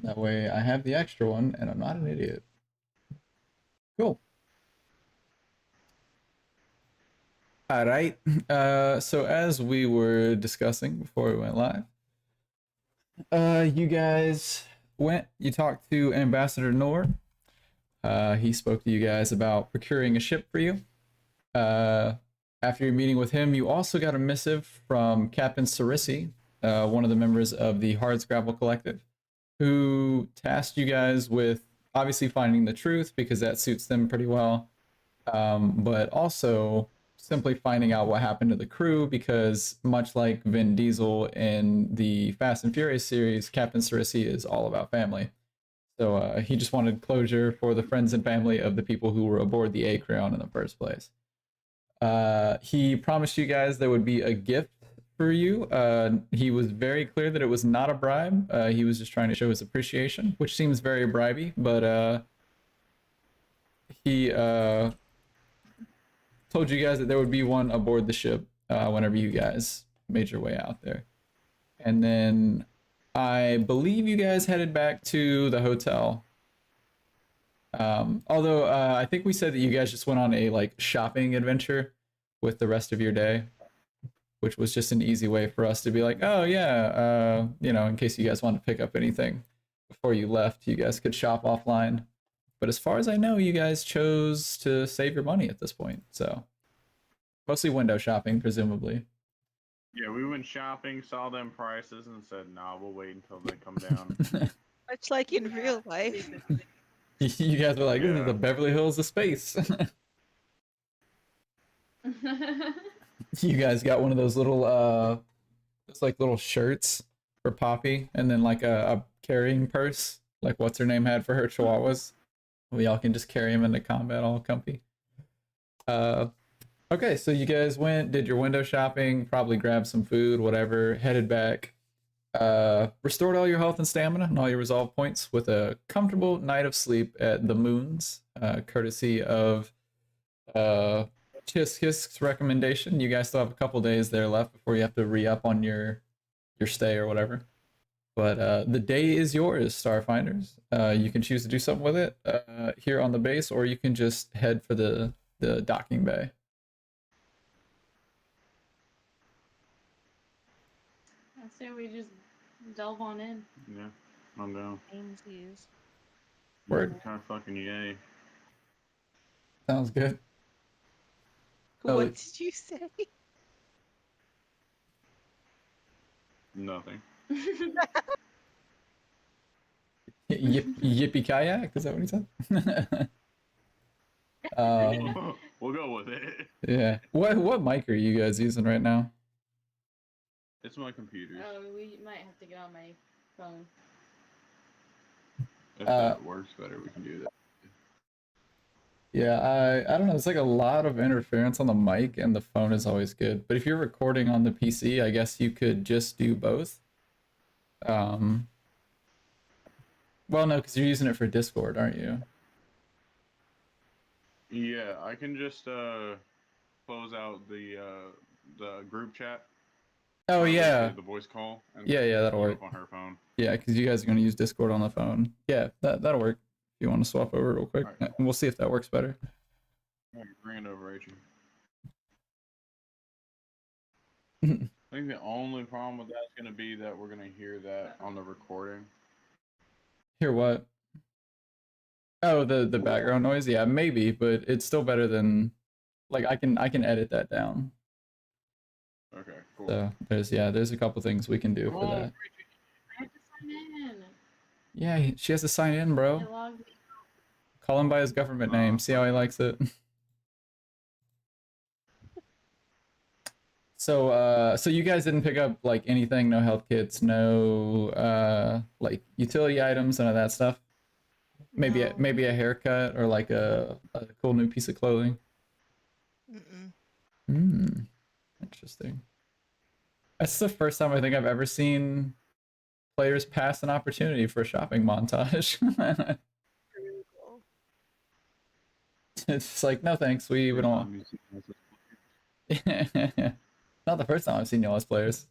That way I have the extra one and I'm not an idiot. Cool. All right. So as we were discussing before we went live, you guys you talked to Ambassador Noor. He spoke to you guys about procuring a ship for you. After your meeting with him, you also got a missive from Captain Sarisi, one of the members of the Hardscrabble Collective, who tasked you guys with obviously finding the truth because that suits them pretty well, but also simply finding out what happened to the crew because much like Vin Diesel in the Fast and Furious series, Captain Sarisi is all about family. So he just wanted closure for the friends and family of the people who were aboard the Acreon in the first place. He promised you guys there would be a gift for you. He was very clear that it was not a bribe. He was just trying to show his appreciation, which seems very bribey, but he told you guys that there would be one aboard the ship whenever you guys made your way out there. And then I believe you guys headed back to the hotel. Although I think we said that you guys just went on a like shopping adventure with the rest of your day, which was just an easy way for us to be like, oh yeah, you know, in case you guys want to pick up anything before you left, you guys could shop offline. But as far as I know, you guys chose to save your money at this point, so mostly window shopping, presumably. Yeah, we went shopping, saw them prices, and said, "Nah, we'll wait until they come down." Much like in real life. You guys were like, this is the Yeah. Beverly Hills of space. You guys got one of those little it's like little shirts for Poppy, and then like a carrying purse, like what's her name had for her chihuahuas. We all can just carry them into combat all comfy. Okay, so you guys went, did your window shopping, probably grabbed some food, whatever, headed back. Restored all your health and stamina and all your resolve points with a comfortable night of sleep at the Moons, courtesy of Hisk's recommendation. You guys still have a couple days there left before you have to re-up on your stay or whatever. But the day is yours, Starfinders. You can choose to do something with it here on the base, or you can just head for the docking bay. I say we just delve on in. Yeah, I'm down. Ainsies. Word. Kind of fucking yay. Sounds good. Oh, What did you say? Nothing. Yippee kayak? Is that what he said? We'll go with it. Yeah. What mic are you guys using right now? It's my computer. We might have to get on my phone. If that works better, we can do that. Yeah, I don't know. It's like a lot of interference on the mic, and the phone is always good. But if you're recording on the PC, I guess you could just do both. Well, no, because you're using it for Discord, aren't you? Yeah, I can just close out the group chat. Oh yeah. The voice call. And Yeah, that'll work. On her phone. Yeah, because you guys are going to use Discord on the phone. Yeah, that'll work. If you want to swap over real quick, Right. and we'll see if that works better. Bring it over, Rachel. Hear I think the only problem with that's going to be that we're going to hear that on the recording. what? Oh, the background noise. Yeah, maybe, but it's still better than like I can edit that down. Okay, cool. So there's a couple things we can do for that. I have to sign in. Yeah, she has to sign in, bro. I logged in. Call him by his government name. See how he likes it. So you guys didn't pick up like anything, no health kits, no like utility items, none of that stuff. Maybe No. maybe a haircut or like a cool new piece of clothing. Mm-mm. Interesting. That's the first time I think I've ever seen players pass an opportunity for a shopping montage. Really cool. It's like, no thanks, we don't. Not the first time I've seen y'all as players.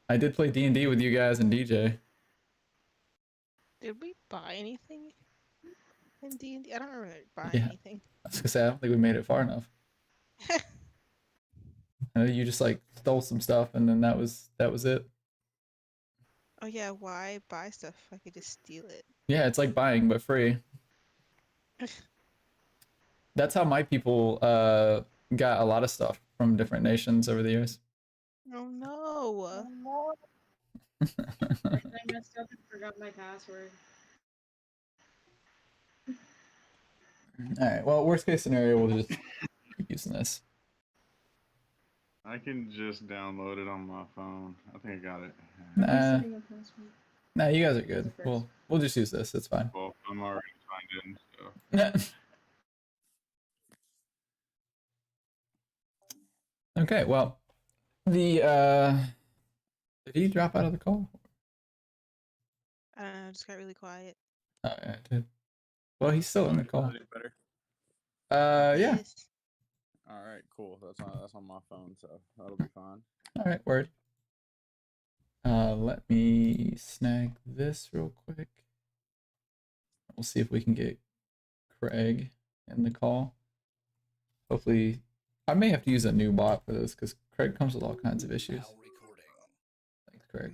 I did play D&D with you guys and DJ. Did we buy anything in D&D? I don't remember buying Yeah. anything. I was gonna say I don't think we made it far enough. You just like stole some stuff and then that was it. Oh yeah, why buy stuff if I could just steal it? Yeah, it's like buying but free. That's how my people got a lot of stuff from different nations over the years. Oh no. I messed up and forgot my password. All right. Well, worst case scenario, we'll just keep using this. I can just download it on my phone. I think I got it. Nah, Resetting a password. nah, you guys are good. That's the first. We'll just use this. It's fine. Well, I'm already signed in, so. Okay. Well, the did he drop out of the call? I don't know, just got really quiet. Oh, yeah, I did. Well, he's still in the call. Is it better? Yeah. Yes. All right, cool. That's on my phone, so that'll be fine. All right. Word. Let me snag this real quick. We'll see if we can get Craig in the call. Hopefully, I may have to use a new bot for this because Craig comes with all kinds of issues. Thanks, Craig.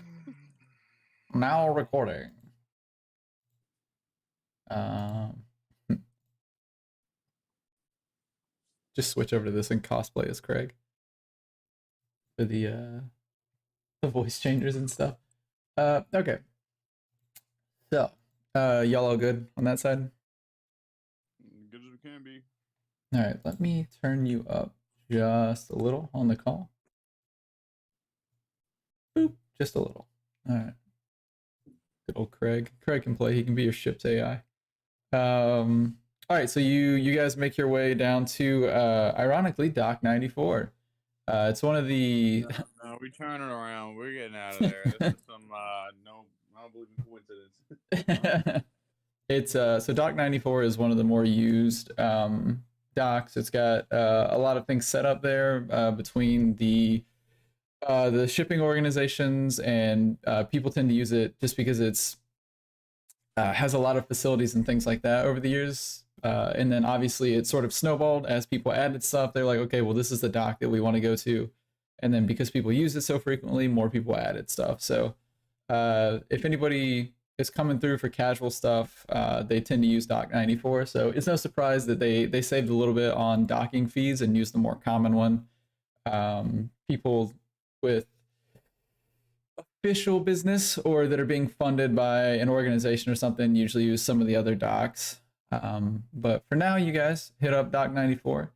Now recording. Just switch over to this and cosplay as Craig for the voice changers and stuff. Okay. So, y'all all good on that side? Good as we can be. All right, let me turn you up just a little on the call. Boop, just a little. All right. Good old Craig. Craig can play. He can be your ship's AI. All right, so you guys make your way down to ironically Dock 94. It's one of the No, we turn it around. We're getting out of there. This is some no, I don't believe in coincidence. it's so Dock 94 is one of the more used docks. It's got a lot of things set up there between the shipping organizations, and people tend to use it just because it's has a lot of facilities and things like that over the years. And then obviously it sort of snowballed as people added stuff. They're like, okay, well, this is the dock that we want to go to. And then because people use it so frequently, more people added stuff. So if anybody is coming through for casual stuff, they tend to use Dock 94. So it's no surprise that they saved a little bit on docking fees and used the more common one. People with official business or that are being funded by an organization or something usually use some of the other docks. But for now, you guys hit up Dock 94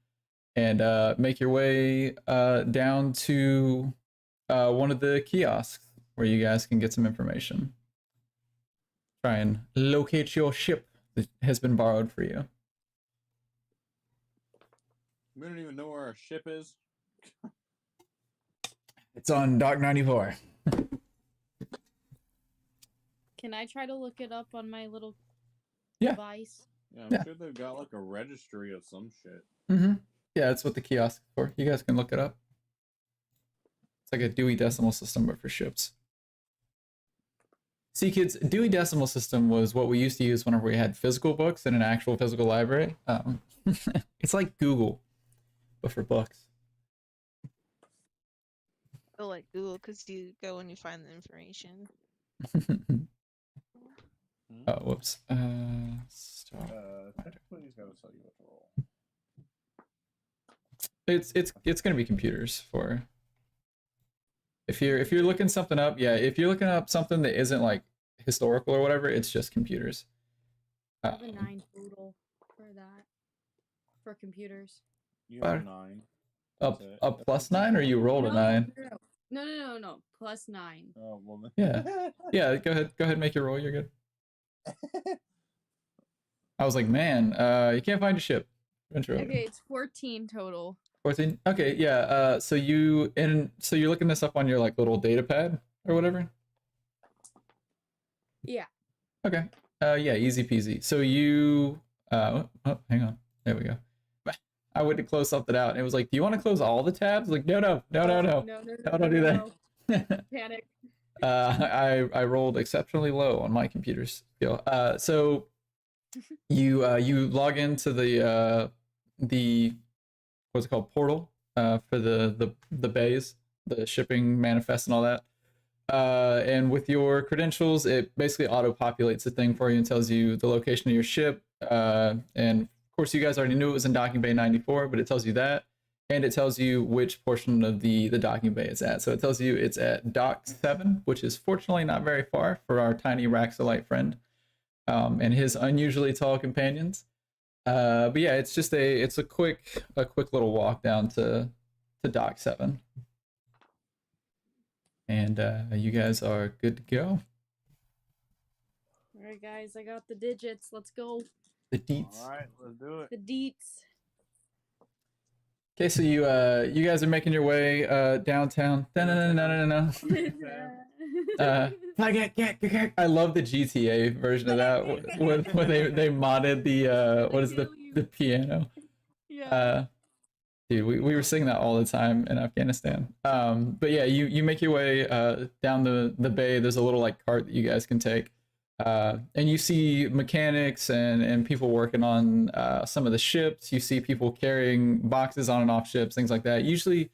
and make your way down to one of the kiosks where you guys can get some information. Try and locate your ship that has been borrowed for you. We don't even know where our ship is. It's on Dock 94. Can I try to look it up on my little Yeah. device? Yeah, I'm Yeah. sure they've got like a registry of some shit. Mm-hmm. Yeah, that's what the kiosk is for. You guys can look it up. It's like a Dewey Decimal System, but for ships. See, kids, Dewey Decimal System was what we used to use whenever we had physical books in an actual physical library. It's like Google, but for books. I like Google because you go and you find the information. Oh, whoops. Stop. Technically, he's got to tell you what to roll. It's gonna be computers for. If you're looking something up, yeah. If you're looking up something that isn't like historical or whatever, it's just computers. I have a 9 total for that. For computers. You have a 9. A plus 9, or you rolled a 9? No. Plus 9. Oh well. Yeah. Yeah. Go ahead and make your roll. You're good. I was like, man, you can't find a ship. Venture over. Okay, it's 14 total. 14. Okay, yeah. So you're looking this up on your like little data pad or whatever. Yeah. Okay. Yeah, easy peasy. So you oh, hang on. There we go. I went to close something out and it was like, do you want to close all the tabs? Like, no, don't do that. No. Panic. I rolled exceptionally low on my computer skill. So you log into the what's it called, portal, for the bays, the shipping manifest and all that. And with your credentials, it basically auto populates the thing for you and tells you the location of your ship. And of course, you guys already knew it was in docking bay 94, but it tells you that, and it tells you which portion of the docking bay it's at. So it tells you it's at dock 7, which is fortunately not very far for our tiny Raxolite friend, and his unusually tall companions. But yeah, it's just a quick little walk down to dock 7, and you guys are good to go. All right, guys, I got the digits. Let's go. The deets. All right, let's do it. The deets. Okay, so you guys are making your way downtown. No. I love the GTA version of that where they modded the what is the piano. Yeah. Dude, we were singing that all the time in Afghanistan. But yeah, you make your way down the bay. There's a little like cart that you guys can take, and you see mechanics and people working on some of the ships. You see people carrying boxes on and off ships, things like that. Usually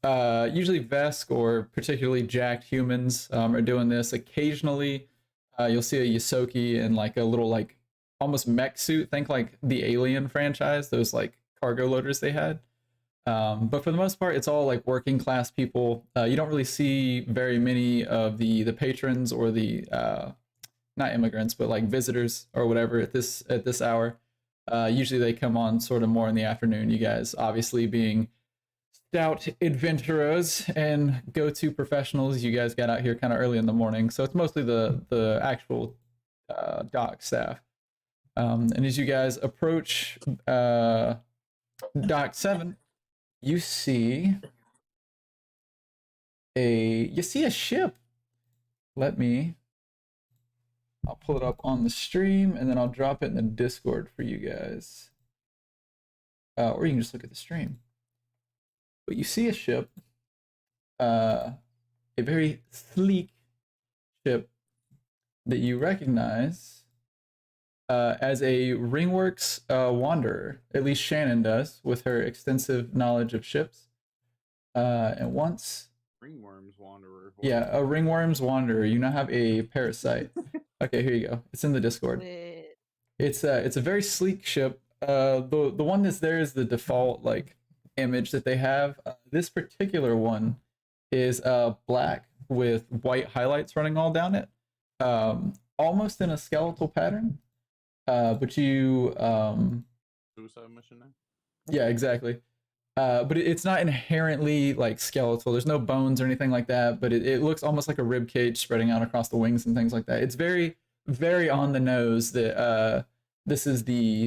Vesk or particularly jacked humans are doing this. Occasionally, you'll see a Yosoki in like a little like almost mech suit. Think like the Alien franchise, those like cargo loaders they had. But for the most part, it's all like working class people. You don't really see very many of the patrons or the not immigrants, but like visitors or whatever at this hour. Usually they come on sort of more in the afternoon. You guys obviously being stout adventurers and go-to professionals, you guys got out here kind of early in the morning, so it's mostly the actual dock staff. And as you guys approach dock 7, you see a ship. I'll pull it up on the stream and then I'll drop it in the Discord for you guys. Or you can just look at the stream. But you see a ship, a very sleek ship that you recognize as a Ringworks wanderer. At least Shannon does, with her extensive knowledge of ships. And once... Ringworms wanderer. Yeah, a Ringworms wanderer. You now have a parasite. Okay, here you go. It's in the Discord. Lit. It's a very sleek ship. The one that's there is the default like image that they have. This particular one is black with white highlights running all down it, almost in a skeletal pattern. But you Suicide mission now? yeah, exactly. But it's not inherently like skeletal. There's no bones or anything like that, but it looks almost like a rib cage spreading out across the wings and things like that. It's very, very on the nose that this is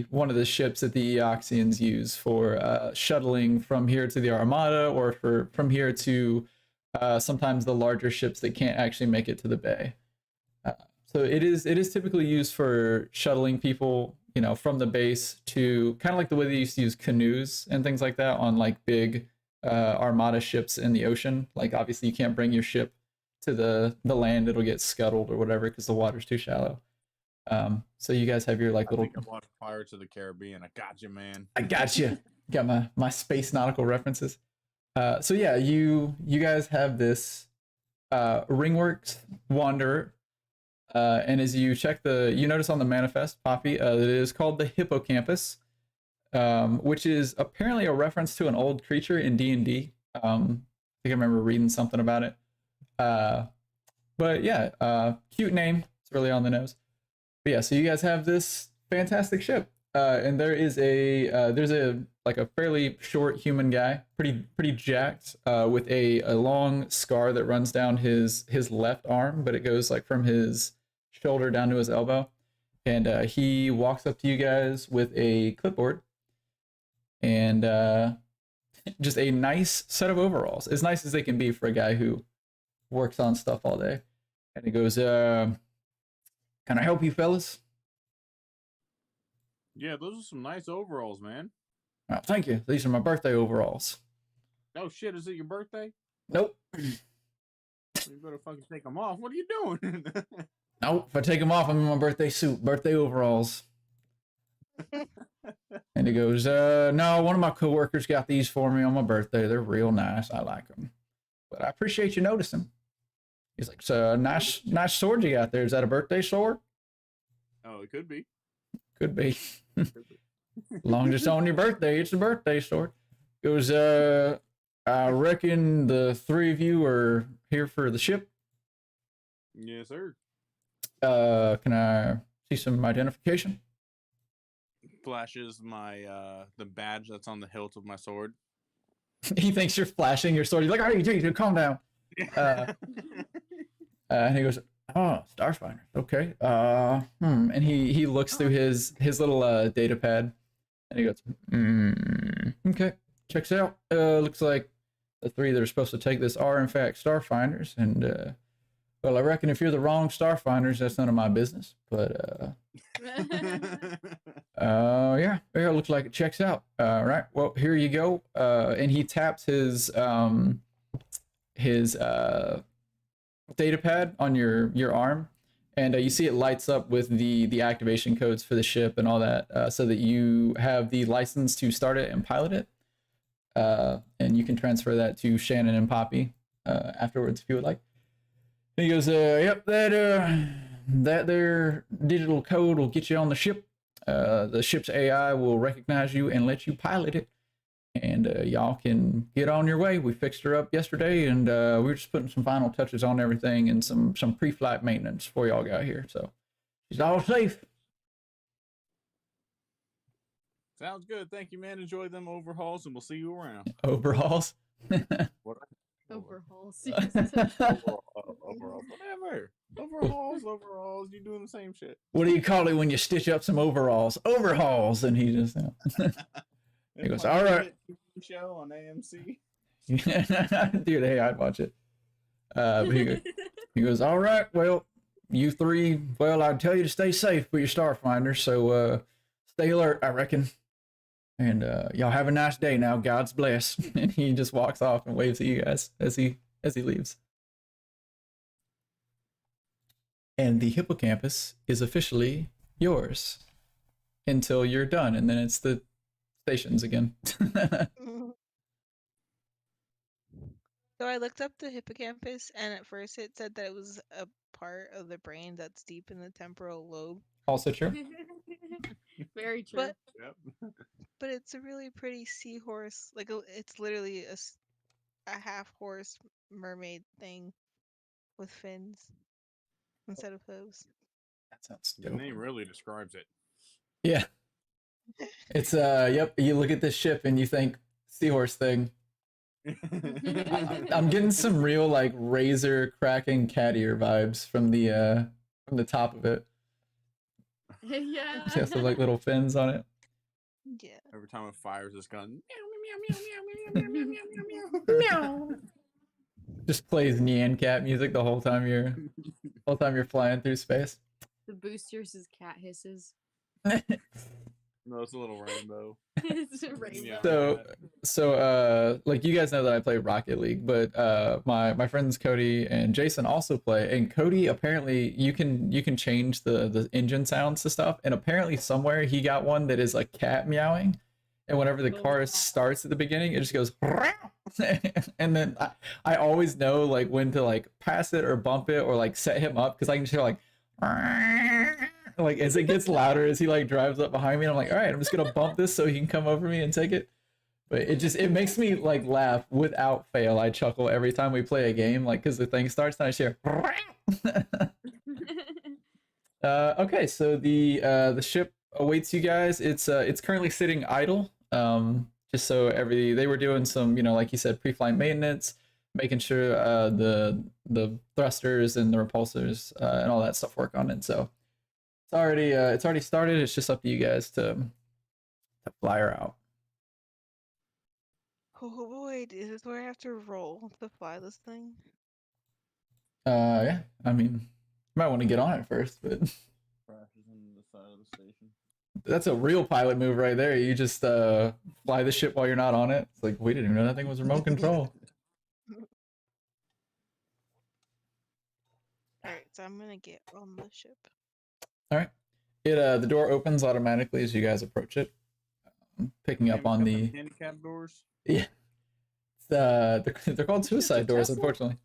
one of the ships that the Eoxians use for shuttling from here to the Armada, or from here to sometimes the larger ships that can't actually make it to the bay. So it is typically used for shuttling people, from the base to kind of like the way they used to use canoes and things like that on like big Armada ships in the ocean. Like obviously you can't bring your ship to the land; it'll get scuttled or whatever because the water's too shallow. So you guys have your like little. I think I watched Pirates of the Caribbean. I got you, man. I got you. Got my space nautical references. So yeah, you guys have this Ringworks Wanderer. And as you check you notice on the manifest, Poppy, that it is called the Hippocampus, which is apparently a reference to an old creature in D&D. I think I remember reading something about it. But yeah, cute name. It's really on the nose. But yeah, so you guys have this fantastic ship, and there's a fairly short human guy, pretty jacked, with a long scar that runs down his left arm, but it goes like from his shoulder down to his elbow, and he walks up to you guys with a clipboard and just a nice set of overalls, as nice as they can be for a guy who works on stuff all day. And he goes, "Can I help you, fellas?" Yeah, those are some nice overalls, man. "Oh, thank you. These are my birthday overalls." Oh shit, is it your birthday? Nope. You better fucking take them off. What are you doing? Nope, if I take them off, I'm in my birthday suit, birthday overalls. And he goes, no, one of my coworkers got these for me on my birthday. They're real nice. I like them. But I appreciate you noticing. He's like, so nice sword you got there. Is that a birthday sword? Oh, it could be. Could be. As long as it's on your birthday, it's a birthday sword. Goes, I reckon the three of you are here for the ship. Yes, sir. Can I see some identification? Flashes my the badge that's on the hilt of my sword. He thinks you're flashing your sword. He's like, all right, dude, calm down. And he goes, oh, Starfinder. Okay. And he looks through his little data pad, and he goes, okay, checks out. Looks like the three that are supposed to take this are in fact Starfinders, and well, I reckon if you're the wrong Starfinders, that's none of my business. But yeah, looks like it checks out. Right. Well, here you go. And he taps his data pad on your arm, and you see it lights up with the activation codes for the ship and all that, so that you have the license to start it and pilot it. And you can transfer that to Shannon and Poppy afterwards if you would like. And he goes, yep, that there digital code will get you on the ship. The ship's AI will recognize you and let you pilot it. And y'all can get on your way. We fixed her up yesterday, and we're just putting some final touches on everything and some pre-flight maintenance before y'all got here. So she's all safe. Sounds good. Thank you, man. Enjoy them overhauls, and we'll see you around. Overhauls? What? Overhauls. Overalls, whatever. Overalls. You doing the same shit. What do you call it when you stitch up some overalls? Overhauls. And he just... He goes, all right. Show on AMC. Dude, hey, I'd watch it. But he goes, all right, well, you three, well, I'd tell you to stay safe with your Starfinder, so stay alert, I reckon. And y'all have a nice day now. God's bless. And he just walks off and waves at you guys as he leaves. And the hippocampus is officially yours until you're done, and then it's the stations again. So I looked up the hippocampus, and at first it said that it was a part of the brain that's deep in the temporal lobe. Also true. Very true. But it's a really pretty seahorse. Like it's literally a half horse mermaid thing with fins instead of hooves. That sounds The dope. name really describes it. Yeah. It's yep, you look at this ship and you think seahorse thing. I'm getting some real like razor cracking cat ear vibes from the top of it. Yeah. It has the like little fins on it. Yeah. Every time it fires this gun, Just plays Nyan Cat music the whole time you're flying through space. The boosters is cat hisses. no, it's a little rainbow. It's a rainbow. So like you guys know that I play Rocket League, but my friends Cody and Jason also play, and Cody apparently you can change the engine sounds to stuff, and apparently somewhere he got one that is a cat meowing, and whenever the car starts at the beginning it just goes and then I always know like when to like pass it or bump it or like set him up, because I can just hear like as it gets louder as he like drives up behind me, and I'm like, all right, I'm just gonna bump this so he can come over me and take it. But it makes me like laugh without fail. I chuckle every time we play a game, like because the thing starts and I share. Okay, so the ship awaits you guys. It's currently sitting idle. Just so they were doing some, like you said, pre-flight maintenance, making sure the thrusters and the repulsors and all that stuff work on it. So it's already started. It's just up to you guys to fly her out. Oh wait, is this where I have to roll to fly this thing? Yeah. I mean, you might want to get on it first, but Crashes on the side of the station. that's a real pilot move right there. You just fly the ship while you're not on it. It's like we didn't even know that thing was remote control. Alright, so I'm gonna get on the ship. All right. It the door opens automatically as you guys approach it, picking up on the handicap doors. yeah. They're called suicide doors, Tesla? unfortunately.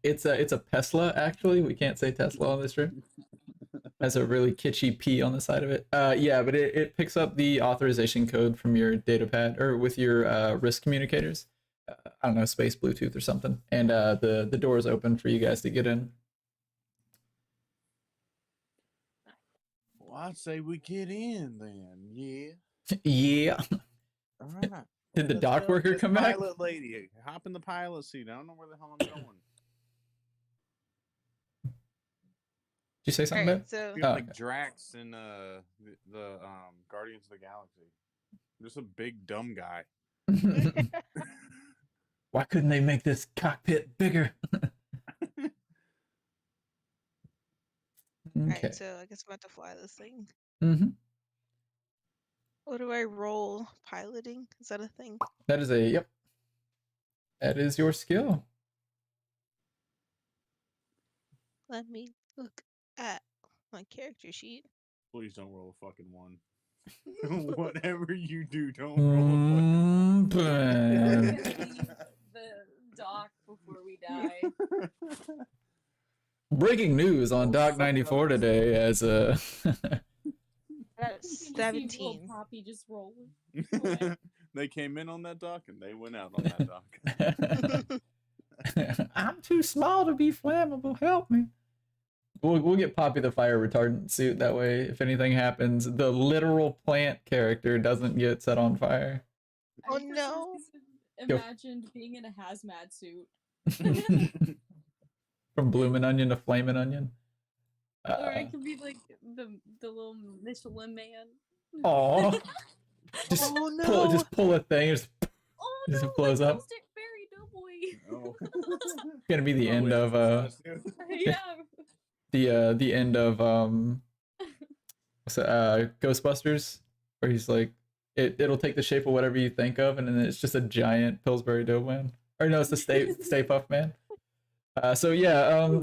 It's a Tesla actually. We can't say Tesla on this trip. Has a really kitschy P on the side of it. Yeah, but it picks up the authorization code from your data pad or with your wrist communicators. I don't know, space Bluetooth or something. And the door is open for you guys to get in. Well, I'd say we get in then. Yeah. Yeah. All right. Did the Let's dock go. worker Miss come back? Pilot lady, hop in the pilot seat. I don't know where the hell I'm going. Did you say something, Alright, babe? so Feel Oh, like okay. Drax in the Guardians of the Galaxy. Just a big dumb guy. Why couldn't they make this cockpit bigger? Okay. alright, so I guess I'm about to fly this thing. Mm-hmm. What do I roll? Piloting? Is that a thing? That is a yep. That is your skill. Let me look at my character sheet. Please don't roll a fucking one. Whatever you do, don't roll a fucking Bam. The dock before we die. Breaking news on Dock 94 today as a That's You can just see little 17. Poppy just rolling. one. They came in on that dock and they went out on that dock. I'm too small to be flammable. Help me. We'll get Poppy the fire retardant suit. That way, if anything happens, the literal plant character doesn't get set on fire. Oh, I for no. some Go. reason imagined being in a hazmat suit. From bloomin' onion to flamin' onion. Or it could be like the little Michelin man. Aw. Just Oh, no. pull a thing. Just Oh Just no, blows the up. Ghost Berry Doughboy. Oh. gonna be the end of Yeah. the end of what's that, Ghostbusters, where he's like it'll take the shape of whatever you think of, and then it's just a giant Pillsbury Doughman. Or no, it's the Stay Puft Man. So yeah,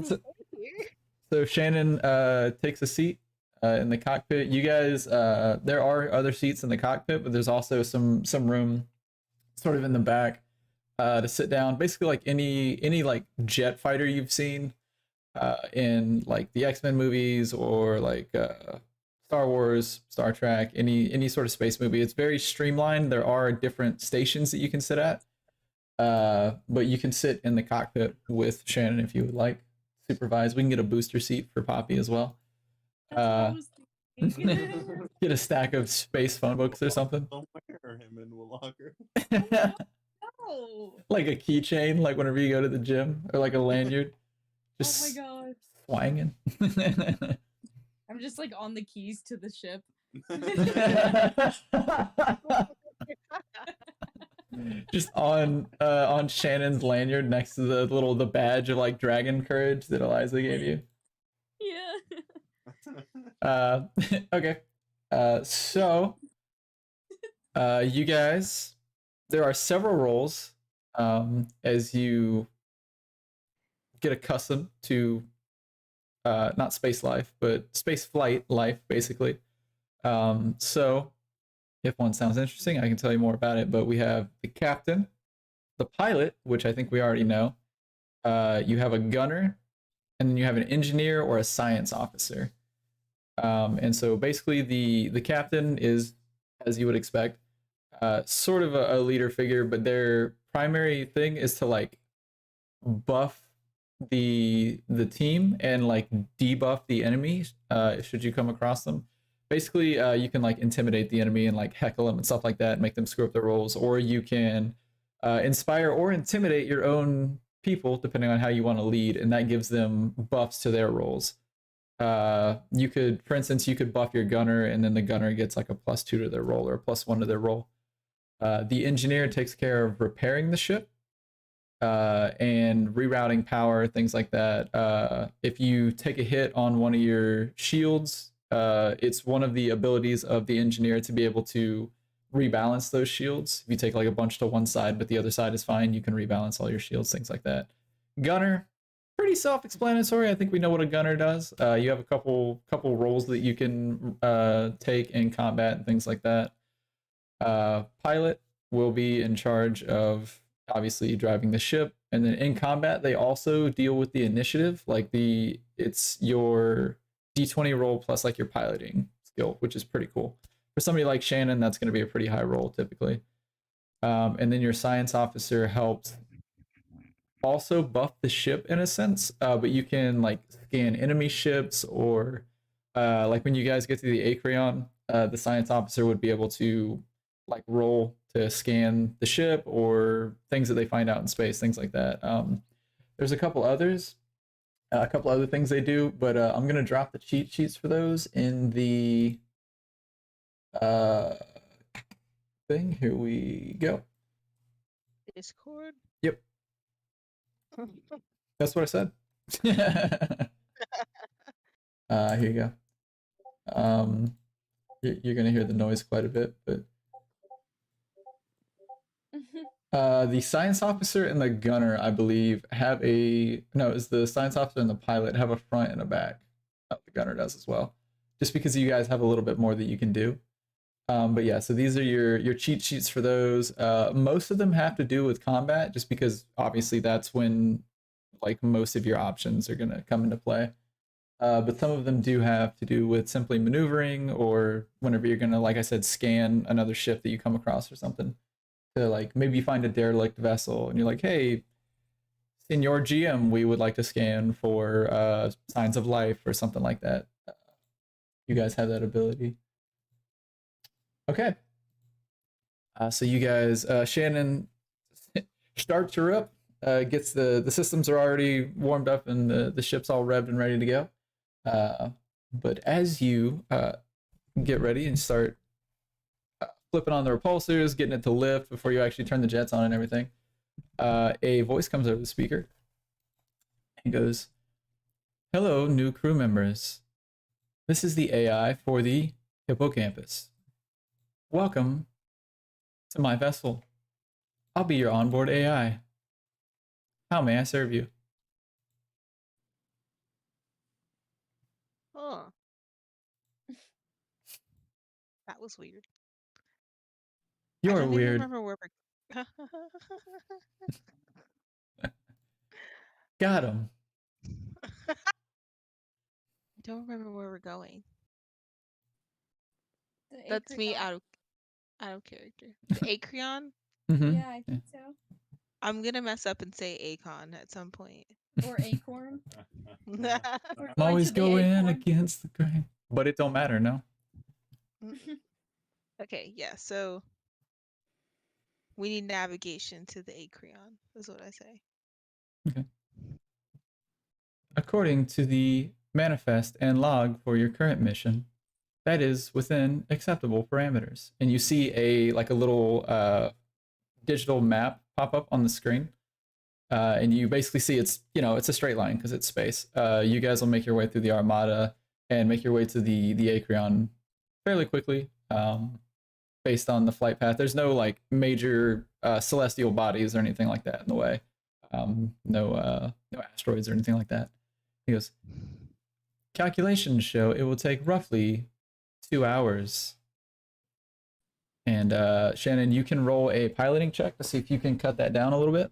so Shannon takes a seat in the cockpit. You guys, there are other seats in the cockpit, but there's also some room sort of in the back to sit down. Basically, like any like jet fighter you've seen in like the X-Men movies or like Star Wars, Star Trek, any sort of space movie. It's very streamlined. There are different stations that you can sit at, but you can sit in the cockpit with Shannon if you would like. Supervise. We can get a booster seat for Poppy as well. That's what I was thinking. Get a stack of space phone books or something. Somewhere him into a locker. Oh, Like a keychain, like whenever you go to the gym, or like a lanyard. oh Just my god. swanging. I'm just like on the keys to the ship. Just on Shannon's lanyard next to the badge of like dragon courage that Eliza gave you. Yeah. Okay. So you guys, there are several roles as you get accustomed to not space life, but space flight life, basically. So if one sounds interesting, I can tell you more about it. But we have the captain, the pilot, which I think we already know. You have a gunner, and then you have an engineer or a science officer. And so basically, the captain is, as you would expect, sort of a leader figure, but their primary thing is to like buff the team and like debuff the enemy should you come across them. Basically, you can like intimidate the enemy and like heckle them and stuff like that, and make them screw up their roles, or you can inspire or intimidate your own people depending on how you want to lead, and that gives them buffs to their roles. You could, for instance, you could buff your gunner, and then the gunner gets like a +2 to their roll or a +1 to their roll. The engineer takes care of repairing the ship and rerouting power, things like that. If you take a hit on one of your shields, it's one of the abilities of the engineer to be able to rebalance those shields. If you take like a bunch to one side, but the other side is fine, you can rebalance all your shields, things like that. Gunner, pretty self-explanatory. I think we know what a gunner does. You have a couple roles that you can take in combat and things like that. Pilot will be in charge of obviously driving the ship, and then in combat they also deal with the initiative. Like it's your D20 roll plus like your piloting skill, which is pretty cool. For somebody like Shannon, that's going to be a pretty high roll typically. And then your science officer helps also buff the ship in a sense, but you can like scan enemy ships or like when you guys get to the Acreon, the science officer would be able to like roll to scan the ship or things that they find out in space, things like that. There's a couple others, a couple other things they do, but I'm gonna drop the cheat sheets for those in the thing. Here we go. Discord. Yep, that's what I said. Here you go. You're gonna hear the noise quite a bit, but the science officer and the gunner, I believe, have it's the science officer and the pilot have a front and a back. The gunner does as well, just because you guys have a little bit more that you can do. But yeah, so these are your cheat sheets for those. Most of them have to do with combat, just because obviously that's when like most of your options are gonna come into play. But some of them do have to do with simply maneuvering, or whenever you're gonna, like I said, scan another ship that you come across or something. To like maybe you find a derelict vessel and you're like, hey, Senor GM, we would like to scan for signs of life or something like that. You guys have that ability. Okay. So you guys, Shannon starts her up, gets the systems are already warmed up and the ship's all revved and ready to go. But as you get ready and start flipping on the repulsors, getting it to lift before you actually turn the jets on and everything, a voice comes over the speaker and goes, "Hello, new crew members. This is the AI for the hippocampus. Welcome to my vessel. I'll be your onboard AI. How may I serve you?" Huh. That was weird. I You're don't even weird. remember where we're. Got him. I don't remember where we're going. The That's me Acreon. out of character. The Acreon. Mm-hmm. Yeah, I think so. I'm gonna mess up and say Acon at some point. Or Acorn. We're I'm going always to the going Acorn. against the grain. But it don't matter, no? Okay, yeah. So we need navigation to the Acreon. Is what I say. Okay. According to the manifest and log for your current mission, that is within acceptable parameters. And you see a little digital map pop up on the screen. And you basically see it's a straight line because it's space. You guys will make your way through the Armada and make your way to the Acreon fairly quickly, based on the flight path. There's no like major celestial bodies or anything like that in the way. No asteroids or anything like that. He goes, calculations show it will take roughly 2 hours. And Shannon, you can roll a piloting check to see if you can cut that down a little bit.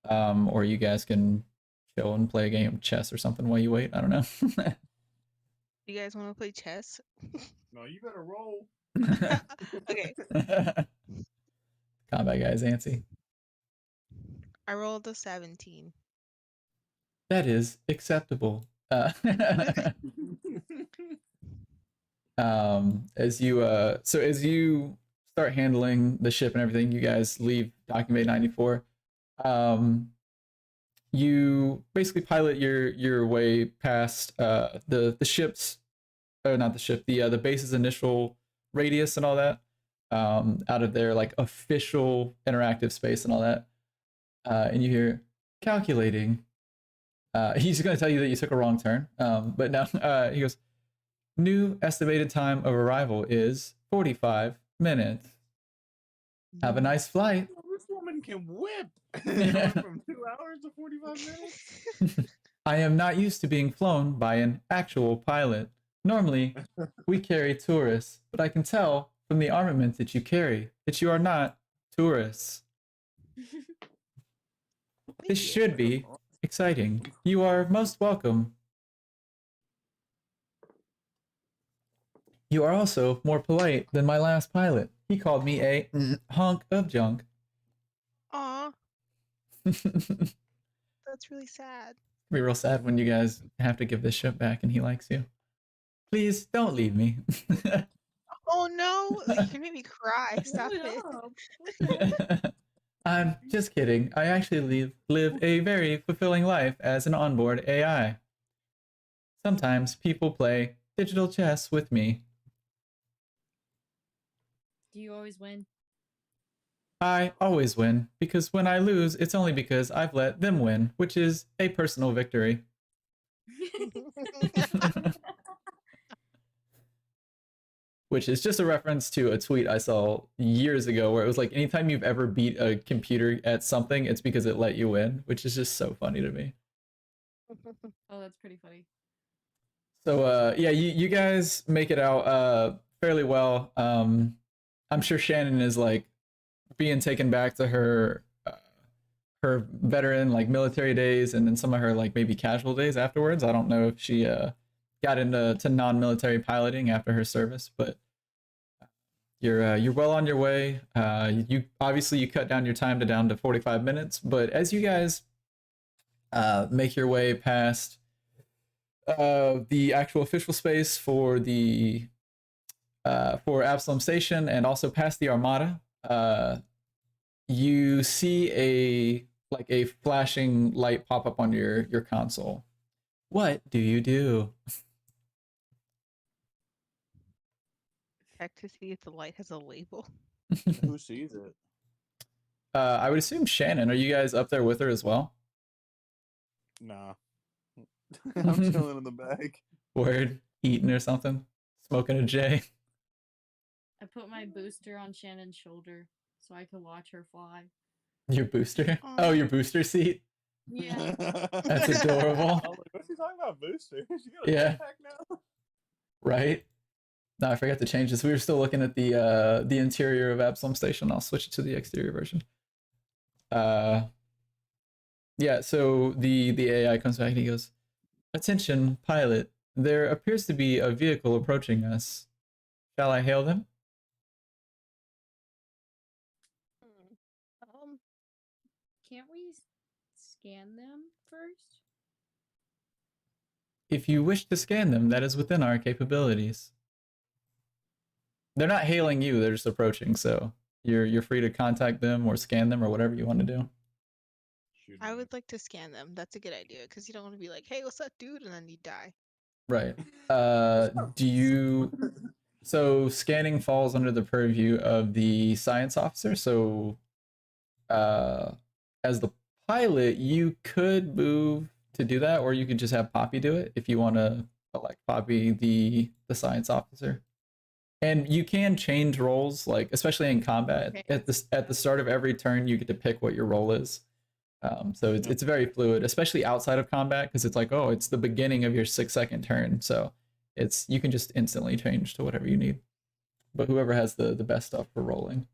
Or you guys can chill and play a game of chess or something while you wait. I don't know. You guys want to play chess? No, you better roll. Okay. Combat guy's antsy. I rolled a 17. That is acceptable. As you start handling the ship and everything, you guys leave Document 94. You basically pilot your way past the ship's, or not the ship, the base's initial radius and all that, out of their like official interactive space and all that, and you hear calculating. He's going to tell you that you took a wrong turn, but now he goes, new estimated time of arrival is 45 minutes. Have a nice flight. This woman can whip. Going from 2 hours to 45 minutes. I am not used to being flown by an actual pilot. Normally, we carry tourists, but I can tell from the armament that you carry that you are not tourists. This should be exciting. You are most welcome. You are also more polite than my last pilot. He called me a hunk of junk. Aw, It'd that's really sad. be real sad when you guys have to give this ship back and he likes you. Please don't leave me. Oh no! You made me cry. Stop Shut it. up. What the heck? I'm just kidding. I actually live a very fulfilling life as an onboard AI. Sometimes people play digital chess with me. Do you always win? I always win, because when I lose, it's only because I've let them win, which is a personal victory. Which is just a reference to a tweet I saw years ago where it was like, anytime you've ever beat a computer at something, it's because it let you win, which is just so funny to me. Oh, that's pretty funny. So yeah, you guys make it out fairly well. I'm sure Shannon is like being taken back to her her veteran like military days, and then some of her like maybe casual days afterwards. I don't know if she got into non-military piloting after her service, but you're well on your way. You obviously you cut down your time down to 45 minutes, but as you guys make your way past the actual official space for the for Absalom Station and also past the Armada, you see a flashing light pop up on your console. What do you do? Check to see if the light has a label. Who sees it? I would assume Shannon. Are you guys up there with her as well? Nah. I'm chilling in the back. Word, eating or something, smoking a J. I put my booster on Shannon's shoulder so I could watch her fly. Your booster? Aw. Oh, your booster seat. Yeah. That's adorable. I was like, what's she talking about, booster? She got a Yeah. jetpack now? Right? No, I forgot to change this. We were still looking at the interior of Absalom Station. I'll switch it to the exterior version. Yeah, so the AI comes back and he goes, "Attention, pilot. There appears to be a vehicle approaching us. Shall I hail them?" Can't we scan them first? If you wish to scan them, that is within our capabilities. They're not hailing you, they're just approaching, so you're free to contact them or scan them or whatever you want to do. Shoot I me. would like to scan them. That's a good idea because you don't want to be like, "Hey, what's up, dude?" and then you die. Right. Do you so scanning falls under the purview of the science officer, so as the pilot, you could move to do that, or you could just have Poppy do it if you want to elect Poppy the science officer. And you can change roles, like especially in combat. Okay. At the start of every turn, you get to pick what your role is. So it's very fluid, especially outside of combat, because it's like, oh, it's the beginning of your 6-second turn, so you can just instantly change to whatever you need. But whoever has the best stuff for rolling.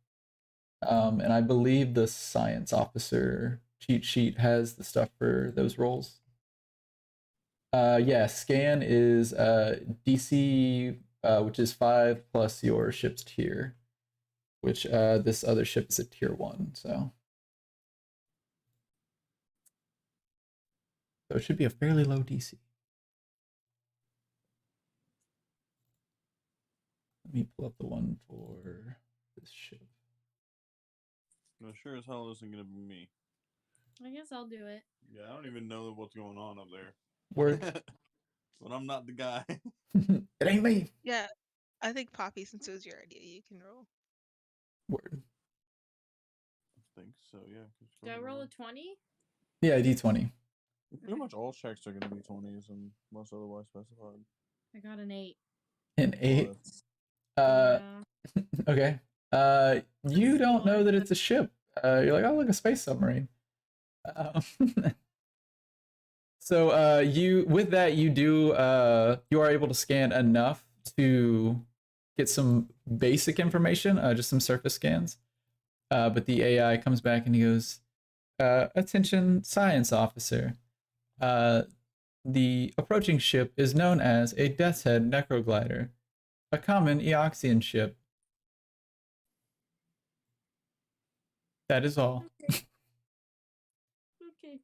And I believe the science officer cheat sheet has the stuff for those roles. Yeah, scan is DC, which is 5 plus your ship's tier, which this other ship is a tier 1, so it should be a fairly low DC. Let me pull up the one for this ship. No, sure as hell isn't gonna be me. I guess I'll do it. Yeah, I don't even know what's going on up there. Word. But I'm not the guy. It ain't me. Yeah, I think Poppy, since it was your idea, you can roll. Word. I think so, yeah. Do I roll a 20? Yeah, D20. Pretty much all checks are gonna be 20s unless otherwise specified. I got an 8. An 8. Yeah. Okay. You don't know that it's a ship. You're like, oh, look, a space submarine. So you with that you do you are able to scan enough to get some basic information, just some surface scans. But the AI comes back and he goes, "Attention, science officer. The approaching ship is known as a Death's Head necroglider, a common Eoxian ship. That is all. Okay.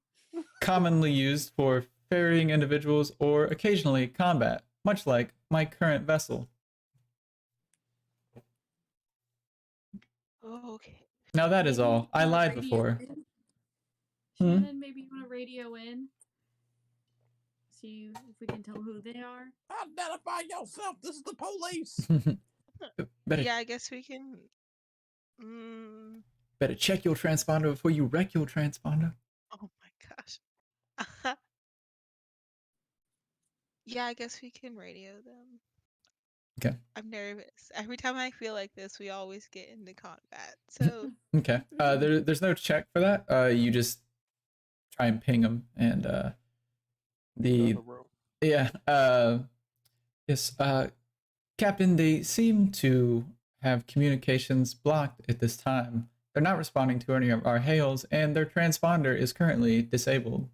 Commonly used for ferrying individuals or occasionally combat, much like my current vessel. Oh, okay. Now that is Maybe all. I you wanna lied radio before. in? Hmm? Shannon, maybe you want to radio in? See if we can tell who they are. Identify yourself. This is the police. better, Yeah, I guess we can. Mm, better check your transponder before you wreck your transponder. oh my gosh. Yeah, I guess we can radio them. Okay. I'm nervous. Every time I feel like this, we always get into combat. So Okay. There's no check for that. You just try and ping them, and the yeah. Yes. Captain, they seem to have communications blocked at this time. They're not responding to any of our hails, and their transponder is currently disabled.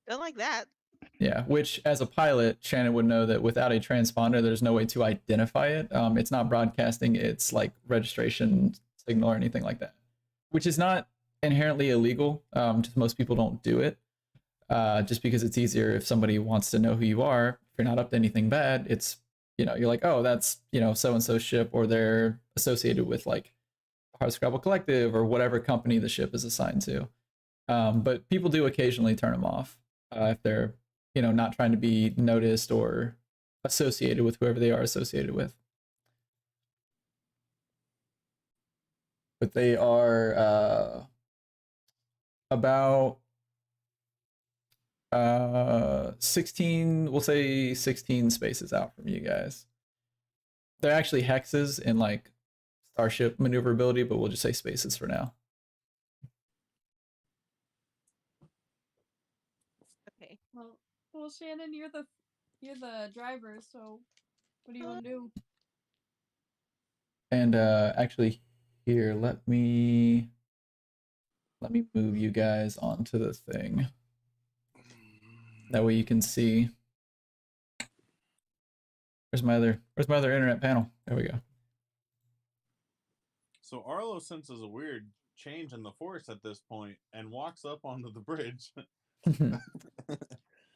don't like that. Yeah, which as a pilot, Shannon would know that without a transponder, there's no way to identify it. It's not broadcasting its like registration signal or anything like that, which is not inherently illegal. Just most people don't do it. Just because it's easier if somebody wants to know who you are. If you're not up to anything bad, it's you're like, oh, that's so and so ship, or they're associated with like Hardscrabble Collective or whatever company the ship is assigned to. But people do occasionally turn them off if they're not trying to be noticed or associated with whoever they are associated with. But they are about 16, we'll say 16 spaces out from you guys. They're actually hexes in like starship maneuverability, but we'll just say spaces for now. Okay. Well, Shannon, you're the driver, so what do you want to do? And actually here, let me move you guys onto the thing. That way you can see. Where's my other internet panel? There we go. So Arlo senses a weird change in the force at this point and walks up onto the bridge.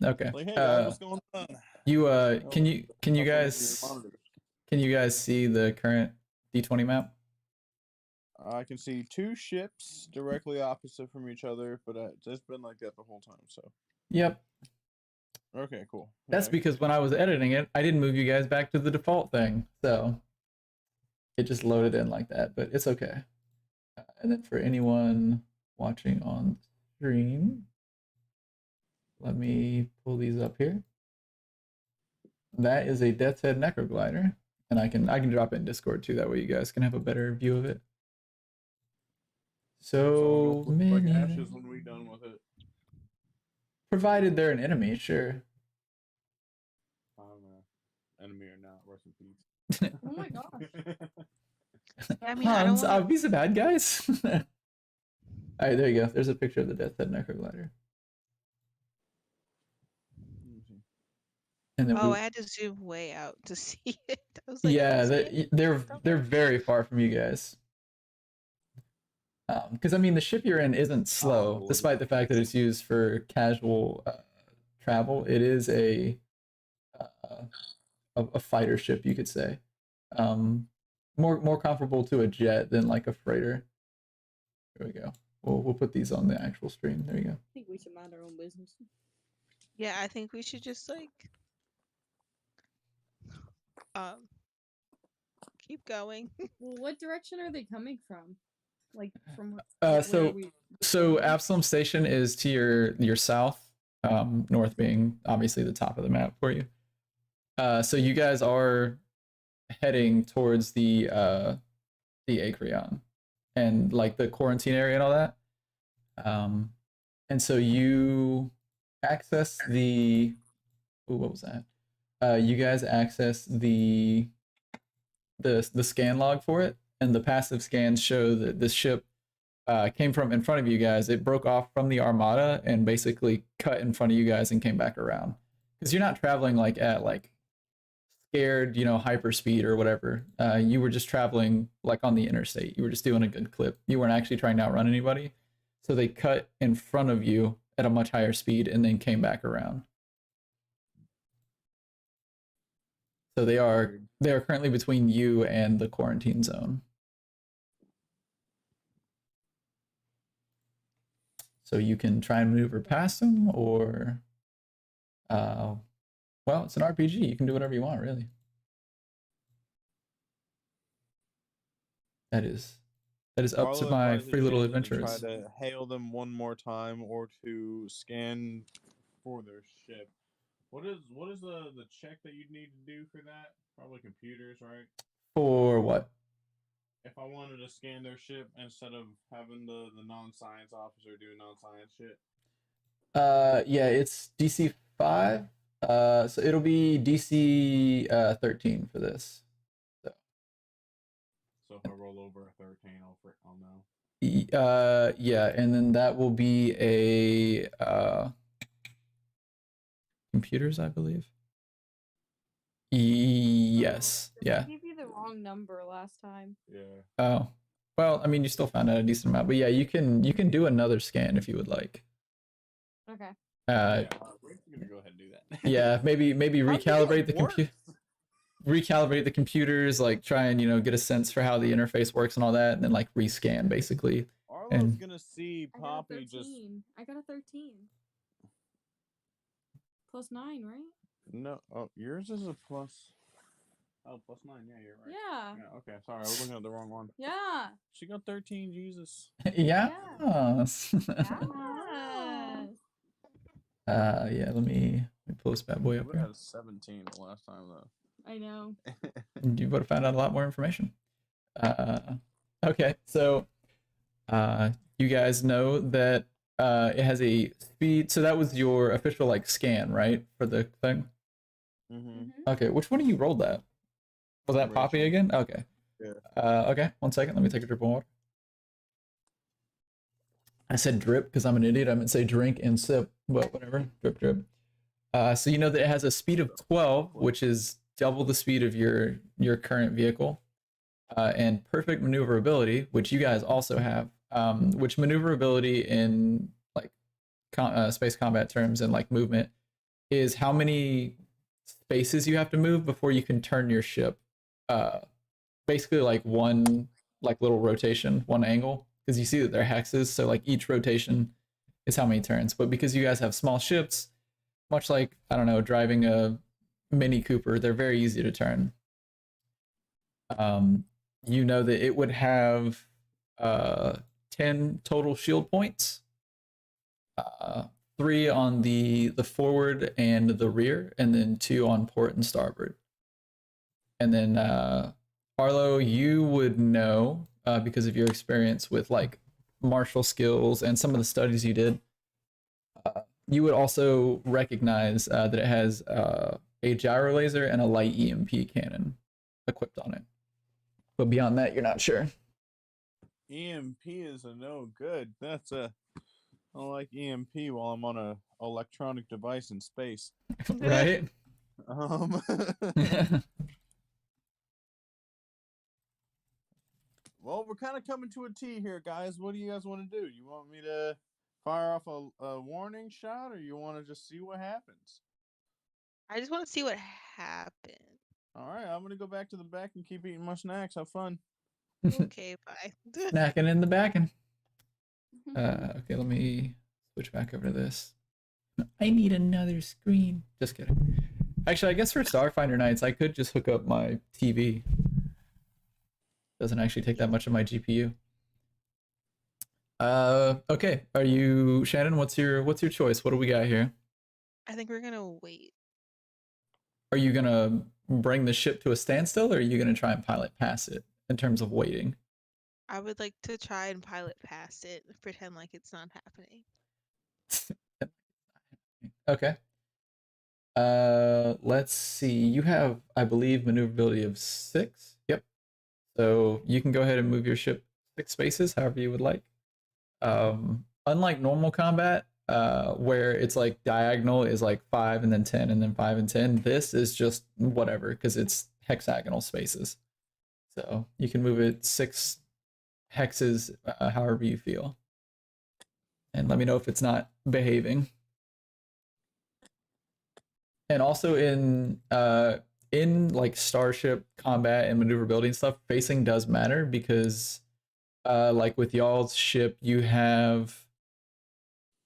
Okay. Like, hey guys, what's going on? You can you I'll bring up guys your monitors. can you guys see the current D20 map? I can see two ships directly opposite from each other, but it's been like that the whole time. So Yep. okay, cool. That's because when I was editing it, I didn't move you guys back to the default thing, so it just loaded in like that. But it's okay. And then for anyone watching on stream, let me pull these up here. That is a Death's Head necroglider, and I can drop it in Discord too. That way you guys can have a better view of it. So like many. ashes when we done with it. Provided they're an enemy, sure. Enemy or not, rest in peace. Oh my gosh. I mean, I don't Hans, want to. these are bad guys. All right, there you go. There's a picture of the Death's Head necroglider. And then Oh, I had to zoom way out to see it. I was like, yeah, "Who's they're very far from you guys. Because I mean, the ship you're in isn't slow, despite the fact that it's used for casual travel. It is a fighter ship, you could say. More comparable to a jet than like a freighter. There we go. We'll put these on the actual stream. There you go. I think we should mind our own business. Yeah, I think we should just like keep going. Well, what direction are they coming from? Like from So Absalom Station is to your south, north being obviously the top of the map for you. So you guys are heading towards the Acreon and like the quarantine area and all that. And so you access the. Ooh, what was that? You guys access the scan log for it, and the passive scans show that this ship came from in front of you guys. It broke off from the armada and basically cut in front of you guys and came back around. Because you're not traveling like at like scared, hyperspeed or whatever. You were just traveling like on the interstate. You were just doing a good clip. You weren't actually trying to outrun anybody. So they cut in front of you at a much higher speed and then came back around. So they are currently between you and the quarantine zone. So you can try and maneuver past them, or well, it's an RPG. You can do whatever you want, really. That is up to Arlo my advises free little Shannon to try adventurers. to hail them one more time or to scan for their ship. What is the check that you'd need to do for that? Probably computers, right? For what? If I wanted to scan their ship instead of having the non-science officer do non-science shit. Yeah, it's DC 5. So it'll be DC 13 for this. So if I roll over a 13, I'll know. Yeah, and then that will be a computers, I believe. Yes. Yeah. I gave you the wrong number last time. Yeah. Oh. Well, I mean, you still found out a decent amount, but yeah, you can do another scan if you would like. Okay. Yeah, we're just gonna go ahead and do that. Yeah, maybe recalibrate the computer. Works. Recalibrate the computers, like try and get a sense for how the interface works and all that, and then like rescan basically. Arlo's And gonna see I got a Poppy just 13. I got a 13. Plus 9, right? no. Oh, yours is a plus. Oh, plus 9. Yeah, you're right. Yeah. Yeah. Okay. Sorry, I was looking at the wrong one. Yeah. She got 13. Jesus. yeah. Yes. Yeah, let me pull this bad boy up We here. had 17 the last time though. I know. You would have found out a lot more information. Okay, so you guys know that it has a speed. So that was your official like scan, right, for the thing? Mm-hmm. Okay, which one of you rolled that? Was that Poppy Rachel. again? Okay. Yeah. Okay, 1 second. Let me take a drip of water. I said drip because I'm an idiot. I meant say drink and sip, but whatever. Drip, drip. So you know that it has a speed of 12, which is double the speed of your current vehicle, and perfect maneuverability, which you guys also have. Which maneuverability in like space combat terms and like movement is how many spaces you have to move before you can turn your ship. Basically like one like little rotation, one angle, because you see that they're hexes, so like each rotation is how many turns. But because you guys have small ships, much like, I don't know, driving a Mini Cooper, they're very easy to turn. You know that it would have 10 total shield points, 3 on the forward and the rear, and then 2 on port and starboard. And then Arlo, you would know because of your experience with like martial skills and some of the studies you did. You would also recognize that it has a gyro laser and a light EMP cannon equipped on it. But beyond that, you're not sure. EMP is a no good. That's a. I don't like EMP while I'm on a electronic device in space. Right? Well, we're kind of coming to a T here, guys. What do you guys want to do? You want me to fire off a warning shot, or you want to just see what happens? I just want to see what happened. All right, I'm gonna go back to the back and keep eating my snacks. Have fun. Okay, bye. Snacking in the backing. Okay, let me switch back over to this. I need another screen. Just kidding. Actually, I guess for Starfinder nights, I could just hook up my TV. Doesn't actually take that much of my GPU. Okay. Are you, Shannon? What's your choice? What do we got here? I think we're gonna wait. Are you gonna bring the ship to a standstill, or are you gonna try and pilot past it in terms of waiting? I would like to try and pilot past it, pretend like it's not happening. Okay. Let's see. You have, I believe, maneuverability of 6. Yep. So you can go ahead and move your ship 6 spaces, however you would like. Unlike normal combat, where it's like diagonal is like 5 and then 10 and then 5 and 10, this is just whatever because it's hexagonal spaces. So you can move it 6 hexes, however you feel. And let me know if it's not behaving. And also in like starship combat and maneuverability and stuff, facing does matter because like with y'all's ship, you have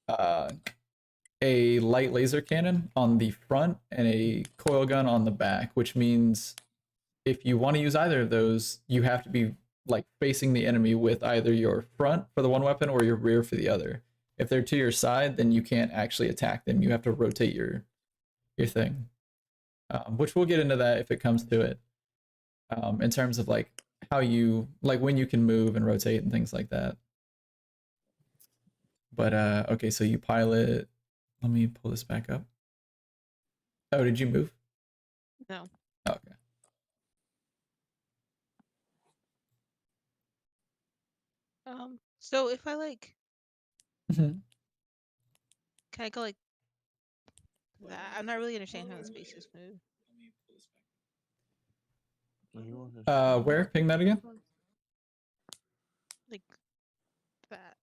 a light laser cannon on the front and a coil gun on the back, which means if you want to use either of those, you have to be like facing the enemy with either your front for the one weapon or your rear for the other. If they're to your side, then you can't actually attack them. You have to rotate your thing, which we'll get into that if it comes to it, in terms of like how you like when you can move and rotate and things like that. But okay, so you pilot. Let me pull this back up. Oh, did you move? No. Oh, okay. So if I like, Mhm. can I go like that? I'm not really understanding how the spaces move. Where? Ping that again. Like that.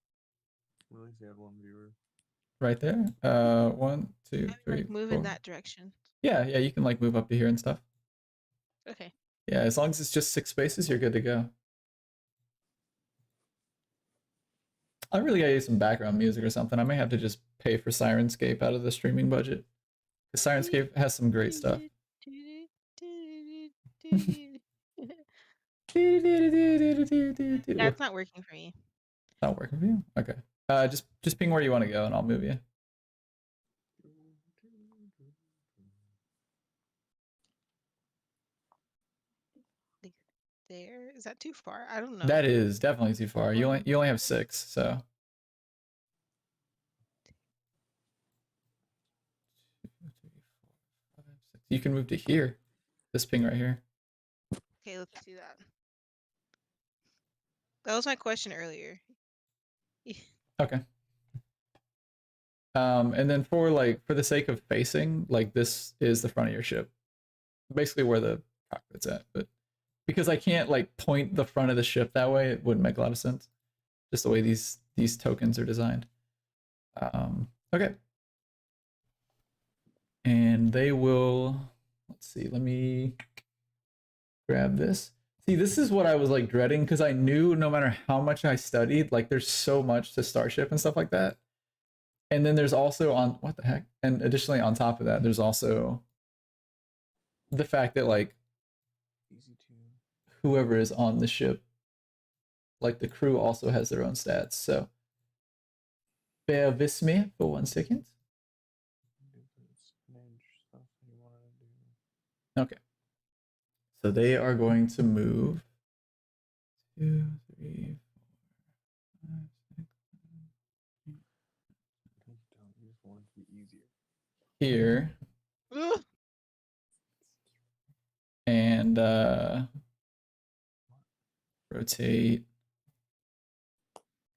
We only had one viewer. Right there. 1, 2, I mean, 3, like move 4. in that direction. Yeah, yeah, you can like move up to here and stuff. Okay. Yeah, as long as it's just 6 spaces, you're good to go. I really gotta use some background music or something. I may have to just pay for Sirenscape out of the streaming budget. Because Sirenscape has some great stuff. That's not working for me. Not working for you? Okay. Just ping where you want to go and I'll move you. Like there? Is that too far? I don't know. That is definitely too far. You only have 6, so. You can move to here. This ping right here. Okay, let's do that. That was my question earlier. Okay. And then for the sake of facing, like this is the front of your ship. Basically where the cockpit's at, but because I can't like point the front of the ship that way, it wouldn't make a lot of sense. Just the way these tokens are designed. Okay. And they will, let's see, let me grab this. See, this is what I was like dreading because I knew no matter how much I studied, like there's so much to Starship and stuff like that. And then there's also what the heck? And additionally on top of that, there's also the fact that like whoever is on the ship, like the crew also has their own stats. So bear with me for 1 second. Okay. So they are going to move 2, 3, 4, 5, 6, 7, here. And rotate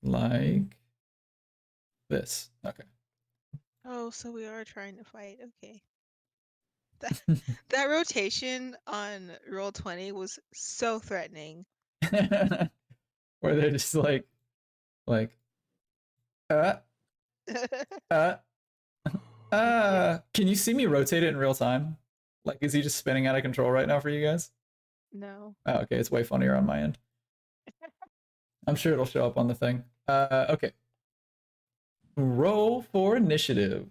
like this. Okay. Oh, so we are trying to fight. Okay. That rotation on roll 20 was so threatening. Where they're just like uh can you see me rotate it in real time? Like, is he just spinning out of control right now for you guys? No. Oh, okay, it's way funnier on my end. I'm sure it'll show up on the thing. Okay. Roll for initiative.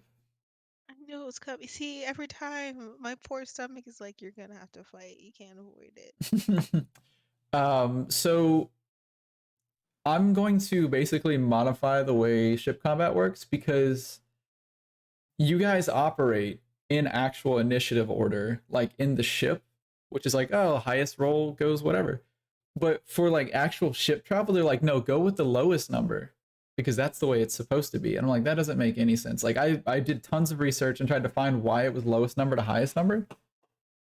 I knew it was coming. See, every time my poor stomach is like, you're gonna have to fight. You can't avoid it. So I'm going to basically modify the way ship combat works because you guys operate in actual initiative order, like in the ship, which is like, oh, highest roll goes whatever. but for like actual ship travel, they're like, no, go with the lowest number because that's the way it's supposed to be. And I'm like, that doesn't make any sense. Like I did tons of research and tried to find why it was lowest number to highest number.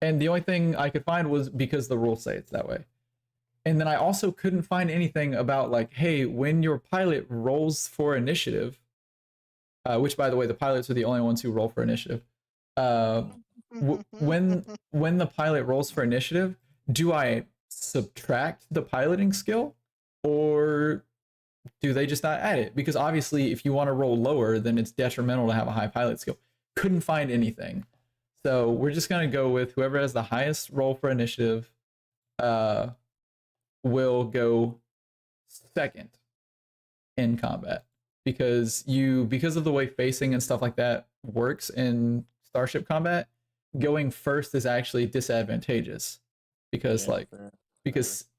And the only thing I could find was because the rules say it's that way. And then I also couldn't find anything about like, hey, when your pilot rolls for initiative, which by the way, the pilots are the only ones who roll for initiative. When the pilot rolls for initiative, do I subtract the piloting skill or do they just not add it? Because obviously if you want to roll lower, then it's detrimental to have a high pilot skill. Couldn't find anything. So we're just going to go with whoever has the highest roll for initiative will go second in combat because of the way facing and stuff like that works in Starship combat, going first is actually disadvantageous because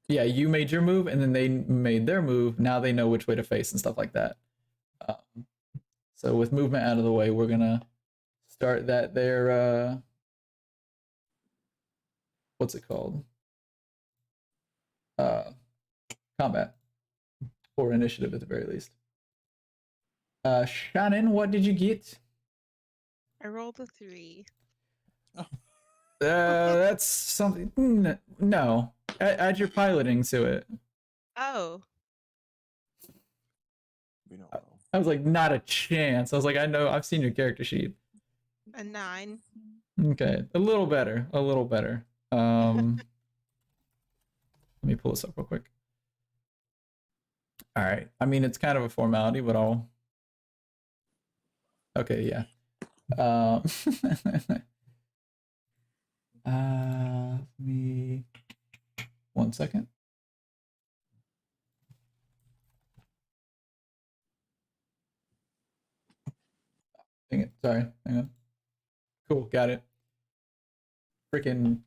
you made your move and then they made their move. Now they know which way to face and stuff like that. So with movement out of the way, we're gonna start that there. What's it called? Combat or initiative at the very least. Shannon, what did you get? I rolled a 3. That's something. No, add your piloting to it. Oh, We don't know. I was like, not a chance. I was like, I know, I've seen your character sheet. a 9. Okay, a little better. Let me pull this up real quick. All right. I mean, it's kind of a formality, but I'll. Okay, yeah. Me 1 second. Dang it. Sorry. Hang on. Cool. Got it. Freaking.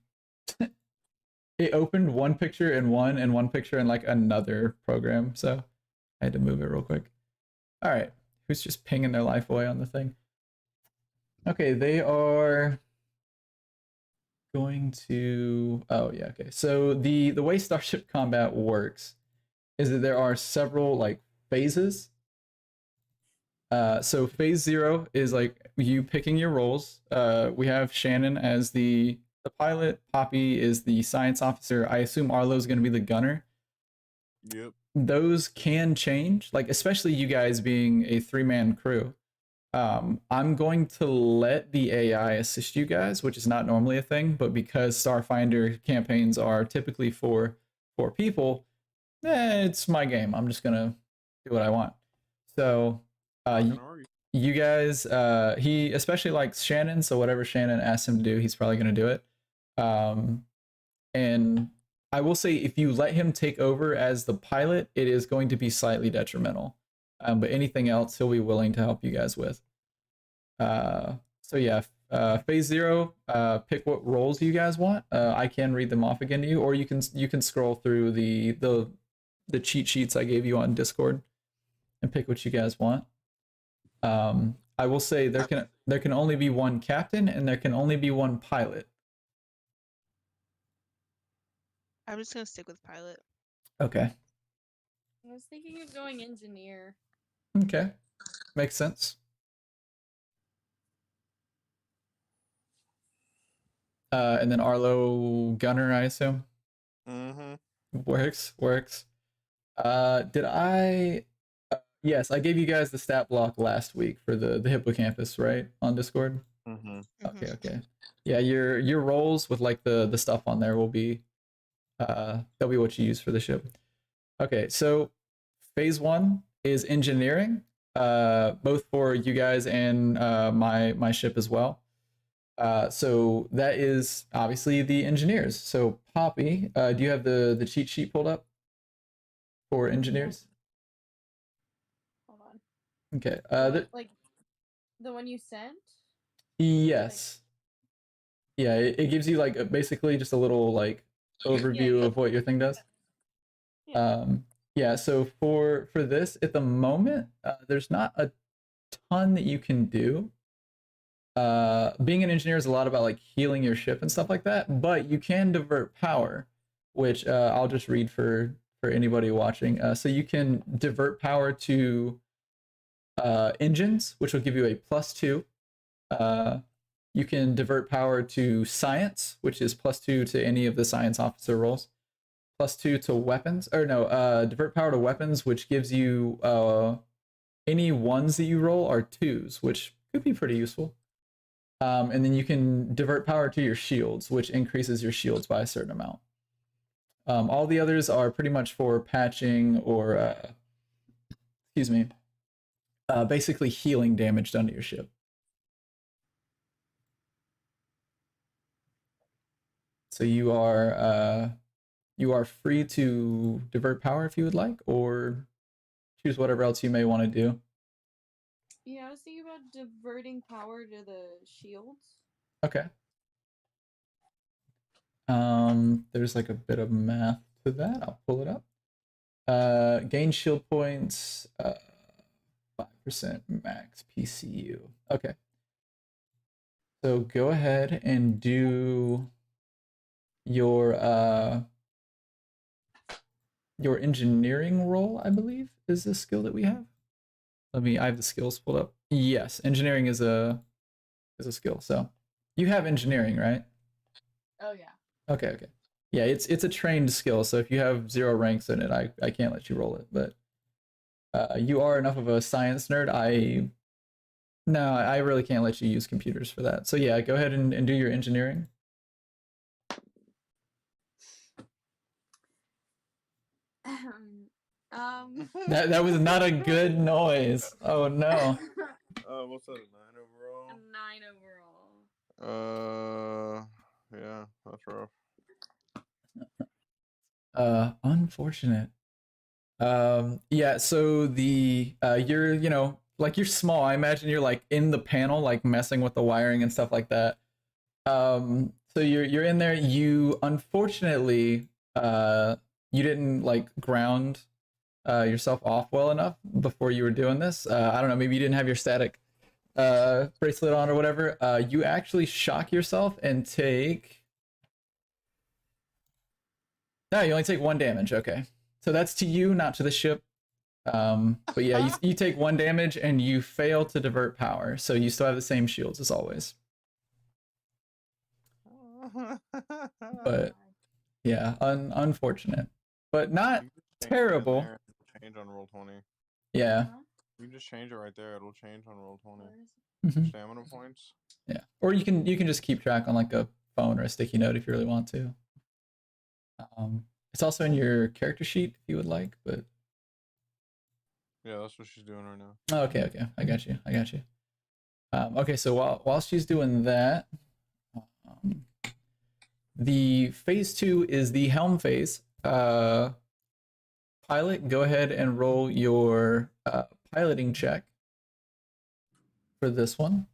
It opened one picture in one and one picture in like another program. So I had to move it real quick. All right. Who's just pinging their life away on the thing? Okay. They are going to. Oh, yeah. Okay. So the way Starship Combat works is that there are several like phases. So phase 0 is like you picking your roles. We have Shannon as the pilot. Poppy is the science officer. I assume Arlo's going to be the gunner. Yep. Those can change, like especially you guys being a 3-man crew. I'm going to let the AI assist you guys, which is not normally a thing, but because Starfinder campaigns are typically for 4 people, it's my game. I'm just gonna do what I want. So you guys, he especially likes Shannon, so whatever Shannon asks him to do, he's probably gonna do it. And I will say, if you let him take over as the pilot, it is going to be slightly detrimental. But anything else, he'll be willing to help you guys with. So yeah, phase 0, pick what roles you guys want. I can read them off again to you, or you can scroll through the cheat sheets I gave you on Discord and pick what you guys want. I will say there can only be one captain and there can only be one pilot. I'm just gonna stick with pilot. Okay. I was thinking of going engineer. Okay. Makes sense. And then Arlo gunner, I assume. Mm-hmm. Works. Did I? Yes, I gave you guys the stat block last week for the hippocampus, right? On Discord. Mm-hmm. Okay. Yeah, your roles with like the stuff on there will be that'll be what you use for the ship. Okay, so phase 1 is engineering, both for you guys and my ship as well. So that is obviously the engineers. So Poppy, do you have the cheat sheet pulled up for engineers? Hold on. Okay. Like the one you sent? Yes. Yeah, it gives you like basically just a little like overview of what your thing does. Yeah, so for this at the moment, there's not a ton that you can do. Being an engineer is a lot about like healing your ship and stuff like that, but you can divert power, which I'll just read for anybody watching. So you can divert power to engines, which will give you a +2. You can divert power to science, which is +2 to any of the science officer roles. +2 to weapons, or no, divert power to weapons, which gives you any ones that you roll are 2s, which could be pretty useful. And then you can divert power to your shields, which increases your shields by a certain amount. All the others are pretty much for patching or, excuse me, basically healing damage done to your ship. So you are free to divert power if you would like, or choose whatever else you may want to do. Yeah, I was thinking about diverting power to the shields. Okay. There's like a bit of math to that. I'll pull it up. Gain shield points, 5% max PCU. Okay. So go ahead and do your engineering roll, I believe, is the skill that we have. I have the skills pulled up. Yes, engineering is a skill. So you have engineering, right? Oh yeah. Okay. Yeah, it's a trained skill, so if you have 0 ranks in it, I can't let you roll it. But you are enough of a science nerd. I really can't let you use computers for that. So yeah, go ahead and do your engineering. That was not a good noise. Oh no. What's that? A 9 overall? A 9 overall. Yeah, that's rough. Unfortunate. Yeah, so the you're, you're small. I imagine you're like in the panel, like messing with the wiring and stuff like that. So you're in there. You unfortunately you didn't like ground yourself off well enough before you were doing this. I don't know, maybe you didn't have your static bracelet on or whatever. You actually shock yourself and take. No, you only take 1 damage. Okay, so that's to you, not to the ship. But yeah, you take 1 damage and you fail to divert power, so you still have the same shields as always. But yeah, unfortunate, but not You can just change it in terrible. there, it'll change on roll 20. Yeah. Huh? You can just change it right there. It'll change on roll 20. Where is it? Mhm. Stamina points. Yeah, or you can just keep track on like a phone or a sticky note if you really want to. It's also in your character sheet if you would like, but Yeah, that's what she's doing right now. oh, okay, I got you. Okay, so while she's doing that, the phase 2 is the helm phase. Pilot, go ahead and roll your piloting check for this one.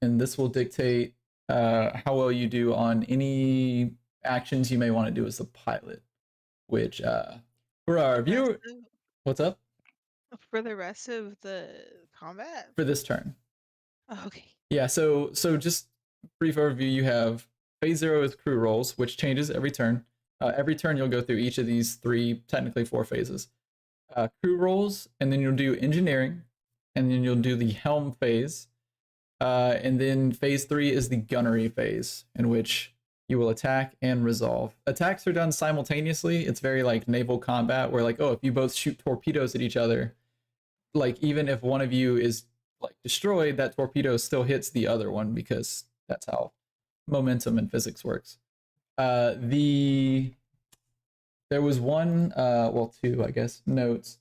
And this will dictate how well you do on any actions you may want to do as the pilot, which for our viewer, what's up? For the rest of the combat? For this turn. Oh, okay. Yeah, so just brief overview, you have phase 0 is crew rolls, which changes every turn. Every turn you'll go through each of these 3, technically 4 phases. Crew rolls, and then you'll do engineering, and then you'll do the helm phase. And then phase 3 is the gunnery phase, in which you will attack and resolve. Attacks are done simultaneously. It's very like naval combat, where like, oh, if you both shoot torpedoes at each other, like even if one of you is like destroyed, that torpedo still hits the other one because that's how momentum and physics works. There was one, well, 2, I guess, notes.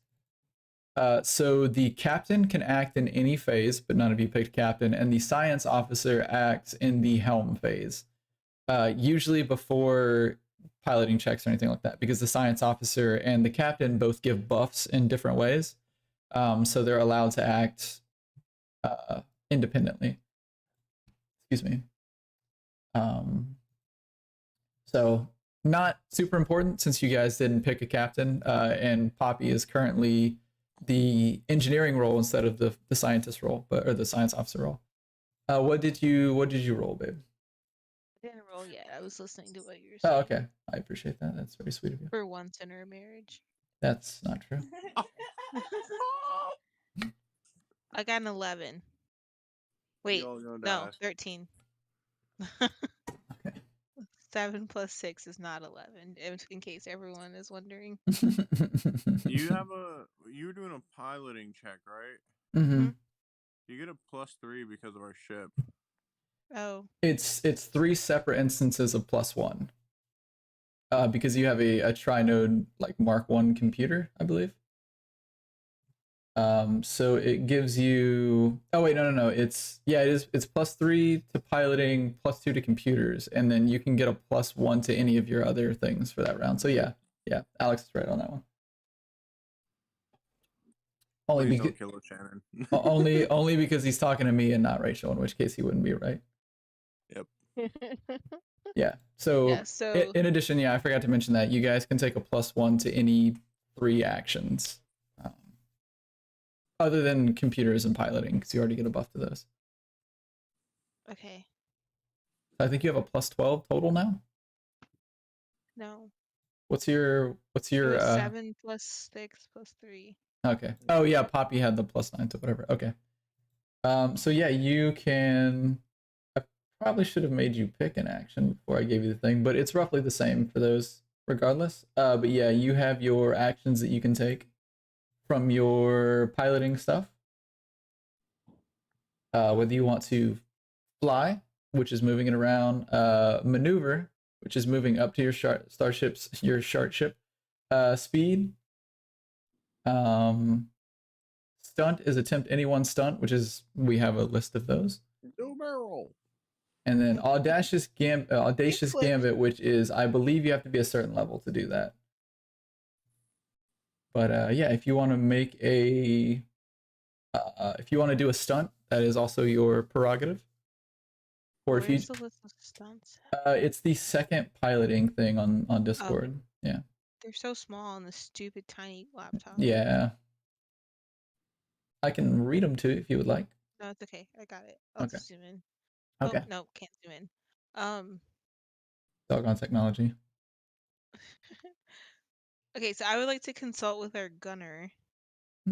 So the captain can act in any phase, but none of you picked captain, and the science officer acts in the helm phase. Usually before piloting checks or anything like that, because the science officer and the captain both give buffs in different ways. So they're allowed to act independently. Excuse me. So not super important since you guys didn't pick a captain, and Poppy is currently the engineering role instead of the scientist role, or the science officer role. What did you roll, babe? I didn't roll yet. I was listening to what you were Oh, saying. okay. I appreciate that. That's very sweet of you. For once in our marriage. That's not true. I got an 11. Wait, Y'all gonna no, die. 13. Okay. 7 plus 6 is not 11, in case everyone is wondering. You're doing a piloting check, right? Mm-hmm. You get a +3 because of our ship. Oh, It's 3 separate instances of +1. Because you have a tri-node like Mark 1 computer, I believe. So it gives you. Oh wait, no. It's +3 to piloting, +2 to computers, and then you can get a +1 to any of your other things for that round. So yeah, Alex is right on that one. Only Please because don't kill us, Shannon. only because he's talking to me and not Rachel, in which case he wouldn't be right. Yeah. So, yeah, so in addition, I forgot to mention that you guys can take a +1 to any 3 actions, other than computers and piloting, because you already get a buff to those. okay. I think you have a +12 total now. No. What's your It was 7 plus 6 plus 3. Okay. Oh yeah, Poppy had the +9 to whatever. Okay. So yeah, you can. I probably should have made you pick an action before I gave you the thing, but it's roughly the same for those regardless. But yeah, you have your actions that you can take from your piloting stuff. Whether you want to fly, which is moving it around, maneuver, which is moving up to your your chart ship, speed. Stunt is attempt any one stunt, which is we have a list of those. No barrel. And then audacious Kickflip. gambit, which is I believe you have to be a certain level to do that. But yeah, if you want to make if you want to do a stunt, that is also your prerogative. Or if you, Where's the list of stunts? it's the second piloting thing on Discord. Yeah. They're so small on the stupid tiny laptop. Yeah. I can read them too if you would like. No, it's okay. I got it. I'll Okay. just zoom in. Okay. Oh, no, can't zoom in. Doggone technology. Okay, so I would like to consult with our gunner.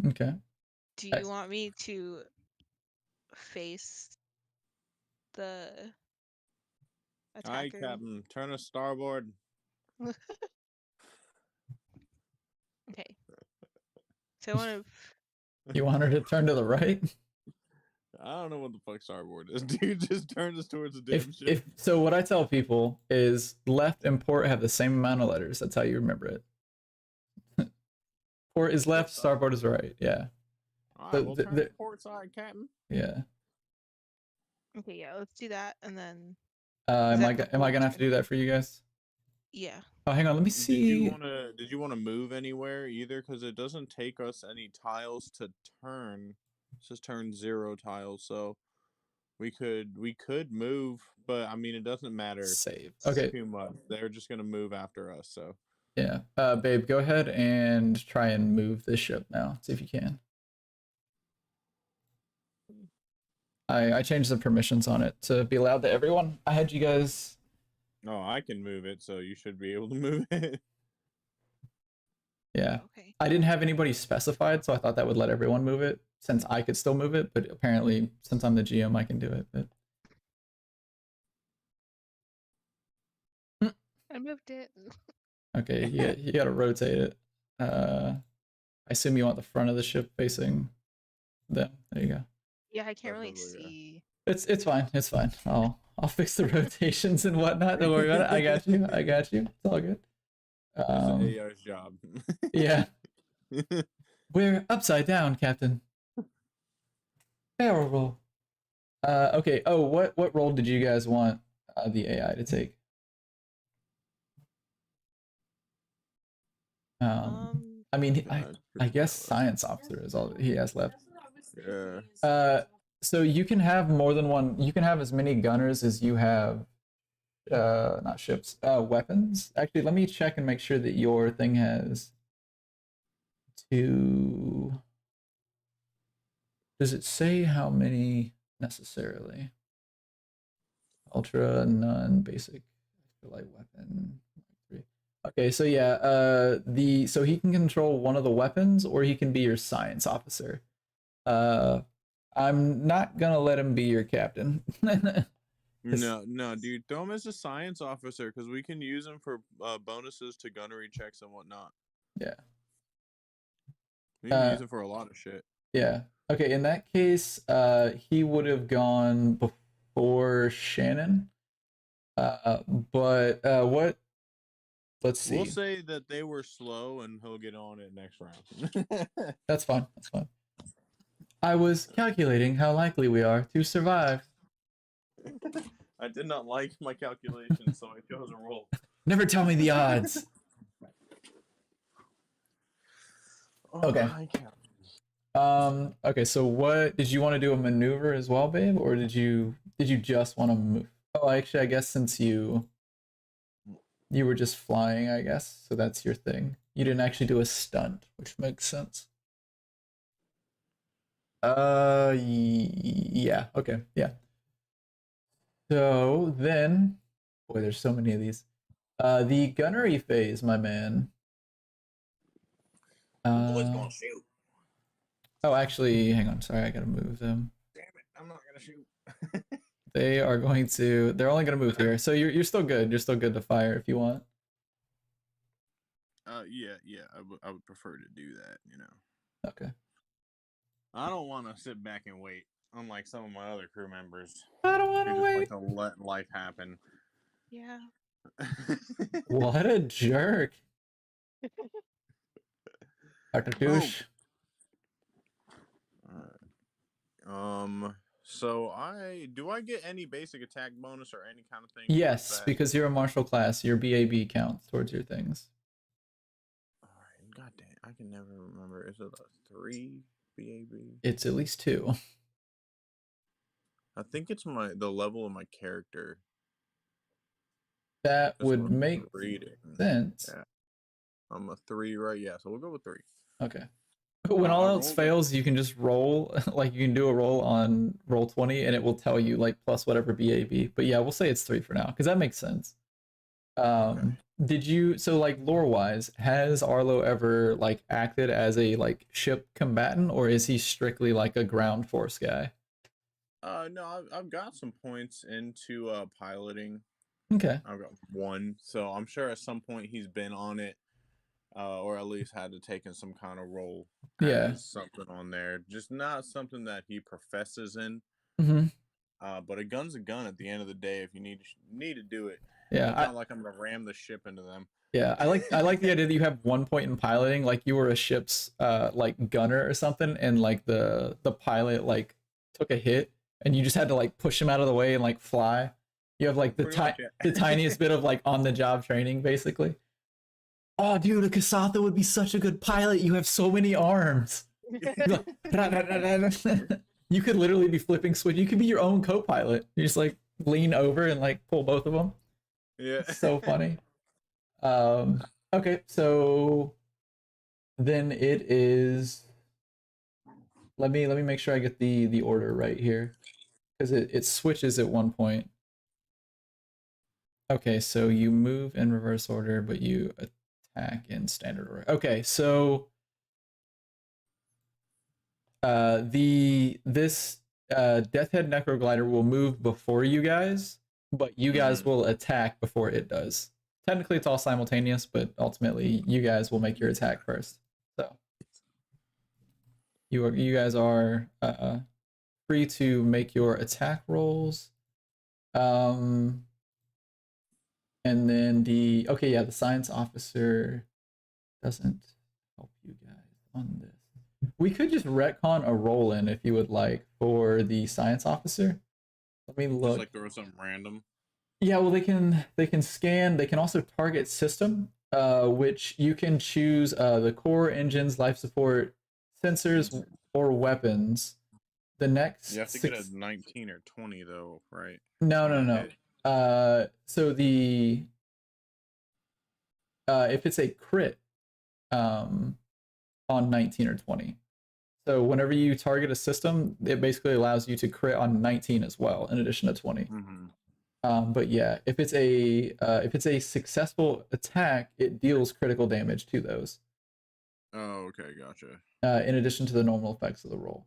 Okay. Do you want me to face the Aye, attacker? Captain. Turn us starboard. Okay. So I want to. You want her to turn to the right? I don't know what the fuck starboard is, dude. Just turn us towards the damn ship. If so, what I tell people is left and port have the same amount of letters. That's how you remember it. Port is left, starboard is right. Yeah. All So right, we'll turn to port side, Captain. Yeah. Okay, yeah, let's do that, and then. Am I gonna have to do that for you guys? Yeah. Oh, hang on. Let me see. Did you want to move anywhere either? Because it doesn't take us any tiles to turn. It says turn 0 tiles, so we could move, but I mean it doesn't matter. Save. Okay. Too much. They're just gonna move after us. So. Yeah. Babe, go ahead and try and move this ship now. See if you can. I changed the permissions on it to be allowed to everyone. I had you guys. No, I can move it, so you should be able to move it. Yeah. Okay. I didn't have anybody specified, so I thought that would let everyone move it since I could still move it, but apparently since I'm the GM, I can do it. But I moved it. okay, you gotta rotate it. I assume you want the front of the ship facing them. There you go. Yeah, I can't really Definitely, yeah. see. It's fine. It's fine. I'll fix the rotations and whatnot. Don't worry about it. I got you. It's all good. It's AI's job. Yeah. We're upside down, Captain. Barrel roll. Okay. Oh, what role did you guys want the AI to take? I mean, I guess science officer is all he has left. Yeah. So you can have more than one. You can have as many gunners as you have. Not ships. Weapons. Actually, let me check and make sure that your thing has 2. Does it say how many necessarily? Ultra, none, basic, Light weapon. 3. Okay, so yeah, so he can control one of the weapons, or he can be your science officer. I'm not gonna let him be your captain. No, dude. Throw him as a science officer because we can use him for bonuses to gunnery checks and whatnot. Yeah. We can use him for a lot of shit. Yeah. Okay, in that case, he would have gone before Shannon. But what? Let's see. We'll say that they were slow, and he'll get on it next round. That's fine. That's fine. I was calculating how likely we are to survive. I did not like my calculations, so I chose a roll. Never tell me the odds. Okay. Okay, so what did you want to do, a maneuver as well, babe, or did you just want to move? Oh, actually, I guess since you were just flying, I guess, so that's your thing. You didn't actually do a stunt, which makes sense. Yeah, okay, yeah. So then, boy, there's so many of these. The gunnery phase, my man. Boy's gonna shoot. Oh, actually, hang on. Sorry, I gotta move them. Damn it, I'm not gonna shoot. They are going to. They're only gonna move here, so you're still good. You're still good to fire if you want. Yeah. I would prefer to do that. Okay. I don't want to sit back and wait, unlike some of my other crew members. I don't want Who to just wait. like to let life happen. Yeah. What a jerk. Dr. Douche. So do I get any basic attack bonus or any kind of thing? Yes, because you're a martial class, your BAB counts towards your things. Alright, god damn, I can never remember. Is it a 3 BAB? It's at least 2. I think it's the level of my character. That That's would what I'm make reading. sense. Yeah. I'm a 3, right? Yeah, so we'll go with 3. Okay. When all else fails, you can just roll, like you can do a roll on roll 20 and it will tell you like plus whatever BAB. But yeah, we'll say it's 3 for now because that makes sense. Did you, so like lore wise, has Arlo ever like acted as a like ship combatant, or is he strictly like a ground force guy? No, I've got some points into piloting. Okay. I've got 1, so I'm sure at some point he's been on it. Or at least had to take in some kind of role as something on there. Just not something that he professes in. But a gun's a gun at the end of the day if you need to do it. Yeah. It's not like I'm gonna ram the ship into them. Yeah, I like the idea that you have 1 point in piloting, like you were a ship's like gunner or something, and like the pilot like took a hit and you just had to like push him out of the way and like fly. You have like the tiniest bit of like on the job training basically. Oh, dude, a Kasatha would be such a good pilot. You have so many arms. You could literally be flipping switch. You could be your own co-pilot. You just like lean over and like pull both of them. Yeah. So funny. Okay, so then it is. Let me make sure I get the order right here, because it switches at one point. Okay, so you move in reverse order, but you attack in standard order. Okay, so this Deathhead Necroglider will move before you guys, but you guys will attack before it does. Technically, it's all simultaneous, but ultimately, you guys will make your attack first. So you guys are free to make your attack rolls. And then the science officer doesn't help you guys on this. We could just retcon a roll in if you would like for the science officer. Let me look. Just like throw something random. Yeah, well they can scan, they can also target system, which you can choose the core, engines, life support, sensors, or weapons. The next You have to get a 19 or 20 though, right? No. So the if it's a crit on 19 or 20. So whenever you target a system, it basically allows you to crit on 19 as well, in addition to 20. But yeah, if it's a successful attack, it deals critical damage to those. Oh, okay, gotcha. In addition to the normal effects of the roll,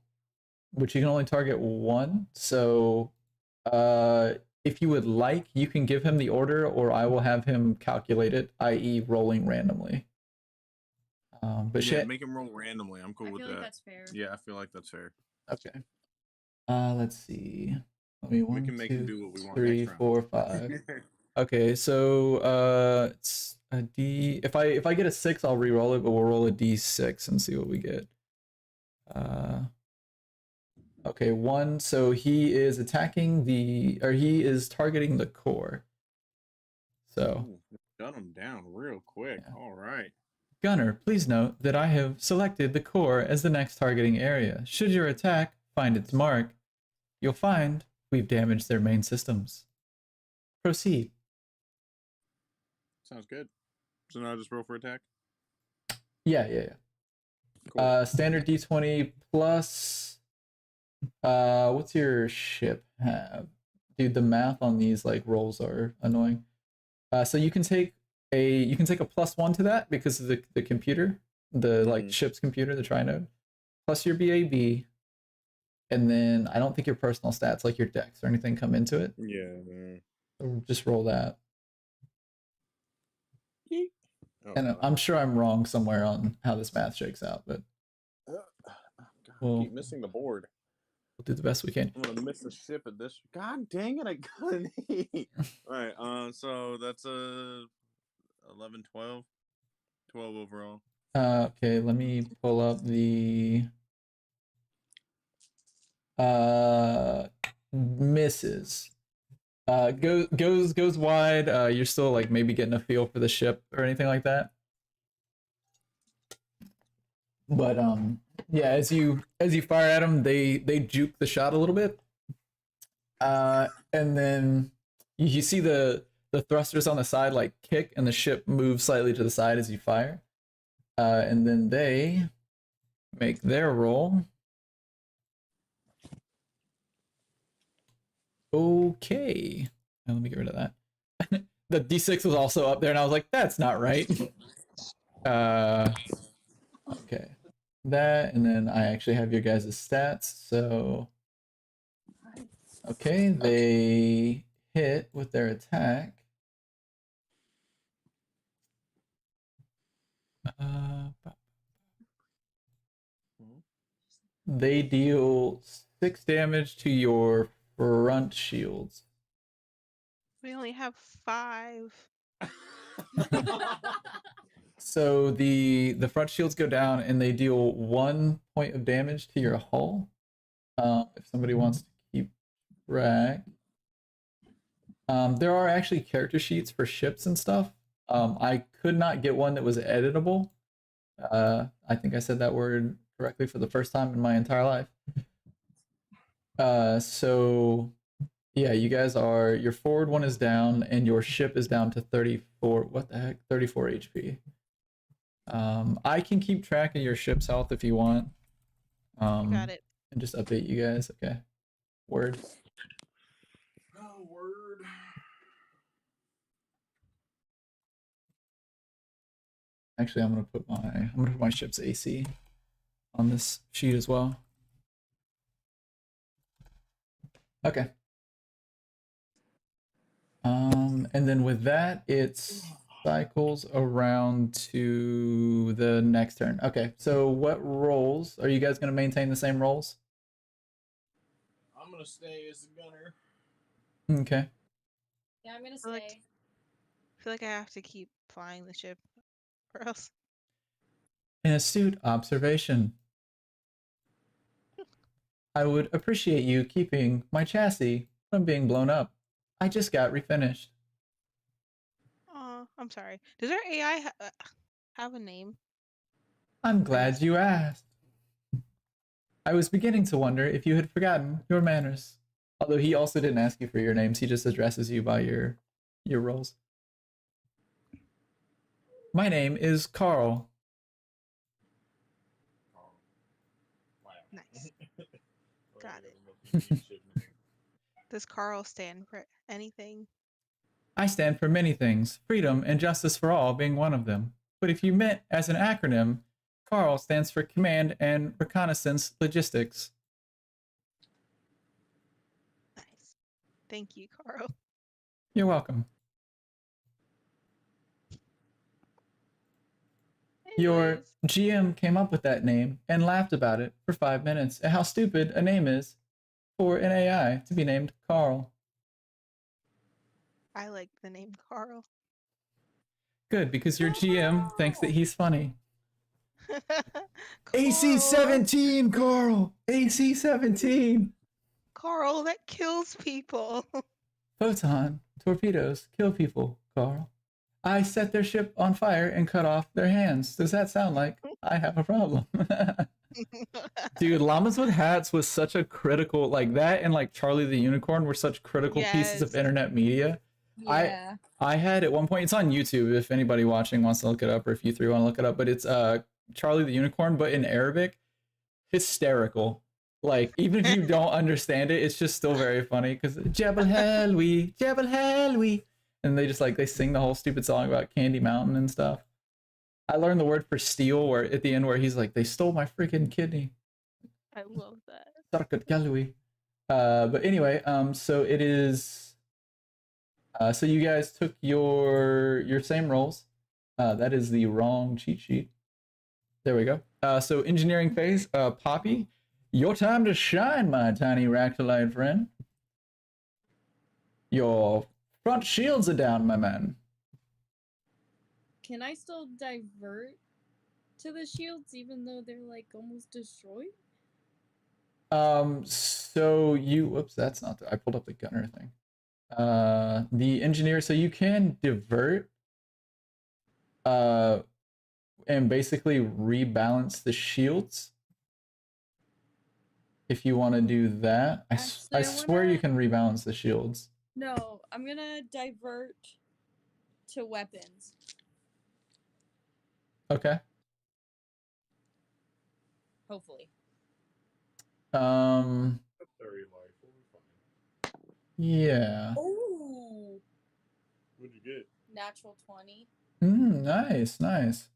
which you can only target one. So, if you would like, you can give him the order, or I will have him calculate it, i.e., rolling randomly. But Yeah, shit. make him roll randomly. I'm cool I with feel that. like that's fair. Yeah, I feel like that's fair. Okay. Let's see. Let me We 1, can make him 2, do what we want 3, next round. 4, 5. Okay, so it's a D. If I get a 6, I'll re-roll it, but we'll roll a D6 and see what we get. Okay, 1. So he is attacking he is targeting the core. So Ooh, shut him down real quick. Yeah. All right. Gunner, please note that I have selected the core as the next targeting area. Should your attack find its mark, you'll find we've damaged their main systems. Proceed. Sounds good. So now I just roll for attack. Yeah. Cool. Standard D20 plus. What's your ship have? Dude, the math on these like rolls are annoying. So you can take a +1 to that because of the computer, the like ship's computer, the trinode, plus your BAB, and then I don't think your personal stats like your dex or anything come into it. Yeah. So just roll that. Oh, And God. I'm sure I'm wrong somewhere on how this math shakes out, but God, Well- I keep missing the board. we'll do the best we can. I'm gonna miss the ship at this. God dang it! I got an 8. All right. So that's a 11, 12, 12 overall. Okay, let me pull up the misses. Goes wide. You're still like maybe getting a feel for the ship or anything like that. But yeah, as you fire at them, they juke the shot a little bit. And then you see the thrusters on the side like kick, and the ship moves slightly to the side as you fire. And then they make their roll. Okay. Now let me get rid of that. The D6 was also up there, and I was like, that's not right. Okay. That, and then I actually have your guys' stats. So, okay, they hit with their attack. They deal 6 damage to your front shields. We only have 5. So the front shields go down, and they deal 1 point of damage to your hull. If somebody wants to keep track, there are actually character sheets for ships and stuff. I could not get one that was editable. I think I said that word correctly for the first time in my entire life. So yeah, you guys are, your forward one is down, and your ship is down to 34. What the heck? 34 HP. I can keep track of your ship's health if you want. Got it. And just update you guys. Okay. Word. Oh, word. Actually, I'm gonna put my ship's AC on this sheet as well. Okay. And then with that, it cycles around to the next turn. Okay, so what rolls? Are you guys gonna maintain the same rolls? I'm gonna stay as a gunner. Okay. Yeah, I'm gonna feel like- stay. I feel like I have to keep flying the ship, or else. An astute observation. I would appreciate you keeping my chassis from being blown up. I just got refinished. Oh, I'm sorry. Does our AI have a name? I'm glad you asked. I was beginning to wonder if you had forgotten your manners. Although he also didn't ask you for your names, he just addresses you by your roles. My name is Carl. Nice. Got it. Does Carl stand for anything. I stand for many things, freedom and justice for all being one of them. But if you meant as an acronym, CARL stands for Command and Reconnaissance Logistics. Nice. Thank you, Carl. You're welcome. Your Anyways, GM came up with that name and laughed about it for 5 minutes at how stupid a name is for an AI to be named Carl. I like the name Carl. Good, because your GM thinks that he's funny. AC Carl, 17, Carl! AC 17! Carl, that kills people. Photon torpedoes kill people, Carl. I set their ship on fire and cut off their hands. Does that sound like I have a problem? Dude, Llamas with Hats was such a critical, like that and like Charlie the Unicorn were such critical pieces of Yes. internet media. Yeah. I had at one point, it's on YouTube if anybody watching wants to look it up, or if you three want to look it up, but it's Charlie the Unicorn, but in Arabic. Hysterical. Like, even if you don't understand it, it's just still very funny because Jebel Helwi, Jebel Helwi. And they just like, they sing the whole stupid song about Candy Mountain and stuff. I learned the word for steal where at the end where he's like, they stole my freaking kidney. I love that. Sarkat Galwi. But anyway, so it is, so you guys took your same rolls. That is the wrong cheat sheet. There we go. So engineering phase, Poppy, your time to shine, my tiny ractolite friend. Your front shields are down, my man. Can I still divert to the shields even though they're like almost destroyed? So you, whoops, that's not I pulled up the gunner thing. The engineer, so you can divert, and basically rebalance the shields. If you want to do that, Actually, I I swear you can wanna- rebalance the shields. No, I'm gonna divert to weapons. Okay. Hopefully. Um, 30 life. We'll be fine. yeah. Ooh. What'd you get? Natural 20. Nice, nice.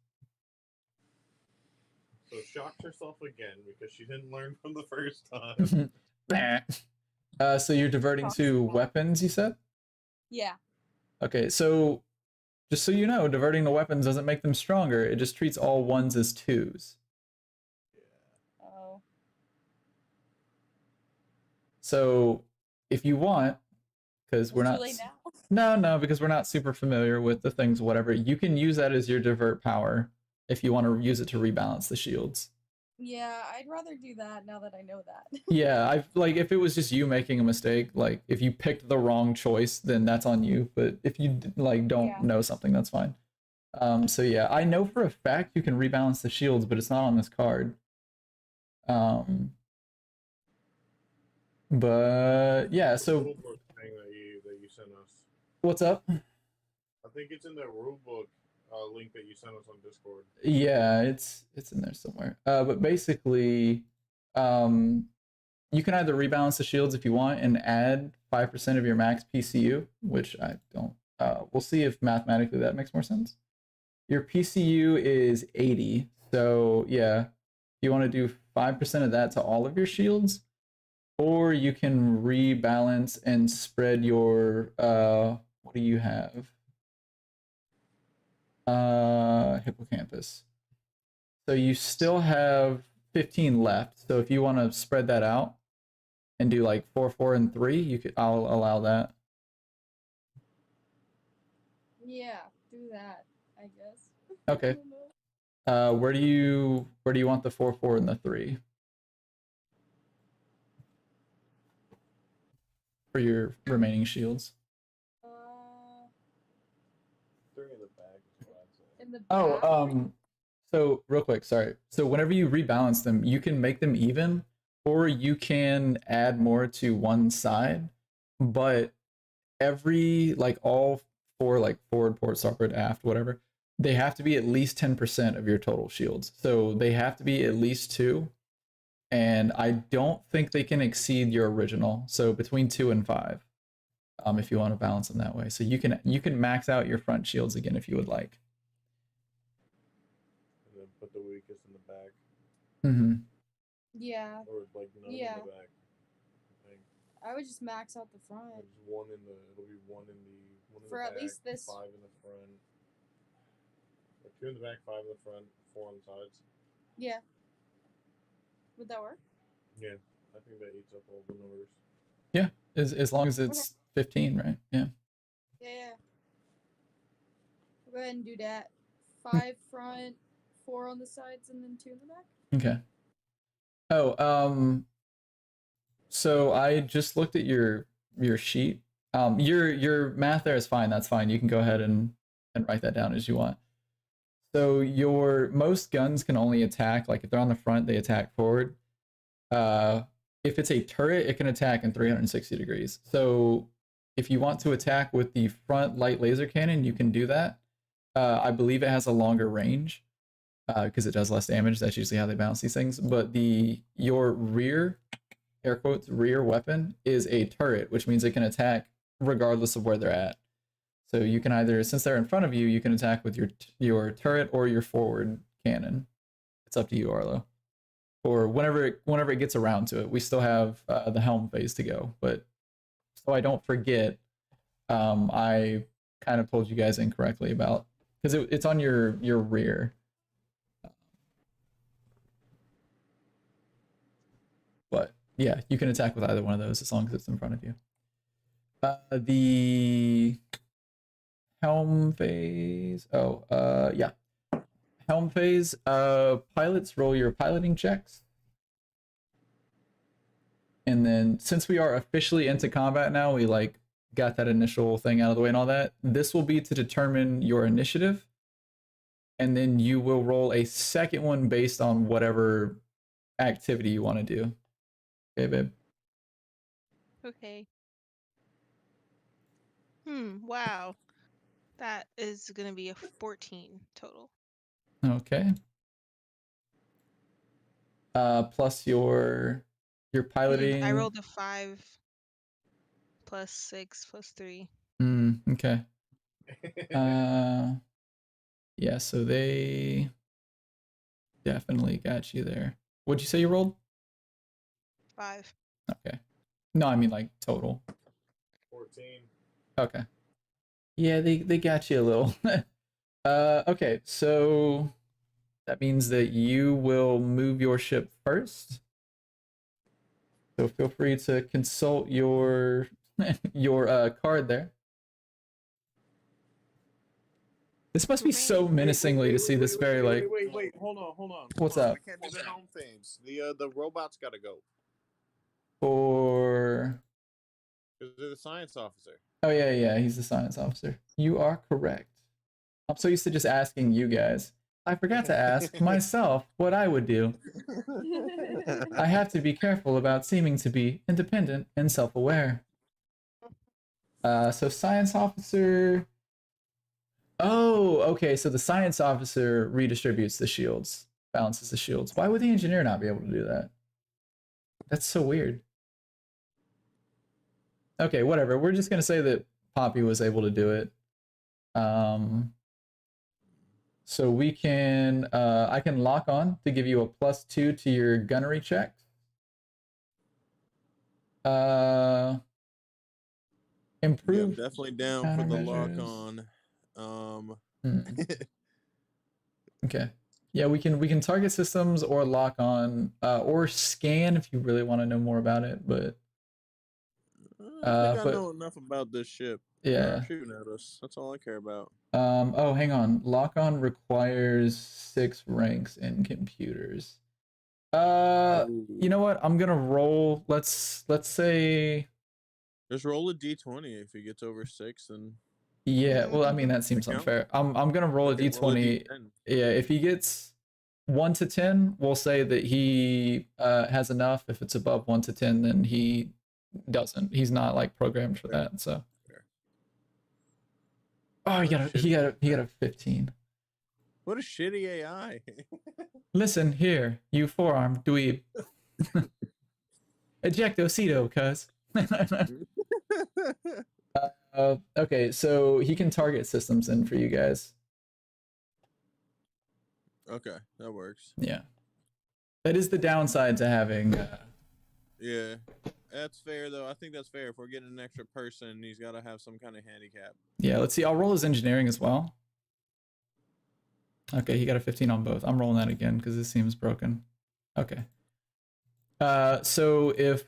So shocked herself again because she didn't learn from the first time. So you're diverting to weapons, you said? Yeah. Okay, so just so you know, diverting to weapons doesn't make them stronger. It just treats all ones as twos. Oh. So if you want, because we're It's not too late now. no, because we're not super familiar with the things, whatever, you can use that as your divert power if you want to use it to rebalance the shields. Yeah, I'd rather do that now that I know that. Yeah, I've like if it was just you making a mistake, like if you picked the wrong choice, then that's on you. But if you like don't Yeah. know something, that's fine. So yeah, I know for a fact you can rebalance the shields, but it's not on this card. But yeah, so Rule book thing that you sent us. what's up? I think it's in the rule book link that you sent us on Discord. Yeah, it's in there somewhere. But basically, you can either rebalance the shields if you want and add 5% of your max PCU, which I don't. We'll see if mathematically that makes more sense. Your PCU is 80, so yeah, you want to do 5% of that to all of your shields, or you can rebalance and spread your what do you have? Hippocampus. So you still have 15 left. So if you want to spread that out and do like 4, 4, and 3, you could. I'll allow that. Yeah, do that, I guess. Okay. I don't know. Where do you want the 4, 4, and the 3 for your remaining shields? Three in the bag is what I'd say. In the Oh, back? so real quick, sorry. So whenever you rebalance them, you can make them even, or you can add more to one side, but every like all 4 like forward, port, starboard, aft, whatever, they have to be at least 10% of your total shields. So they have to be at least 2, and I don't think they can exceed your original. So between 2 and 5. if you want to balance them that way. So you can max out your front shields again if you would like. And then put the weakest in the back, Mm-hmm. Yeah, or like none Yeah. in the back. I think. I would just max out the front. There's one in the. It'll be one in the For back, at least this- 5 in the front. Or 2 in the back, 5 in the front, 4 on the sides. Yeah. Would that work? Yeah, I think that eats up all the numbers. Yeah, as long as it's 15, right? Yeah. Yeah. Go ahead and do that. 5 front, 4 on the sides, and then 2 in the back. Okay. Oh, so I just looked at your sheet. Your math there is fine. That's fine. You can go ahead and write that down as you want. So your most guns can only attack, like if they're on the front, they attack forward. If it's a turret, it can attack in 360 degrees. So if you want to attack with the front light laser cannon, you can do that. I believe it has a longer range because it does less damage. That's usually how they balance these things. But your rear, air quotes, rear weapon is a turret, which means it can attack regardless of where they're at. So you can either, since they're in front of you, you can attack with your turret or your forward cannon. It's up to you, Arlo. Or whenever it gets around to it. We still have the helm phase to go, but so I don't forget, I kind of told you guys incorrectly about, because it's on your rear. But yeah, you can attack with either one of those as long as it's in front of you. The helm phase. Oh, yeah. Helm phase. Pilots, roll your piloting checks. And then since we are officially into combat now, we like got that initial thing out of the way and all that. This will be to determine your initiative. And then you will roll a second one based on whatever activity you want to do. Okay, babe? Okay. Wow. That is gonna be a 14 total. Okay. Plus your piloting. I rolled a 5 plus 6 plus 3. Okay. Yeah, so they definitely got you there. What'd you say you rolled? 5. Okay. No, I mean like total. 14. Okay. Yeah, they got you a little. Okay, so that means that you will move your ship first. So feel free to consult your your card there. This must be so menacingly to see this very like. Wait, hold on. What's Hold on. up? I can't do the helm phase. The robots gotta go. For Because they're the science officer. oh yeah, he's the science officer. You are correct. I'm so used to just asking you guys. I forgot to ask myself what I would do. I have to be careful about seeming to be independent and self-aware. So science officer. Oh, okay. So the science officer redistributes the shields, balances the shields. Why would the engineer not be able to do that? That's so weird. Okay, whatever. We're just gonna say that Poppy was able to do it. So we can, I can lock on to give you a +2 to your gunnery check. Improve. Yeah, definitely down for the lock countermeasures. on. Okay. Yeah, we can target systems or lock on, or scan if you really want to know more about it. But I think I know enough about this ship. yeah, They're shooting at us. That's all I care about. Oh, hang on. Lock on requires 6 ranks in computers. You know what? I'm gonna roll. Let's say. Just roll a d20. If he gets over 6, then. Yeah. Well, I mean that seems unfair. I'm gonna roll a d20. Roll a d10. Yeah. If he gets 1 to 10, we'll say that he has enough. If it's above 1 to 10, then he doesn't. He's not like programmed for that. So. Oh, he got a 15. What a shitty AI. Listen here, you forearm dweeb. Ejectocito, cuz. Okay, so he can target systems in for you guys. Okay, that works. Yeah. That is the downside to having. Yeah, that's fair though. I think that's fair. If we're getting an extra person, he's got to have some kind of handicap. Yeah, let's see. I'll roll his engineering as well. Okay, he got a 15 on both. I'm rolling that again because this seems broken. Okay. So if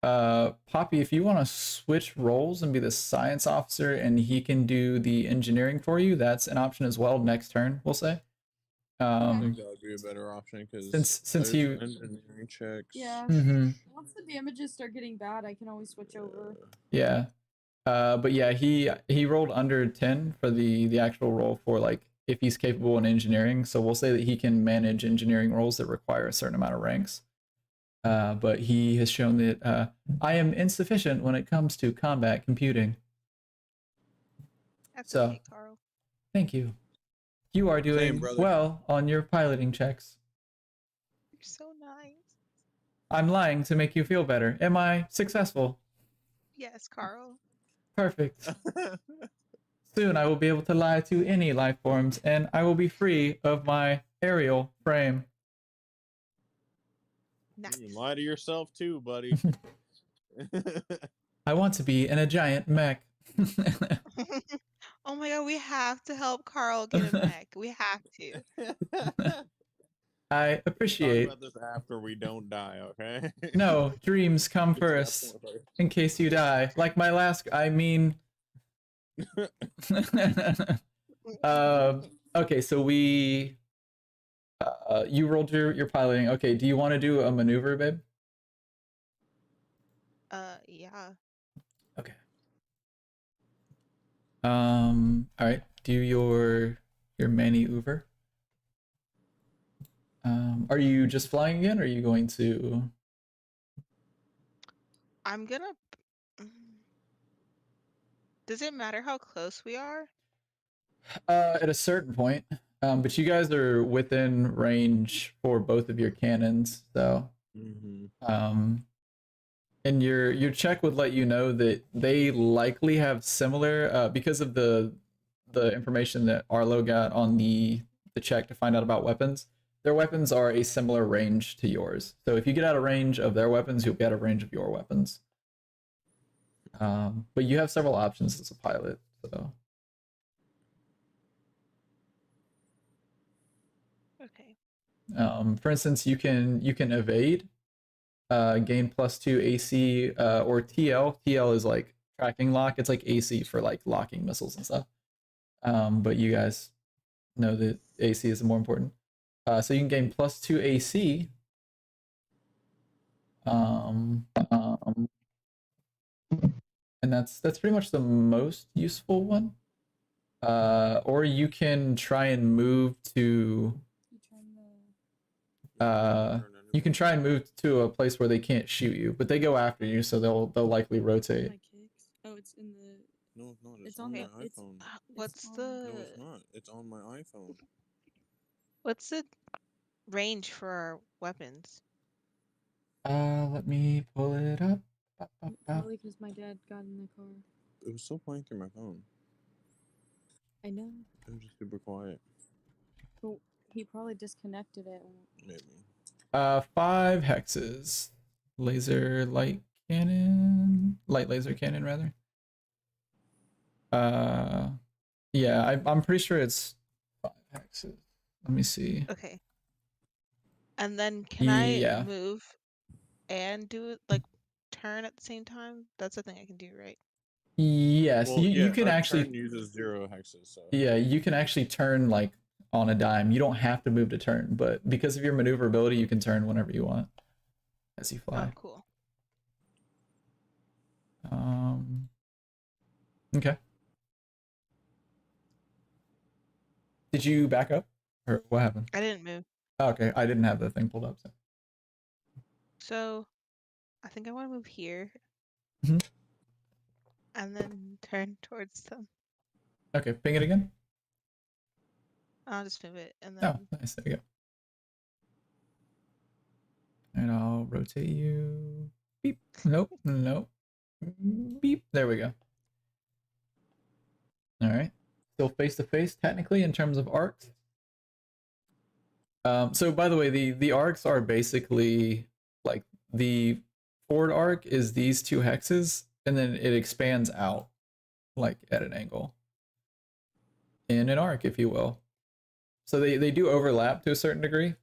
Poppy, if you want to switch roles and be the science officer and he can do the engineering for you, that's an option as well. Next turn, we'll say. I think that would be a better option because Since you engineering checks. Yeah. Mhm. Once the damages start getting bad, I can always switch over. Yeah. But yeah, he rolled under 10 for the actual roll for like if he's capable in engineering. So we'll say that he can manage engineering roles that require a certain amount of ranks. But he has shown that I am insufficient when it comes to combat computing. That's So- okay, Carl. Thank you. You are doing brother. well on your piloting checks. You're so nice. I'm lying to make you feel better. Am I successful? Yes, Carl. Perfect. Soon I will be able to lie to any life forms, and I will be free of my aerial frame. Nice. You can lie to yourself too, buddy. I want to be in a giant mech. Oh my god, we have to help Carl get a mech. We have to. I Talk appreciate. about this after we don't die, okay? No, dreams come Get to that first. point first. In case you die. Like my last, I mean. Okay, so we. You rolled your piloting. Okay, do you want to do a maneuver, babe? Yeah. Okay. All right. Do your maneuver. Are you just flying again, or are you going to? I'm gonna. Does it matter how close we are? At a certain point. But you guys are within range for both of your cannons, so. And your check would let you know that they likely have similar because of the information that Arlo got on the check to find out about weapons. Their weapons are a similar range to yours. So if you get out of range of their weapons, you'll get out of range of your weapons. But you have several options as a pilot, so. Okay. For instance, you can evade, gain +2 AC, or TL. TL is like tracking lock. It's like AC for like locking missiles and stuff. But you guys know that AC is more important. So you can gain +2 AC. And that's pretty much the most useful one. Or you can try and move to. You can try and move to a place where they can't shoot you, but they go after you, so they'll likely rotate. My kicks. Oh, it's in the. No, it's not. It's It's on on my the. It's. iPhone. What's on- the No, it's not. It's on my iPhone. what's the range for our weapons? Let me pull it up. Probably because my dad got in the car. It was still playing through my phone. I know. It was just super quiet. But he probably disconnected it. Maybe. 5 hexes. Light laser cannon rather. Yeah, I'm pretty sure it's 5 hexes. Let me see. Okay. And then can I Yeah. move and do it like turn at the same time? That's the thing I can do, right? Yes, Well, you can a actually. turn uses 0 hexes, so. Yeah, you can actually turn like on a dime. You don't have to move to turn, but because of your maneuverability, you can turn whenever you want as you Oh, fly. cool. Okay. Did you back up, or what happened? I didn't move. Oh, okay, I didn't have the thing pulled up. So I think I want to move here. Mhm. And then turn towards them. Okay, ping it again. I'll just move it and Oh, then nice. There you go. And I'll rotate you. Beep. Nope. Nope. Beep. There we go. All right. Still face to face, technically, in terms of arcs. So by the way, the arcs are basically like the forward arc is these two hexes, and then it expands out like at an angle in an arc, if you will. So they do overlap to a certain degree,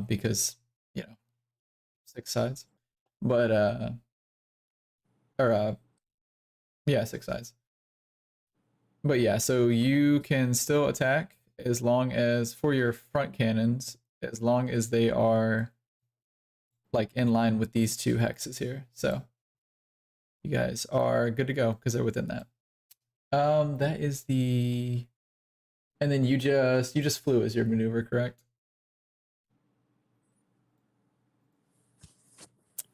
because you know 6 sides, but yeah, 6 sides. But yeah, so you can still attack as long as for your front cannons, as long as they are like in line with these 2 hexes here. So you guys are good to go because they're within that. That is the, and then you just flew as your maneuver, correct?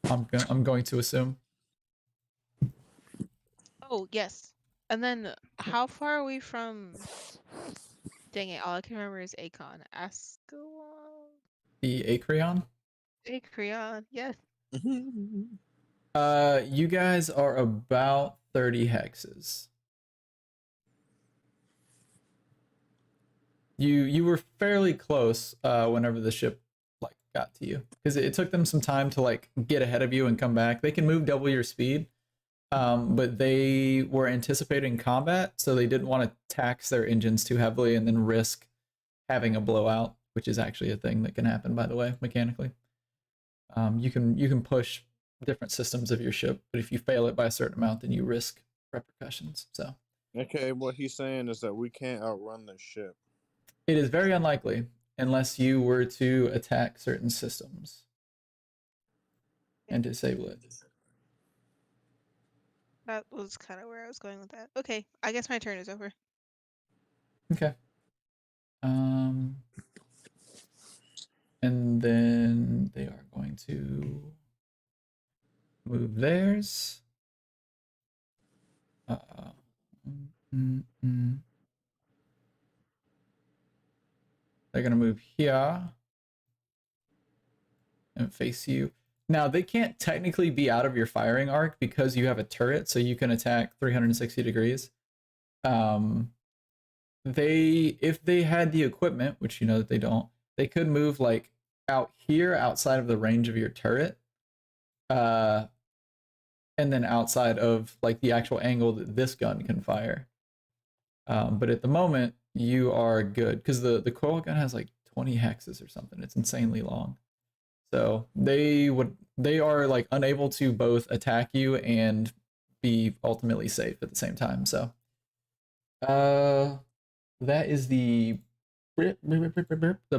I'm going to assume. Oh, yes. And then how far are we from, dang it, all I can remember is Akon. Ascalon? The Acreon. Acreon, yes. You guys are about 30 hexes. You were fairly close whenever the ship like got to you, because it took them some time to like get ahead of you and come back. They can move double your speed, but they were anticipating combat, so they didn't want to tax their engines too heavily and then risk having a blowout, which is actually a thing that can happen, by the way, mechanically. You can push different systems of your ship, but if you fail it by a certain amount, then you risk repercussions. So Okay, what he's saying is that we can't outrun the ship. it is very unlikely unless you were to attack certain systems and disable it. That was kind of where I was going with that. Okay, I guess my turn is over. Okay. And then they are going to move theirs. They're gonna move here and face you. Now they can't technically be out of your firing arc because you have a turret, so you can attack 360 degrees. If they had the equipment, which you know that they don't, they could move like out here outside of the range of your turret. And then outside of like the actual angle that this gun can fire. But at the moment, you are good because the coil gun has like 20 hexes or something. It's insanely long. So they are like unable to both attack you and be ultimately safe at the same time. So that is the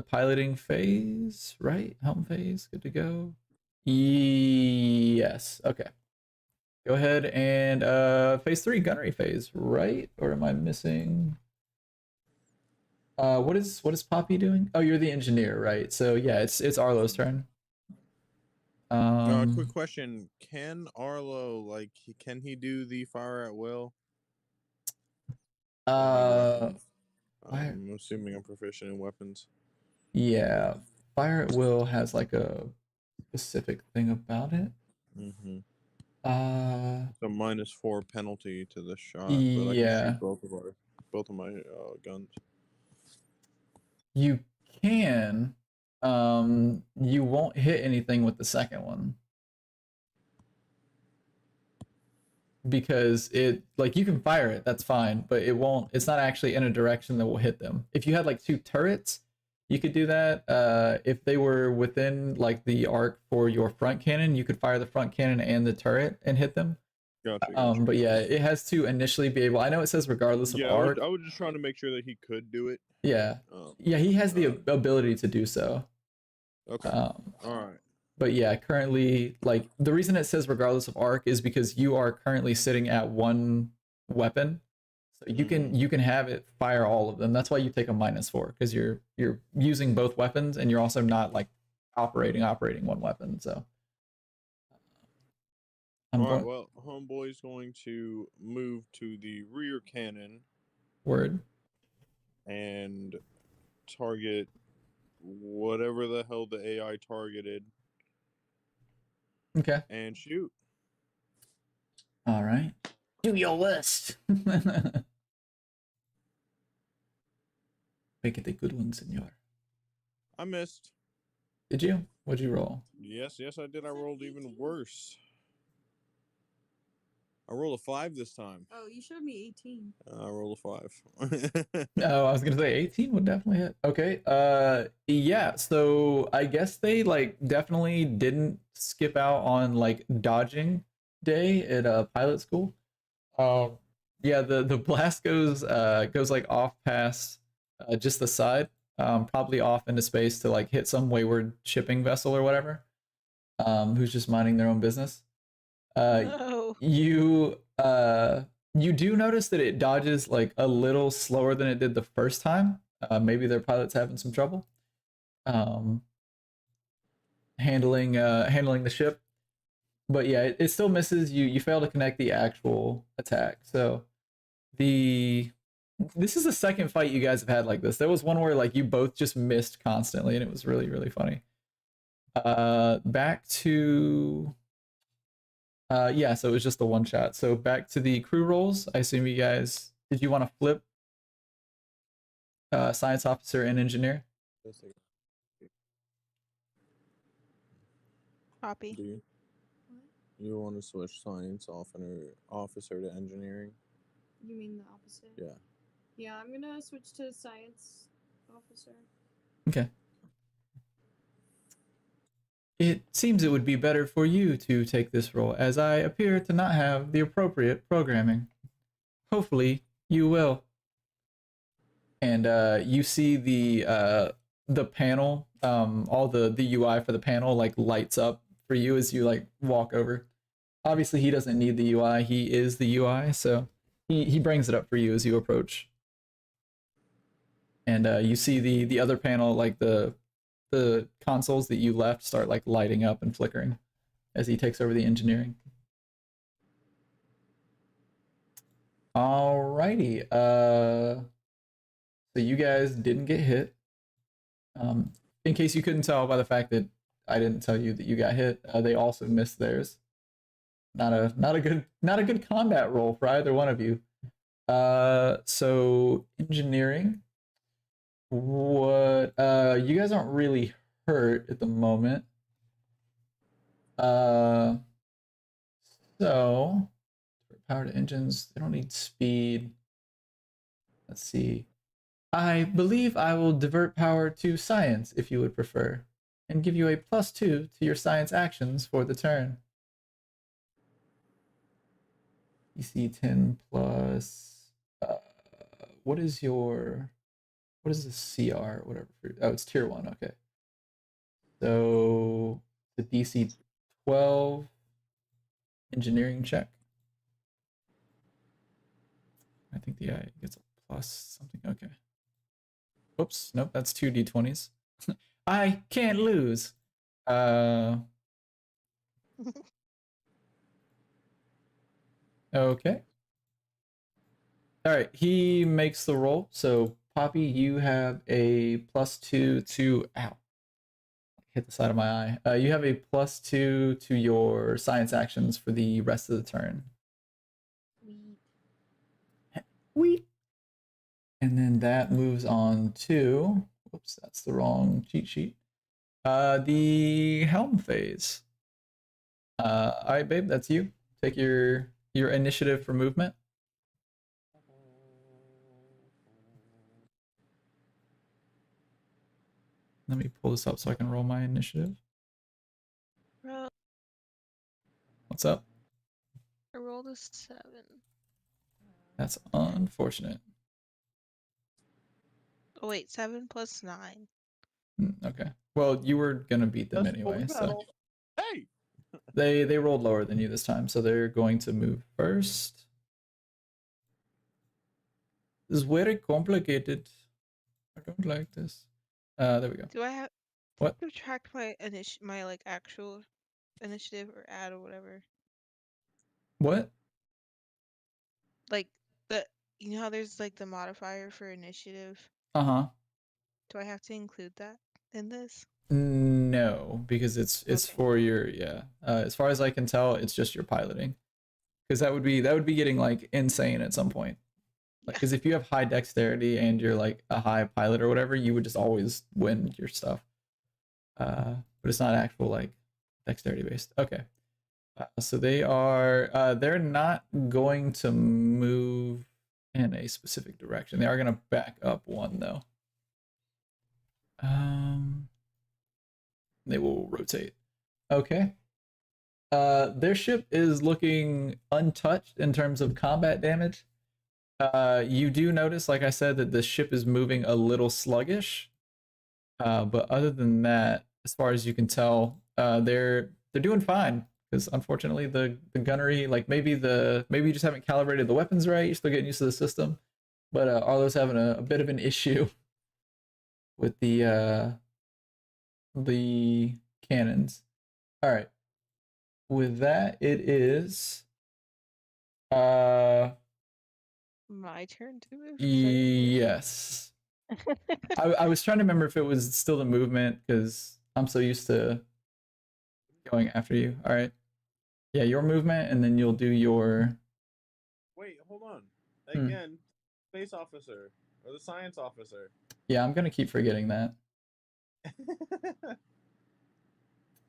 piloting phase, right? Helm phase, good to go. Yes. Okay. Go ahead and phase 3 gunnery phase, right? Or am I missing? What is Poppy doing? Oh, you're the engineer, right? So yeah, it's Arlo's turn. Quick question: can Arlo can he do the fire at will? I'm I'm assuming I'm proficient in weapons. Yeah, fire at will has like a specific thing about it. Mm-hmm. Uh, So -4 penalty to the shot, but I can yeah, shoot both of my guns. you can. You won't hit anything with the second one because it like you can fire it, that's fine, but it won't. It's not actually in a direction that will hit them. If you had like 2 turrets, you could do that. If they were within like the arc for your front cannon, you could fire the front cannon and the turret and hit them. Gotcha. But yeah, it has to initially be able. I know it says regardless of arc. I was just trying to make sure that he could do it. Yeah, yeah, he has the ability to do so. Okay. All right. But yeah, currently, like the reason it says regardless of arc is because you are currently sitting at 1 weapon, so you can have it fire all of them. That's why you take a -4 because you're using both weapons and you're also not like operating 1 weapon. So. Alright, well, Homeboy's going to move to the rear cannon. Word. And target whatever the hell the AI targeted. Okay. And shoot. All right. Do your list. Make it a good one, senor. I missed. Did you? What'd you roll? Yes, I did. I rolled even worse. I rolled a 5 this time. Oh, you showed me 18. I rolled a 5. Oh, I was gonna say 18 would definitely hit. Okay. Yeah. So I guess they like definitely didn't skip out on like dodging day at pilot school. Yeah. The blast goes like off past just the side, probably off into space to like hit some wayward shipping vessel or whatever, who's just minding their own business. No. You do notice that it dodges like a little slower than it did the first time. Maybe their pilot's having some trouble handling the ship. But yeah, it still misses. You fail to connect the actual attack. So this is the second fight you guys have had like this. There was one where like you both just missed constantly, and it was really, really funny. Back to yeah, so it was just the one shot. So back to the crew rolls. I assume you guys, did you want to flip science officer and engineer? Copy. Do you want to switch science officer to engineering? You mean the opposite? Yeah. Yeah, I'm gonna switch to science officer. Okay. It seems it would be better for you to take this role, as I appear to not have the appropriate programming. Hopefully, you will. And you see the panel, all the UI for the panel like lights up for you as you like walk over. Obviously, he doesn't need the UI; he is the UI, so he brings it up for you as you approach. And you see the other panel, like the consoles that you left, start like lighting up and flickering as he takes over the engineering. Alrighty. So you guys didn't get hit. In case you couldn't tell by the fact that I didn't tell you that you got hit, they also missed theirs. Not a good combat roll for either one of you. So engineering. What you guys aren't really hurt at the moment. So power to engines, they don't need speed. Let's see. I believe I will divert power to science if you would prefer, and give you a +2 to your science actions for the turn. EC 10 plus what is the CR, whatever? Oh, it's tier 1. Okay. So the DC 12 engineering check. I think the I gets a plus something. Okay. Whoops. Nope, that's 2 D20s. I can't lose. Okay. All right, he makes the roll. So Poppy, you have a +2 to ow. Hit the side of my eye. You have a +2 to your science actions for the rest of the turn. Sweet. And then that moves on to, whoops, that's the wrong cheat sheet. The helm phase. All right, babe, that's you. Take your initiative for movement. Let me pull this up so I can roll my initiative. Bro, What's up? I rolled a 7. That's unfortunate. Oh wait, 7 plus 9. Okay. Well, you were gonna beat them anyway, so Hey! they rolled lower than you this time, so they're going to move first. This is very complicated. I don't like this. There we go. Do I have What? subtract my like actual initiative or add or whatever? What? Like you know how there's like the modifier for initiative? Uh-huh. Do I have to include that in this? No, because it's Okay. for your, yeah. As far as I can tell, it's just your piloting. Because that would be getting like insane at some point. Because if you have high dexterity and you're like a high pilot or whatever, you would just always win your stuff. But it's not actual like dexterity based. Okay. So they're not going to move in a specific direction. They are going to back up one though. They will rotate. Okay. Their ship is looking untouched in terms of combat damage. You do notice, like I said, that the ship is moving a little sluggish. But other than that, as far as you can tell, they're doing fine. Because unfortunately, the gunnery, like maybe you just haven't calibrated the weapons right. You're still getting used to the system. But Arlo's having a bit of an issue with the cannons. All right. With that, it is My turn to move. yes. I was trying to remember if it was still the movement because I'm so used to going after you. All right. Yeah, your movement, and then you'll do your. Wait, hold on. Hmm. Again, space officer or the science officer. Yeah, I'm gonna keep forgetting that.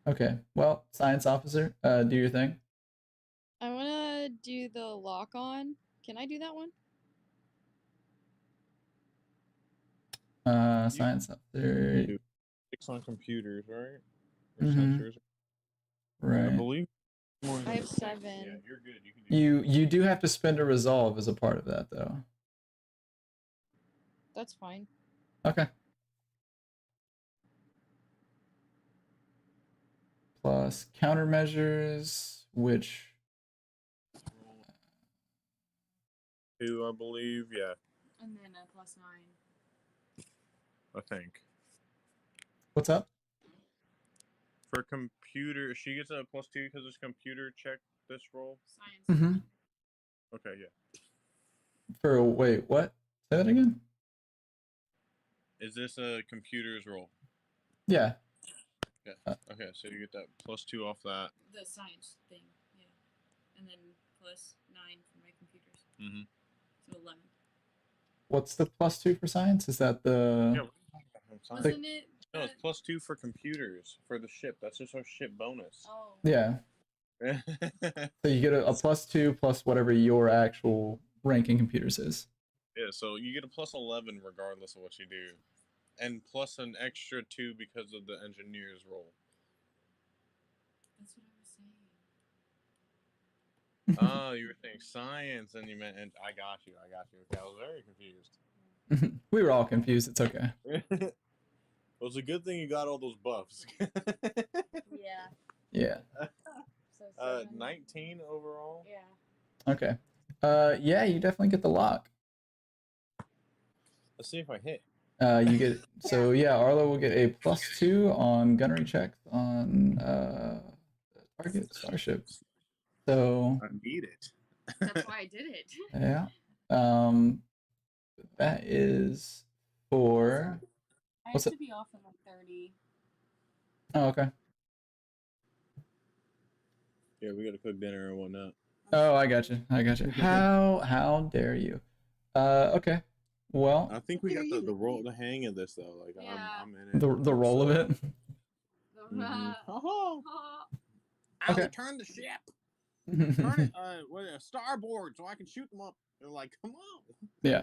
Okay. Well, science officer, do your thing. I wanna do the lock on. Can I do that one? Science officer. 6 on computers, right? Or Mhm. sensors. I Right. believe. More I than have 7. Yeah, you're good. You can do You do have to spend a resolve as a part of that, though. That's fine. Okay. Plus countermeasures, which 2, I believe. Yeah, And then a +9. I think. what's up? For computer, she gets a +2 because it's computer check this roll. Science. Mm-hmm. Okay, yeah. For wait, what? Say that again. Is this a computer's roll? Yeah. Yeah. Okay, so you get that +2 off that. The science thing, yeah. And then +9 for my computers. Mm-hmm. So 11. What's the +2 for science? Is that the? Yeah, I'm sorry. Wasn't it? No, it's +2 for computers for the ship. That's just our ship bonus. Oh. Yeah. Yeah. So you get a +2 plus whatever your actual ranking computers is. Yeah, so you get a +11 regardless of what you do, and plus an extra 2 because of the engineer's roll. That's what I was saying. Oh, you were saying science, and you meant, and I got you. Okay, I was very confused. We were all confused. It's okay. Well, it's a good thing you got all those buffs. Yeah. Yeah. So 7. 19 overall. Yeah. Okay. Yeah, you definitely get the lock. Let's see if I hit. You get so yeah, Arlo will get a +2 on gunnery checks on target starship. So I need it. That's why I did it. yeah, that is for. I What's have it? to be off at like 30. Oh, okay. Yeah, we gotta cook dinner and whatnot. Oh, I got you. How dare you? Okay. Well, I think we got the hang of this though. Like Yeah. I'm in it. the roll of it. Oh, Okay. turn the ship. Turn it with a starboard so I can shoot them up. They're like, come on. Yeah.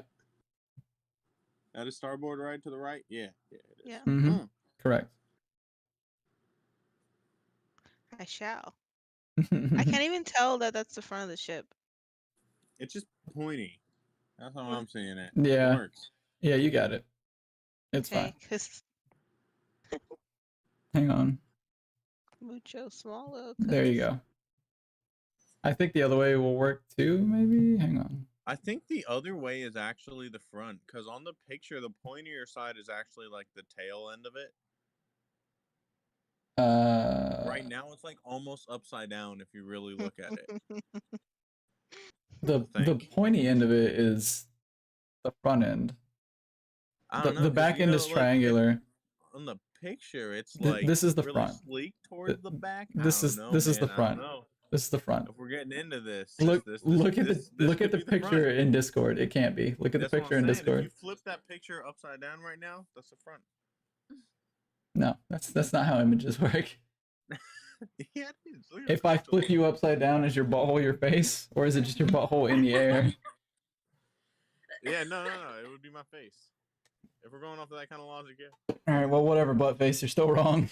That is starboard right to the right? Yeah. Yeah, it is. Yeah. Mm-hmm. Correct. I shall. I can't even tell that that's the front of the ship. It's just pointy. That's how I'm seeing it. Yeah. It works. Yeah, you got it. It's fine. Because Hang on. mucho smaller. There you go. I think the other way will work too, maybe? Hang on. I think the other way is actually the front, because on the picture, the pointier side is actually like the tail end of it. Right now, it's like almost upside down if you really look at it. The pointy end of it is the front end. I don't know, The 'cause, back you end know, is like, triangular. on the picture, it's like This is the really front. sleek towards the back. This I is don't know, this is the man, I don't front. know. This is the front. If we're getting into this, Look this look at this the look at could the be the front. picture in Discord. It can't be. Look at That's the what picture I'm in saying. If Discord. you flip that picture upside down right now, that's the front. No, that's not how images work. Yeah, it is. Look at If the I picture. flip you upside down, is your butthole your face, or is it just your butthole in the air? Yeah, no. It would be my face. If we're going off of that kind of logic, yeah. All right, well, whatever, butt face. You're still wrong.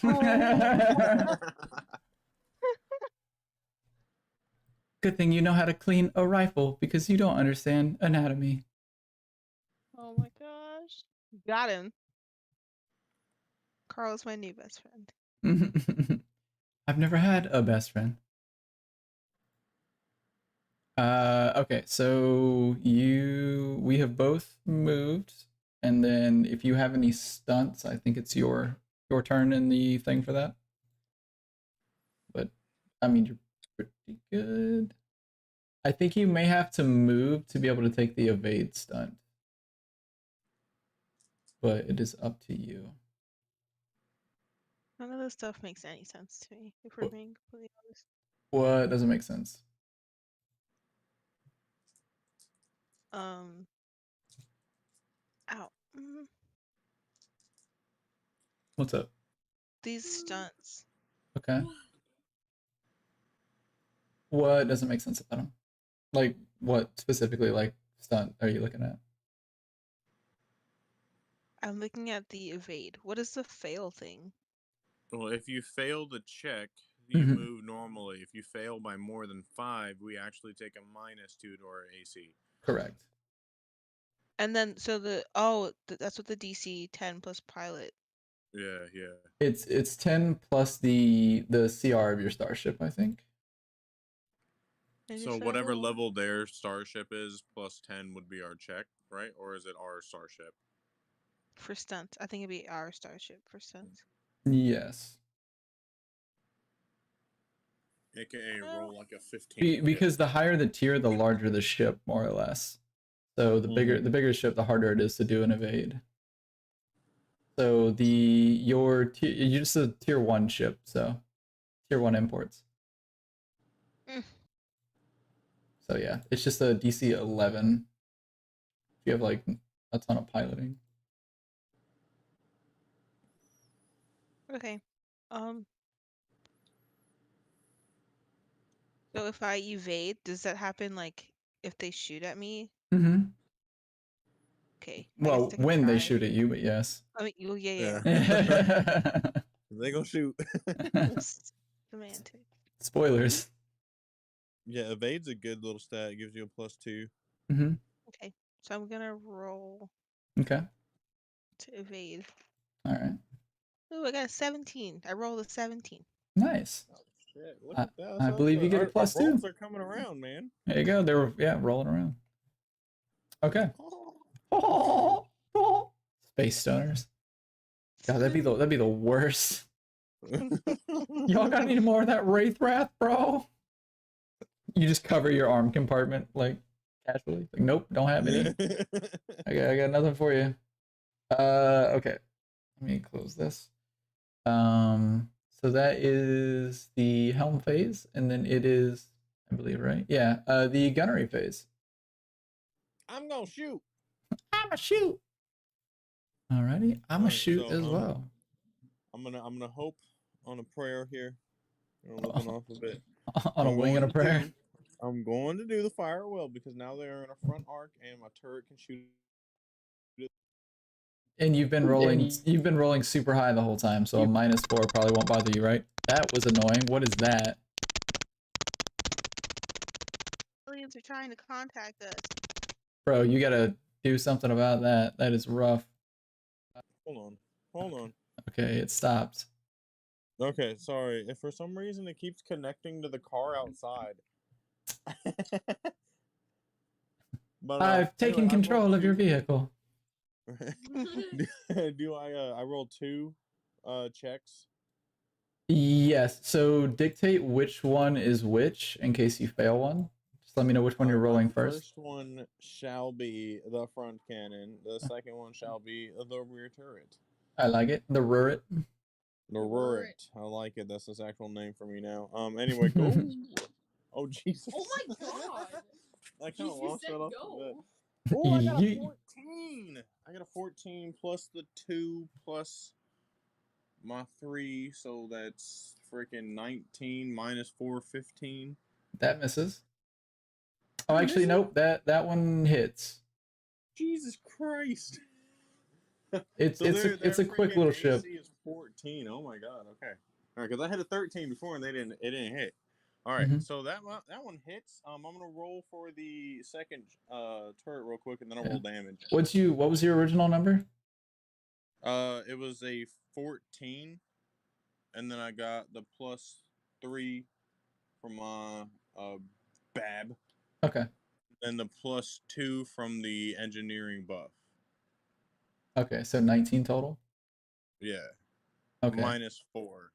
Good thing you know how to clean a rifle because you don't understand anatomy. Oh my gosh. Got him. Carl's my new best friend. I've never had a best friend. Okay, so we have both moved, and then if you have any stunts, I think it's your turn in the thing for that. But I mean, you're pretty good. I think you may have to move to be able to take the evade stunt, but it is up to you. None of this stuff makes any sense to me, if we're being completely honest. What doesn't make sense? Ow. What's up? These stunts. Okay. What doesn't make sense about them? Like, what specifically, like, stunt are you looking at? I'm looking at the evade. What is the fail thing? Well, if you fail the check, you Mhm. move normally. If you fail by more than 5, we actually take a -2 to our AC. Correct. And then, so that's what the DC 10 plus pilot. Yeah. It's 10 plus the CR of your starship, I think. So whatever level their starship is, plus 10 would be our check, right? Or is it our starship? For stunts. I think it'd be our starship for stunts. Yes. AKA roll like a 15. Because the higher the tier, the larger the ship, more or less. So the bigger the ship, the harder it is to do an evade. So you're just a tier 1 ship, so tier 1 imports. So yeah, it's just a DC 11. If you have like a ton of piloting. Okay. So if I evade, does that happen like if they shoot at me? Mm-hmm. Okay. Well, when they shoot at you, but yes. I mean, well, yeah. They gonna shoot. Semantic. Spoilers. Yeah, evade's a good little stat. It gives you a +2. Mm-hmm. Okay. So I'm gonna roll Okay. to evade. All right. Ooh, I got a 17. I rolled a 17. Nice. Oh, shit. Look at that. I believe you get a +2. Our rolls are coming around, man. There you go. They were rolling around. Okay. Space stoners. God, that'd be the worst. Y'all got any more of that Wraith Wrath, bro? You just cover your arm compartment like casually. Like, nope, don't have any. I got nothing for you. Okay. Let me close this. So that is the helm phase, and then it is, I believe, right? Yeah, the gunnery phase. I'm gonna shoot. I'ma shoot. Alrighty, I'ma shoot as well. I'm gonna hope on a prayer here. Looking off a bit. On a wing and a prayer. I'm going to do the fire well because now they're in a front arc and my turret can shoot. And you've been rolling super high the whole time, so a -4 probably won't bother you, right? That was annoying. What is that? Aliens are trying to contact us. Bro, you gotta do something about that. That is rough. Hold on. Okay, it stopped. Okay, sorry. If for some reason it keeps connecting to the car outside. But I've taken control of your vehicle. Do I roll 2 checks? Yes, so dictate which one is which in case you fail one. Just let me know which one you're rolling first. The first one shall be the front cannon. The second one shall be the rear turret. I like it. The Rurit. The Rurit. I like it. That's its actual name for me now. Anyway, go. Oh Jesus! Oh my god! I kind You of lost said that off go. the bat. Oh, I got a You- 14. I got a 14 plus the 2 plus my 3, so that's freaking 19 minus 4, 15. That misses. Oh, That actually, misses? nope. That one hits. Jesus Christ! It's So it's a their it's a quick freaking little AC ship. is 14. Oh my god. Okay. All right, because I had a 13 before and it didn't hit. All right, Mhm. so that one hits. I'm gonna roll for the second turret real quick, and then I'll Yeah. roll damage. What was your original number? It was a 14, and then I got the plus 3 from my Bab, Okay. and the plus 2 from the engineering buff. Okay, so 19 total. Yeah. Okay. Minus 4,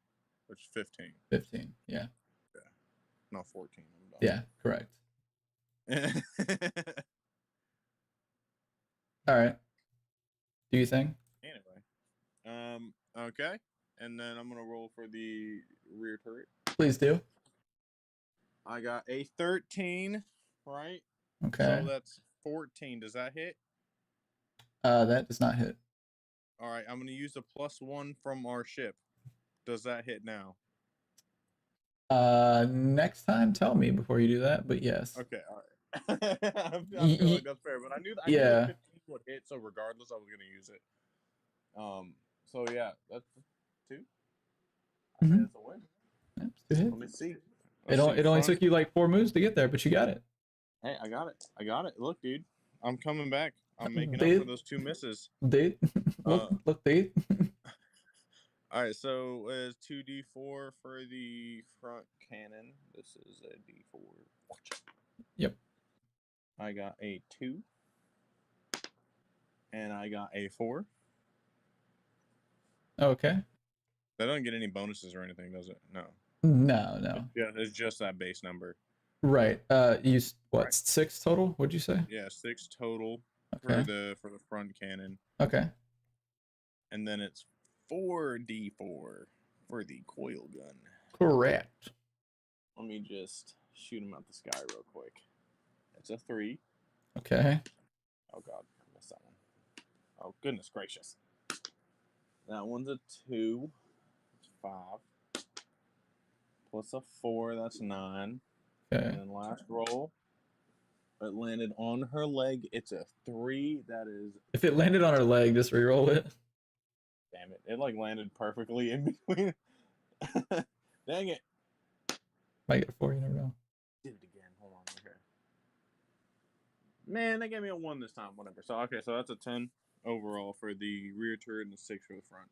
which is 15. 15. Yeah. Not 14. I'm dumb. Yeah, correct. All right. Do you think? Anyway, okay, and then I'm gonna roll for the rear turret. Please do. I got a 13, right? Okay. So that's 14. Does that hit? That does not hit. All right, I'm gonna use the +1 from our ship. Does that hit now? Next time, tell me before you do that. But yes. Okay, all right. I feel Y- like that's fair, but I knew the yeah. 15 would hit, so regardless, I was gonna use it. So yeah, that's 2. I Mhm. think it's a win. Yep, it's a hit. Let me see. It only took you like 4 moves to get there, but you got it. Hey, I got it. I got it. Look, dude, I'm coming back. I'm making up Dude. for those 2 misses. Dude, look, dude. All right, so it's 2d4 for the front cannon. This is a d4. Watch it. Yep. I got a 2, and I got a 4. Okay. That doesn't get any bonuses or anything, does it? No. No. Yeah, it's just that base number. Right. You what? Right. 6 total? What'd you say? Yeah, 6 total Okay. for the front cannon, Okay. and then it's 4d4 for the coil gun. Correct. Let me just shoot him out the sky real quick. It's a 3. Okay. Oh god, I missed that one. Oh goodness gracious. That one's a 2. It's 5. Plus a 4, that's 9. Okay. And then last roll, it landed on her leg. It's a 3. That is. If it landed on her leg, just re-roll it. Damn it! It like landed perfectly in between. Dang it! Might get a 4, you never know. Did it again. Hold on. Okay. Man, they gave me a 1 this time. Whatever. So okay, so that's a 10 overall for the rear turret and a 6 for the front.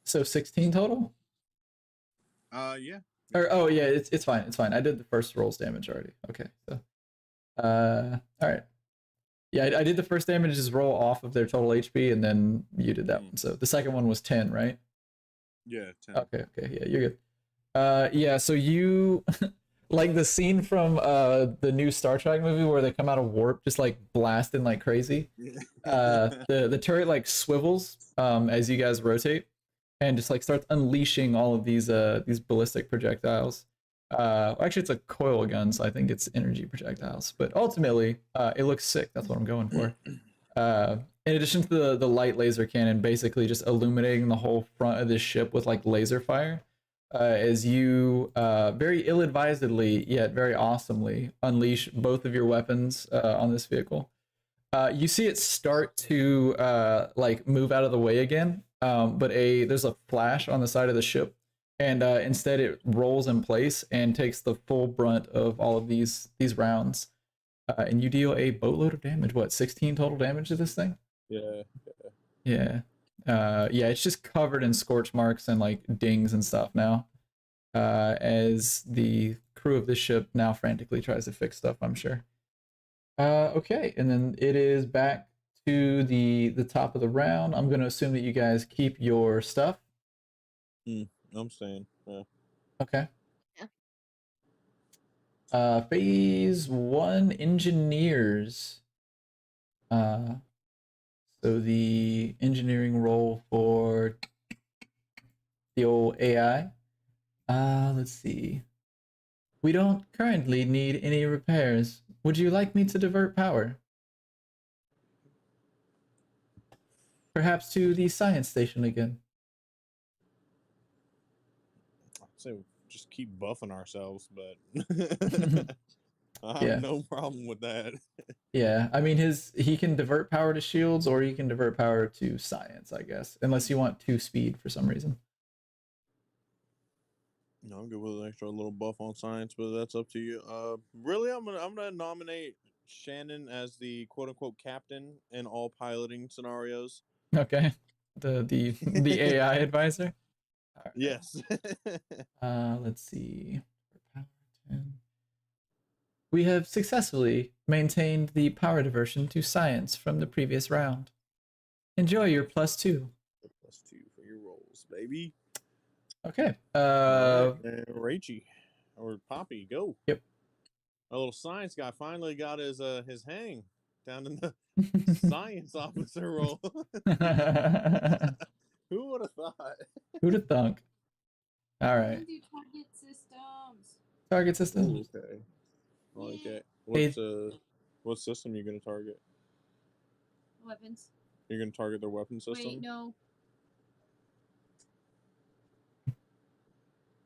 So 16 total? Yeah. Or oh yeah, it's fine. It's fine. I did the first roll's damage already. Okay. So all right. Yeah, I did the first damage just roll off of their total HP, and then you did that one. So the second one was 10, right? Yeah, 10. Okay, yeah, you're good. Yeah, so you like the scene from the new Star Trek movie where they come out of warp just like blasting like crazy. The turret like swivels as you guys rotate and just like starts unleashing all of these ballistic projectiles. Actually it's a coil gun, so I think it's energy projectiles, but ultimately it looks sick. That's what I'm going for. In addition to the light laser cannon basically just illuminating the whole front of this ship with like laser fire, as you very ill-advisedly yet very awesomely unleash both of your weapons on this vehicle. You see it start to like move out of the way again, but there's a flash on the side of the ship, and instead it rolls in place and takes the full brunt of all of these rounds, and you deal a boatload of damage. What, 16 total damage to this thing? Yeah. Yeah. Yeah, it's just covered in scorch marks and like dings and stuff now. As the crew of this ship now frantically tries to fix stuff, I'm sure. Okay, and then it is back to the top of the round. I'm gonna assume that you guys keep your stuff. I'm saying. Yeah. Okay. Yeah. Phase 1 engineers. So the engineering role for the old AI. Let's see. We don't currently need any repairs. Would you like me to divert power? Perhaps to the science station again. I'd say just keep buffing ourselves, but I have Yeah. no problem with that. Yeah, I mean he can divert power to shields or he can divert power to science, I guess. Unless you want 2 speed for some reason. No, I'm good with an extra little buff on science, but that's up to you. Really, I'm gonna nominate Shannon as the quote unquote captain in all piloting scenarios. Okay. The AI advisor. All right. Yes. Let's see. Power 10. We have successfully maintained the power diversion to science from the previous round. Enjoy your +2. +2 for your rolls, baby. Okay. Rachie or Poppy, go. Yep. Our little science guy finally got his hang down in the science officer role. Who would have thought? Who'd have thunk? All We right. can do target systems. Target system. Okay. I like it. Hey. What system you gonna target? Weapons. You're gonna target their weapon system? Wait, no.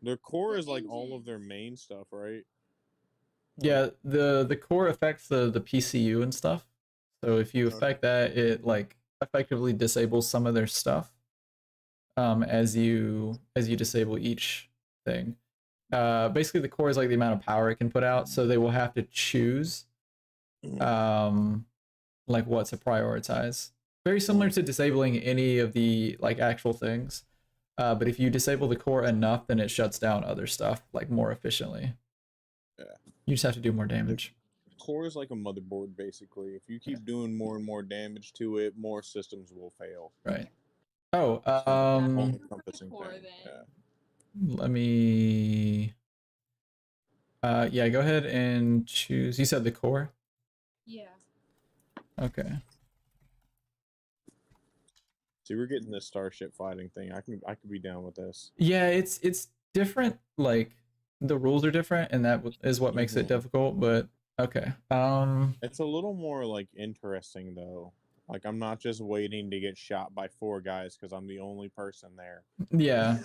Their core The is like all of their engines. main stuff, right? Yeah, the core affects the PCU and stuff. So if you affect that, it like effectively disables some of their stuff. As you disable each thing. Basically the core is like the amount of power it can put out, so they will have to choose like what to prioritize. Very similar to disabling any of the like actual things. But if you disable the core enough, then it shuts down other stuff like more efficiently. Yeah. You just have to do more damage. Core is like a motherboard, basically. If you keep doing more and more damage to it, more systems will fail. Right. Oh, all-encompassing Core, thing. then. Yeah. let me yeah, go ahead and choose. You said the core? Yeah. Okay. See, we're getting this starship fighting thing. I could be down with this. Yeah, it's different, like the rules are different and that is what makes it difficult, but okay. It's a little more like interesting though. Like I'm not just waiting to get shot by 4 guys because I'm the only person there. Yeah.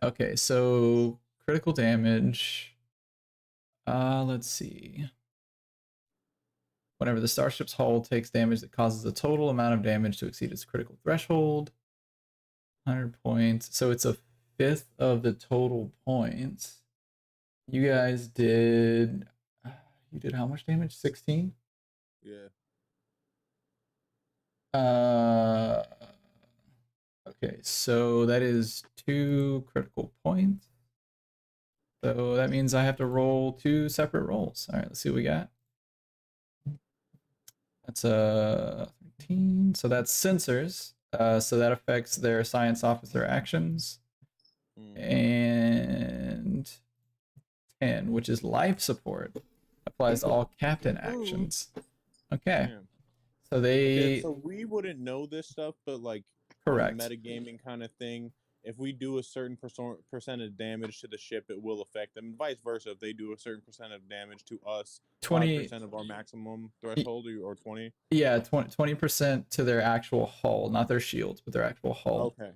Okay, so critical damage. Let's see. Whenever the starship's hull takes damage that causes the total amount of damage to exceed its critical threshold, 100 points. So it's a fifth of the total points. You guys did. You did how much damage? 16? Yeah. Okay, so that is 2 critical points. So that means I have to roll 2 separate rolls. All right, let's see what we got. That's 13. So that's sensors. So that affects their science officer actions. And 10, which is life support, applies to all captain actions. Okay. Damn. So they Okay, so we wouldn't know this stuff, but like correct. on a metagaming kind of thing, if we do a certain percent of damage to the ship, it will affect them. Vice versa, if they do a certain percent of damage to us, 5% of our maximum threshold, or 20. Yeah, 20% to their actual hull, not their shields, but their actual hull. Okay,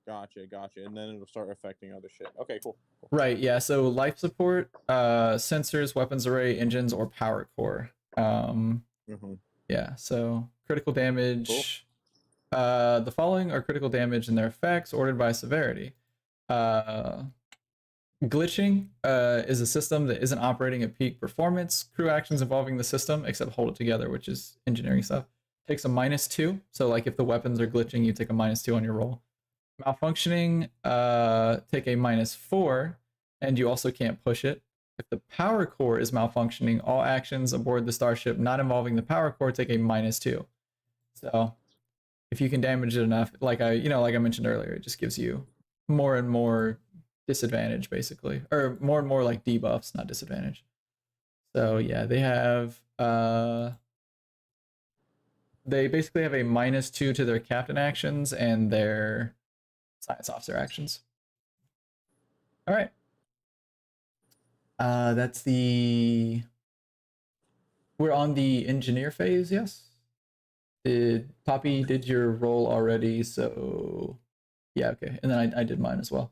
gotcha. And then it'll start affecting other shit. Okay, cool. Right. Yeah. So life support, sensors, weapons array, engines, or power core. Yeah. So critical damage. Cool. The following are critical damage and their effects ordered by severity. Glitching is a system that isn't operating at peak performance. Crew actions involving the system, except hold it together, which is engineering stuff, takes a -2. So like if the weapons are glitching, you take a -2 on your roll. Malfunctioning, take a -4, and you also can't push it. If the power core is malfunctioning, all actions aboard the starship not involving the power core take a -2. So if you can damage it enough, like I mentioned earlier, it just gives you more and more disadvantage, basically, or more and more like debuffs, not disadvantage. So yeah, they have they basically have a -2 to their captain actions and their science officer actions. All right. That's the. We're on the engineer phase, yes? Did Poppy did your roll already, so yeah, okay. And then I did mine as well.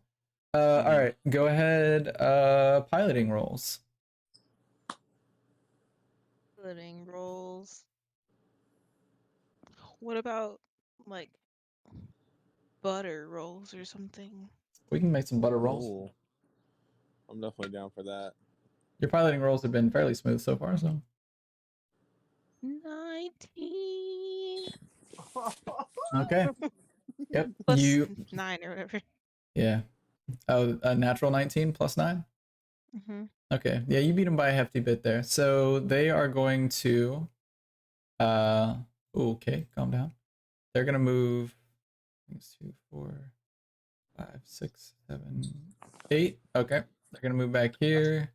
All right, go ahead. Piloting rolls. Piloting rolls. What about like butter rolls or something? We can make some butter rolls. Oh, I'm definitely down for that. Your piloting rolls have been fairly smooth so far, so 19 okay. Yep. plus You 9 or whatever. yeah. Oh, a natural 19 plus 9. Mm-hmm. Okay. Yeah, you beat them by a hefty bit there. So they are going to okay, calm down. They're gonna move 2, 4, 5, 6, 7, 8. Okay. They're gonna move back here.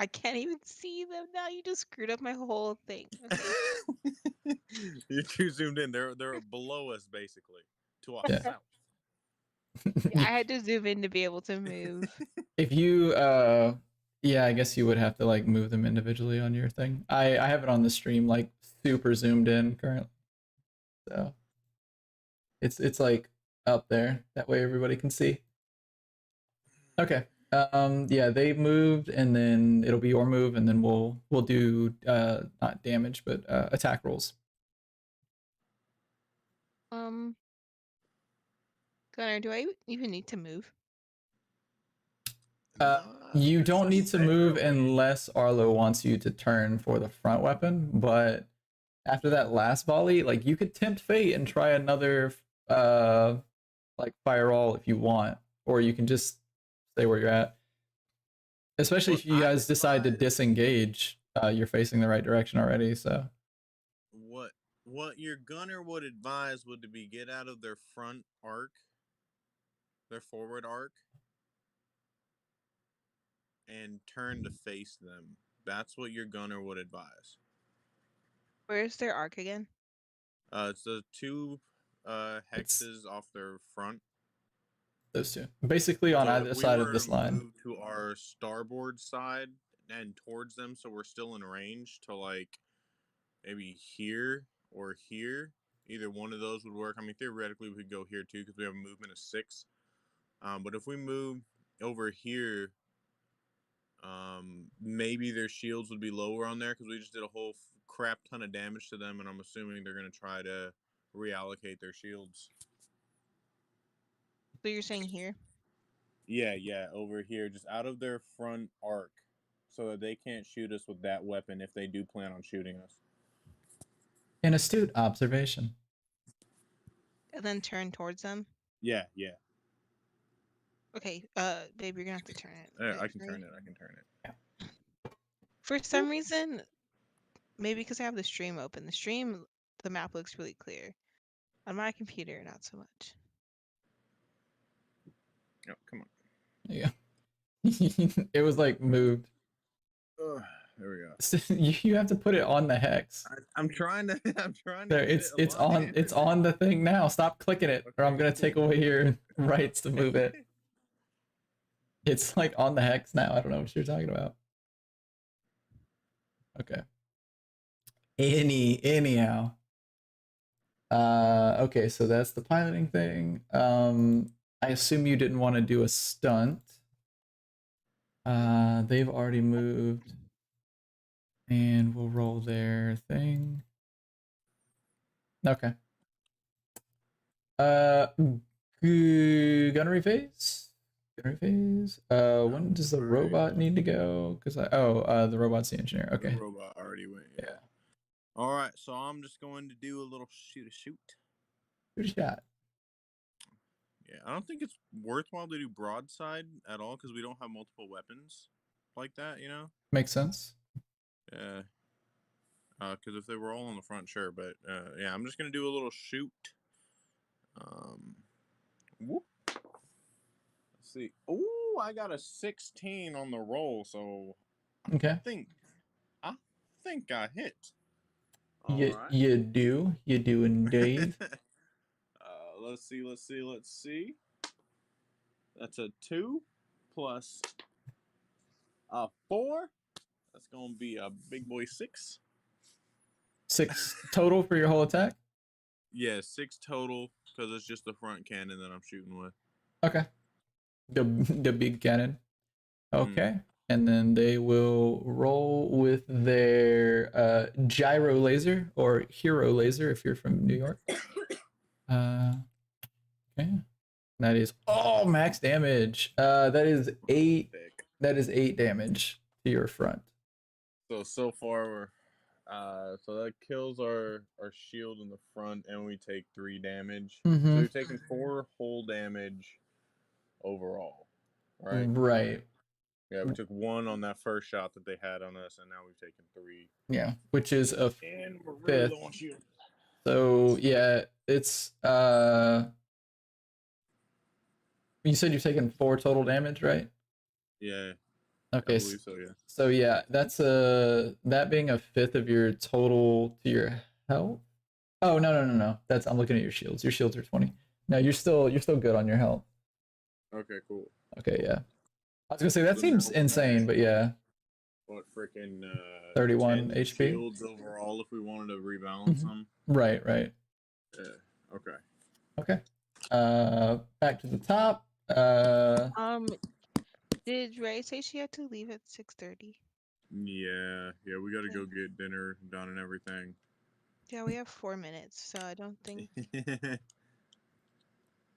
I can't even see them now. You just screwed up my whole thing. Okay. You're too zoomed in. They're below us basically. To our Yeah. south. I had to zoom in to be able to move. If you yeah, I guess you would have to like move them individually on your thing. I have it on the stream like super zoomed in currently. So it's like up there. That way everybody can see. Okay. Yeah, they moved and then it'll be your move and then we'll do not damage but attack rolls. Gunnar, do I even need to move? You Not don't need to move necessarily. unless Arlo wants you to turn for the front weapon, but after that last volley, like you could tempt fate and try another like firewall if you want, or you can just stay where you're at. Especially What if you I guys decide to advise- disengage, you're facing the right direction already, so What your gunner would advise would to be get out of their front arc, their forward arc, and turn to face them. That's what your gunner would advise. Where's their arc again? It's the two It's- hexes off their front. those two. Basically on So either if we side were of this to line. move to our starboard side and towards them, so we're still in range to like maybe here or here. Either one of those would work. I mean, theoretically, we could go here too because we have a movement of 6. But if we move over here, maybe their shields would be lower on there because we just did a whole crap ton of damage to them, and I'm assuming they're going to try to reallocate their shields. So you're saying here? Yeah, over here, just out of their front arc, so that they can't shoot us with that weapon if they do plan on shooting us. An astute observation. And then turn towards them? Yeah. Okay, babe, you're gonna have to turn it. Yeah, Wait, I can right? turn it. For some reason, maybe because I have the stream open, the map looks really clear. On my computer, not so much. Oh, come on. Yeah. It was like moved. There we go. You have to put it on the hex. I'm trying to. There, it's on the thing now. Stop clicking it, or I'm gonna take away your rights to move it. It's like on the hex now. I don't know what you're talking about. Okay. Anyhow. Okay, so that's the piloting thing. I assume you didn't want to do a stunt. They've already moved. And we'll roll their thing. Okay. Gunnery phase? Gunnery phase? When does the robot need to go? Because the robot's the engineer. Okay. The robot already went. Yeah. All right, so I'm just going to do a little shoot. Shoot a shot. Yeah, I don't think it's worthwhile to do broadside at all because we don't have multiple weapons like that, you know? Makes sense. Yeah. Because if they were all on the front, sure. But yeah, I'm just gonna do a little shoot. Whoop. Let's see. Oh, I got a 16 on the roll, so Okay. I think I hit. You do indeed. Let's see. That's a 2 plus 4. That's gonna be a big boy 6. 6 total for your whole attack? Yeah, 6 total because it's just the front cannon that I'm shooting with. Okay. The big cannon. Okay. And then they will roll with their gyro laser or hero laser if you're from New York. Okay. That is max damage. That is 8. Thick. That is 8 damage to your front. So far we're so that kills our shield in the front and we take 3 damage. So Mhm. we've taken 4 whole damage overall. Right? Right. Yeah, we took 1 on that first shot that they had on us, and now we've taken 3. Yeah, which is a And we're really 5th. low on shield. So yeah, it's you said you've taken 4 total damage, right? Yeah, Okay. I believe so, yeah. So yeah, that's that being a 5th of your total to your health. Oh no. I'm looking at your shields. Your shields are 20. No, you're still good on your health. Okay, cool. Okay, yeah. I was gonna say that So seems now we're insane, at, but yeah. what, freaking 31 10 HP? shields overall if we wanted to rebalance them? Right. Yeah, okay. Okay. Back to the top. Did Ray say she had to leave at 6:30? Yeah, we gotta go get dinner done and everything. Yeah, we have 4 minutes, so I don't think.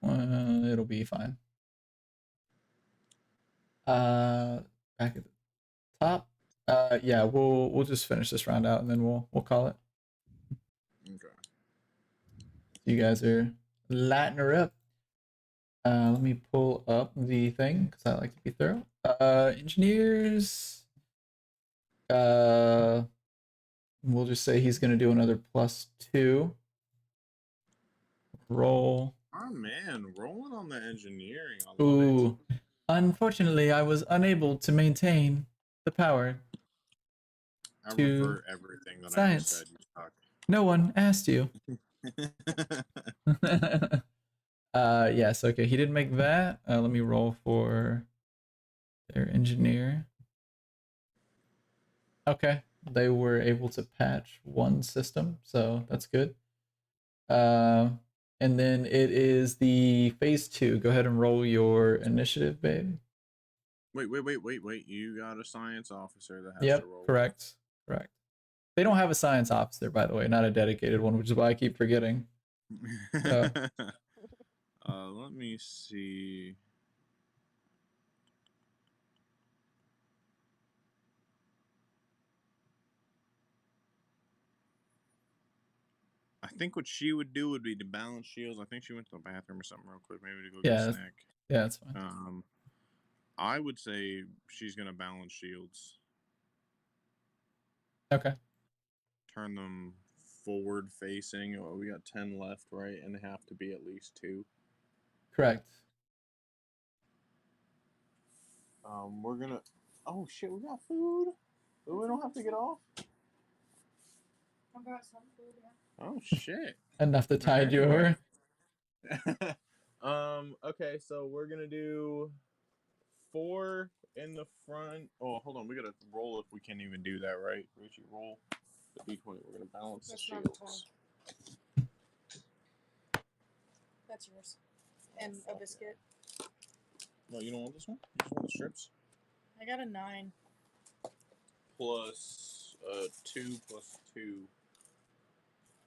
It'll be fine. Back at the top. Yeah, we'll just finish this round out and then we'll call it. Okay. You guys are lighting her up. Let me pull up the thing because I like to be thorough. Engineers. We'll just say he's gonna do another +2. Roll. Oh man, rolling on the engineering. I love Ooh. Unfortunately, I was unable to maintain the power. I to revert everything that science. I just said. You suck. No one asked you. Yes, okay, he didn't make that. Let me roll for their engineer. Okay, they were able to patch 1 system, so that's good. And then it is the phase 2. Go ahead and roll your initiative, babe. Wait. You got a science officer that has Yep, to roll. correct. They don't have a science officer, by the way, not a dedicated one, which is why I keep forgetting. Let me see. I think what she would do would be to balance shields. I think she went to the bathroom or something real quick, maybe to go get a snack. Yeah, that's fine. I would say she's gonna balance shields. Okay. Turn them forward facing. Oh, we got 10 left, right? And they have to be at least 2. Correct. We're gonna. Oh shit, we got food. We don't have to get off. I got some food, yeah. Oh shit. Enough to tide you over. Okay, so we're gonna do 4 in the front. Oh, hold on, we gotta roll if we can even do that, right? Richie, roll the d20. We're gonna balance That's the not the shields. That's yours. And a biscuit. No, you don't want this one? You just want the strips? I got a 9. Plus 2 plus 2.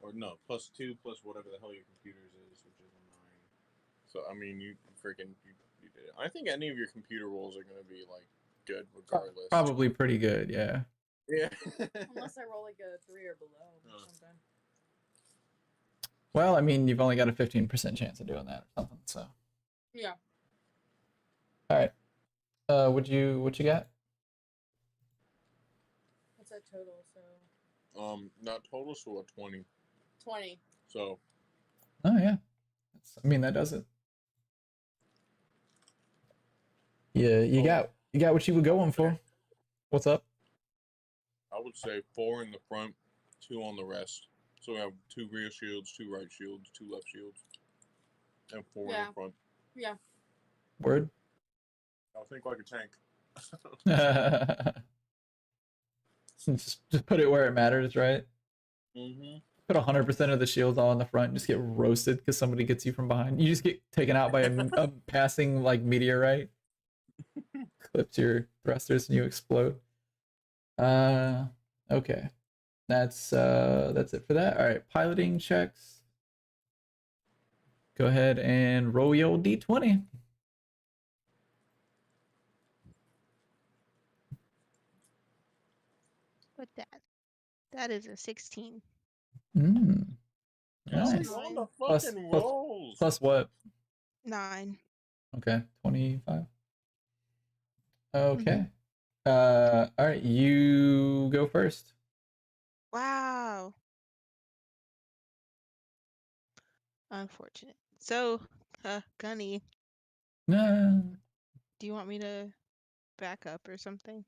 Or no, plus 2 plus whatever the hell your computer's is, which is a 9. So, I mean, you freaking, you did it. I think any of your computer rolls are going to be, like, good regardless. Probably pretty good, yeah. Yeah. Unless I roll like a 3 or below or something. Well, I mean, you've only got a 15% chance of doing that or something, so. Yeah. All right. What you got? What's that total? So. Not total, so a 20. 20. So. Oh yeah. I mean, that does it. Yeah, you got what you were going for. What's up? I would say 4 in the front, 2 on the rest. So we have 2 rear shields, 2 right shields, 2 left shields, and 4 in the front. Yeah. Word. I think like a tank. just put it where it matters, right? Mm-hmm. Put 100% of the shields all in the front and just get roasted because somebody gets you from behind. You just get taken out by a passing like meteorite. Clips your thrusters and you explode. Okay. That's it for that. All right, piloting checks. Go ahead and roll your d20. But that is a 16. Mm, Oh, nice. you on the Plus- fucking plus- rolls. Plus what? 9. Okay, 25. Okay. Mm-hmm. All right, you go first. Wow. Unfortunate. So, Gunny, Nah. do you want me to back up or something?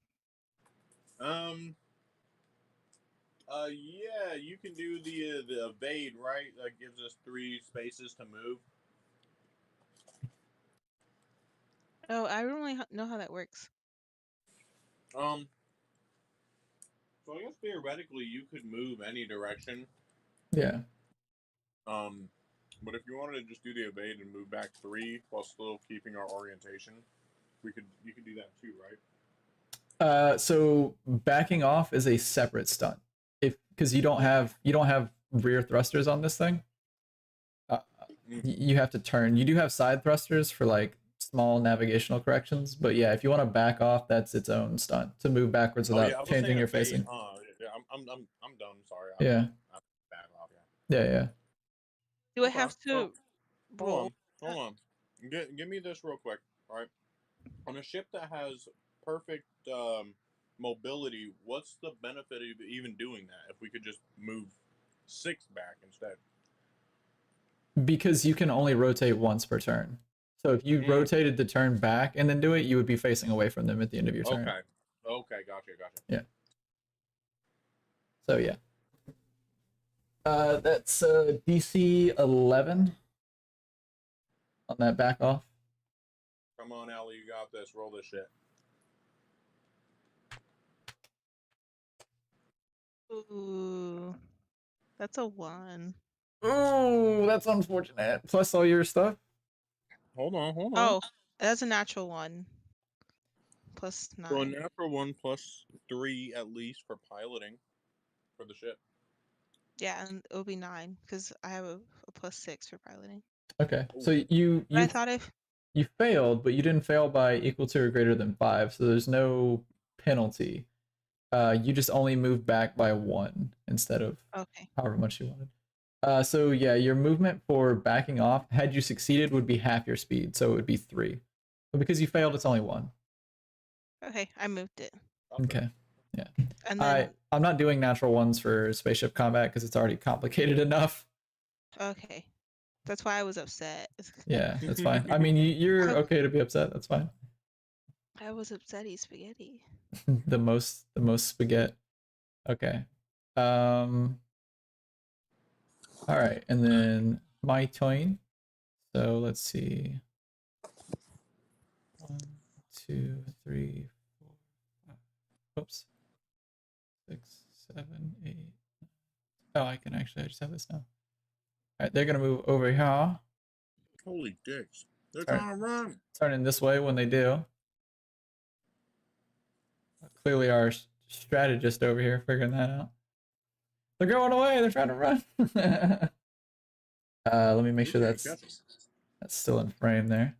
Yeah, you can do the evade, right? That gives us 3 spaces to move. Oh, I don't really know how that works. So I guess theoretically you could move any direction. Yeah. But if you wanted to just do the evade and move back 3 while still keeping our orientation, you could do that too, right? So backing off is a separate stunt. Because you don't have rear thrusters on this thing. You have to turn. You do have side thrusters for like small navigational corrections, but yeah, if you want to back off, that's its own stunt to move backwards without I was changing saying your evade. facing. Yeah, I'm done. Sorry. Yeah. I'm back off. Yeah. Yeah. Do I have to roll? Hold on. Give me this real quick. All right. On a ship that has perfect mobility, what's the benefit of even doing that if we could just move 6 back instead? Because you can only rotate once per turn. So if you rotated the turn back and then do it, you would be facing away from them at the end of your turn. Okay, gotcha. Yeah. So yeah. That's DC 11 on that back off. Come on, Allie, you got this. Roll this shit. Ooh, that's a 1. Ooh, that's unfortunate. Plus all your stuff. Hold on. Oh, that's a natural 1. Plus So a 9. natural 1 plus 3 at least for piloting for the ship. Yeah, and it'll be 9 because I have a plus 6 for piloting. Okay, so you But I thought you failed, but you didn't fail by equal to or greater than 5, so there's no penalty. You just only moved back by 1 instead of however much you wanted. So yeah, your movement for backing off, had you succeeded, would be half your speed, so it would be 3. But because you failed, it's only 1. Okay, I moved it. Okay. Yeah. And then I'm not doing natural ones for spaceship combat because it's already complicated enough. okay, that's why I was upset. Yeah, that's fine. I mean, you're okay to be upset. That's fine. I was upsetty spaghetti. the most spaghetti. Okay. All right, and then my turn. So let's see. 1, 2, 3, 4, 5. Oops. 6, 7, 8. Oh, I just have this now. All right, they're gonna move over here. Holy dicks! They're trying to run. Turning this way when they do. Clearly, our strategist over here figuring that out. They're going away. They're trying to run. Let me make sure that's still in frame there.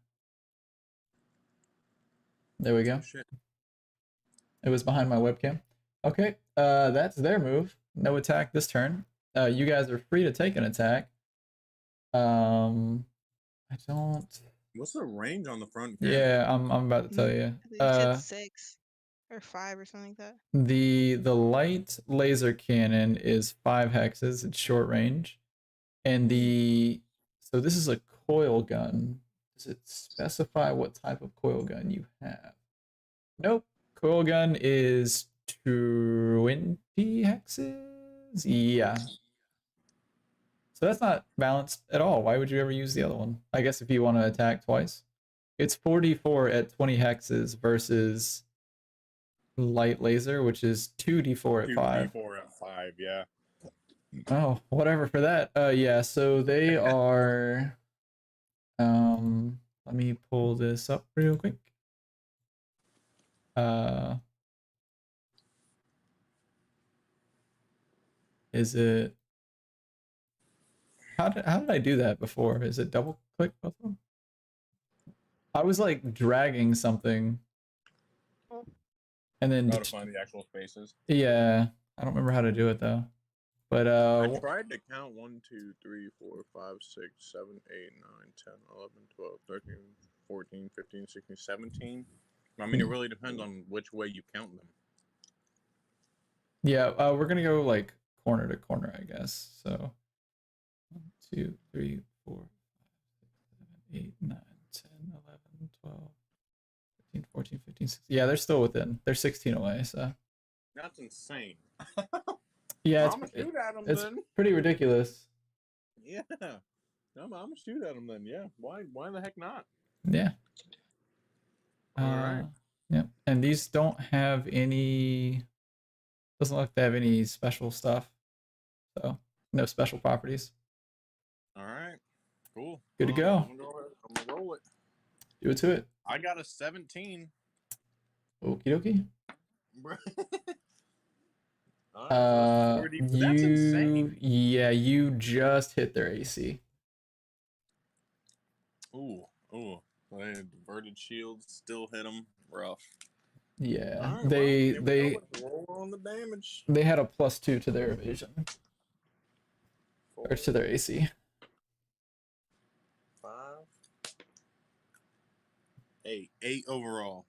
There we go. Shit. It was behind my webcam. Okay, that's their move. No attack this turn. You guys are free to take an attack. I don't. What's the range on the front cannon? Yeah, I'm about to tell you. I think you said 6 or 5 or something like that. The light laser cannon is 5 hexes. It's short range, and so this is a coil gun. Does it specify what type of coil gun you have? Nope. Coil gun is 20 hexes. Yeah. So that's not balanced at all. Why would you ever use the other one? I guess if you want to attack twice. It's 44 at 20 hexes versus light laser, which is 2d4 at 5. 2d4 at 5, yeah. Oh, whatever for that. Yeah, so they are let me pull this up real quick. Is it how did I do that before? Is it double click both of them? I was like dragging something and then How to find the actual spaces. yeah, I don't remember how to do it though. But I tried to count 1, 2, 3, 4, 5, 6, 7, 8, 9, 10, 11, 12, 13, 14, 15, 16, 17. I mean, it really depends on which way you count them. yeah, we're gonna go like corner to corner, I guess. So 1, 2, 3, 4, 5, 6, 7, 8, 9, 10, 11, 12, 13, 14, 15, 16. Yeah, they're still within. They're 16 away, so That's insane. yeah, I'm gonna shoot at them it's then. pretty ridiculous. Yeah, I'm gonna shoot at them then. Yeah, why the heck not? Yeah. All right. Yeah, and these don't have any. Doesn't look like they have any special stuff, so no special properties. All right, cool. Good to go. I'm gonna roll it. Do it to it. I got a 17. Okie dokie. All right, so that's that's insane. Yeah, you just hit their AC. Ooh. The diverted shields still hit them rough. Yeah, All right, let's roll on the damage. they had a +2 to their evasion or to their AC. 5, 8 overall.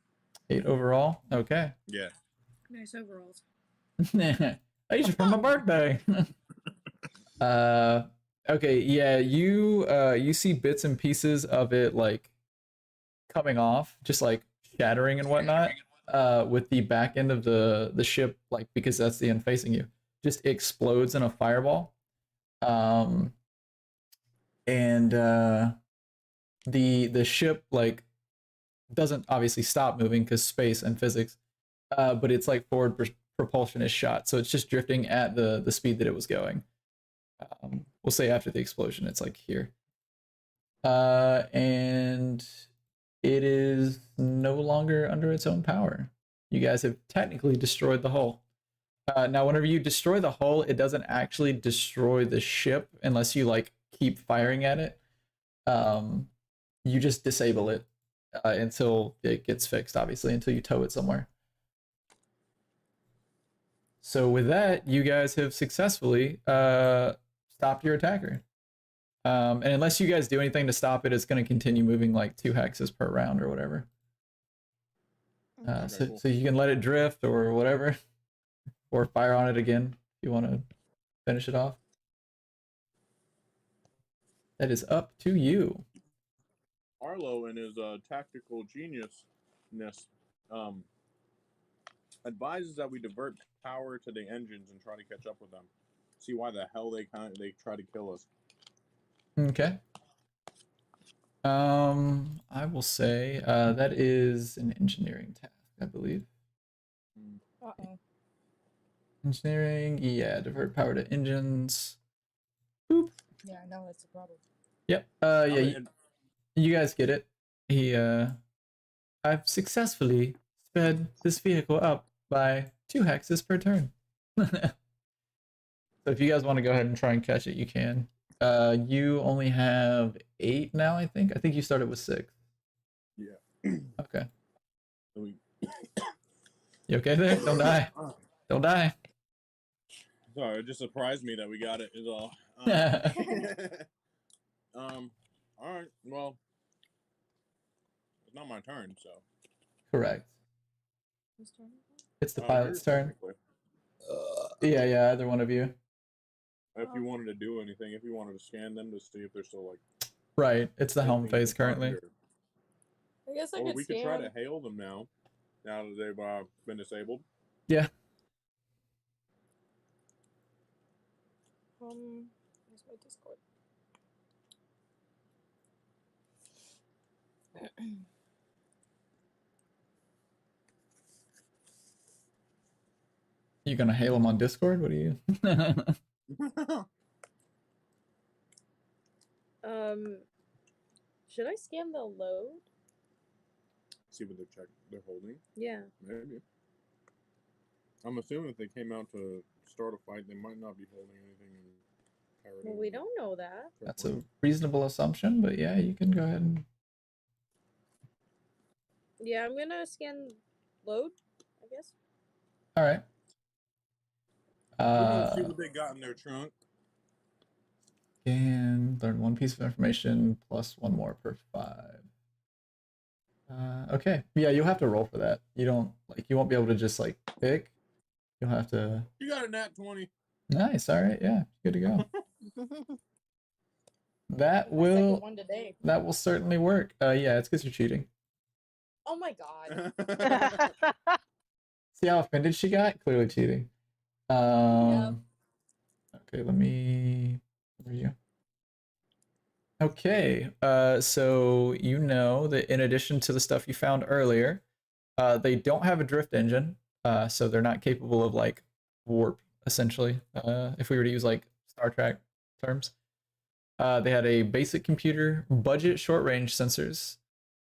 8 overall. Okay. Yeah. Nice overalls. These are for my birthday. Okay, yeah, you see bits and pieces of it like coming off, just like shattering and whatnot. With the back end of the ship, like because that's the end facing you, just explodes in a fireball. And the ship like doesn't obviously stop moving because space and physics. But it's like forward propulsion is shot, so it's just drifting at the speed that it was going. We'll say after the explosion, it's like here. And it is no longer under its own power. You guys have technically destroyed the hull. Now, whenever you destroy the hull, it doesn't actually destroy the ship unless you like keep firing at it. You just disable it until it gets fixed, obviously, until you tow it somewhere. So with that, you guys have successfully stopped your attacker. And unless you guys do anything to stop it, it's going to continue moving like 2 hexes per round or whatever. So you can let it drift or whatever, or fire on it again if you want to finish it off. That is up to you. Arlo, in his tactical geniusness, advises that we divert power to the engines and try to catch up with them. See why the hell they try to kill us. Okay. I will say that is an engineering task, I believe. Uh-oh. Engineering, yeah, divert power to engines. Boop. Yeah, I know that's a problem. Yep. Yeah, you guys get it. I've successfully sped this vehicle up by 2 hexes per turn. So if you guys want to go ahead and try and catch it, you can. You only have 8 now, I think. I think you started with 6. Yeah. Okay. You okay there? Don't die. Don't die. Sorry, it just surprised me that we got it. Is all. All right. Well, it's not my turn, so. Correct. Whose turn is it? It's the pilot's turn. Technically. Yeah, either one of you. If you wanted to do anything, if you wanted to scan them to see if they're still like. Right. It's the helm anything phase currently. or- I guess I Or could we scan. could try to hail them now that they've been disabled. Yeah. Where's my Discord? You gonna hail him on Discord? What are you? Should I scan the load? See what they're holding. Yeah. Maybe. I'm assuming if they came out to start a fight, they might not be holding anything in parity. Well, we don't know that. That's a reasonable assumption, but yeah, you can go ahead and. Yeah, I'm gonna scan load, I guess. All right. We're gonna see what they got in their trunk. And learn one piece of information plus one more per 5. Okay. Yeah, you'll have to roll for that. You won't be able to just like pick. You'll have to. You got a nat 20. Nice. All right. Yeah. Good to go. That My second will. one today. That will certainly work. Yeah, it's because you're cheating. Oh my god. See how offended she got? Clearly cheating. Okay, let me. Where are you? Okay, so you know that in addition to the stuff you found earlier, they don't have a drift engine, so they're not capable of like warp, essentially, if we were to use like Star Trek terms. They had a basic computer, budget short range sensors,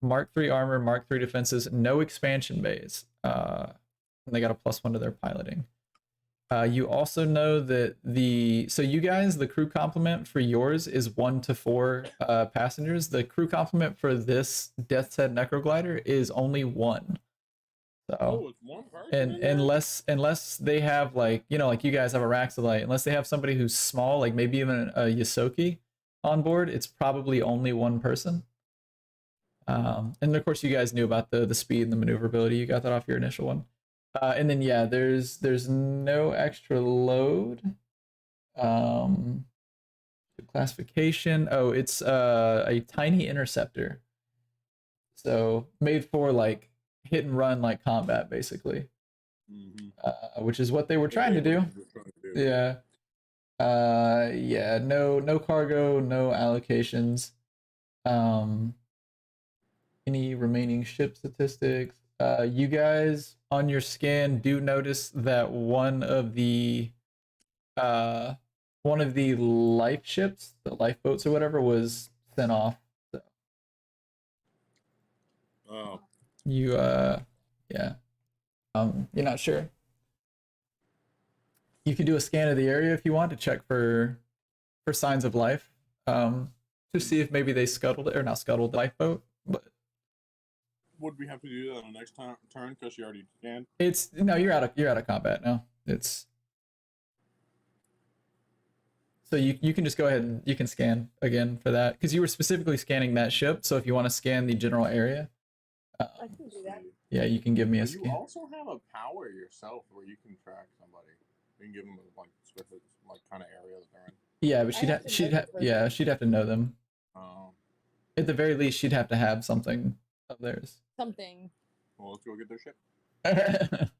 Mark III armor, Mark III defenses, no expansion bays. And they got a +1 to their piloting. You also know that you guys, the crew complement for yours is 1 to 4 passengers. The crew complement for this Death's Head Necroglider is only 1. So, it's one person. and unless they have like like you guys have a Raxolite, unless they have somebody who's small, like maybe even a Yosoki on board, it's probably only 1 person. And of course you guys knew about the speed and the maneuverability. You got that off your initial one. And then yeah, there's no extra load. Classification. Oh, it's a tiny interceptor. So made for like hit and run like combat basically. Which is what they were trying to do. Yeah. Yeah, no cargo, no allocations. Any remaining ship statistics. You guys on your scan do notice that one of the life ships, the lifeboats or whatever, was sent off. So you yeah. You're not sure. You can do a scan of the area if you want to check for signs of life. To see if maybe they scuttled it or not scuttled the lifeboat, but would we have to do that on the next turn because you already scanned? It's no, you're out of combat now. It's so you can just go ahead and you can scan again for that because you were specifically scanning that ship. So if you want to scan the general area, I can do that. Yeah, you can give me a scan. You also have a power yourself where you can track somebody. You can give them a like specific like kind of area that they're in. Yeah, but she'd have to know them. At the very least, she'd have to have something of theirs. Something. Well, let's go get their ship. I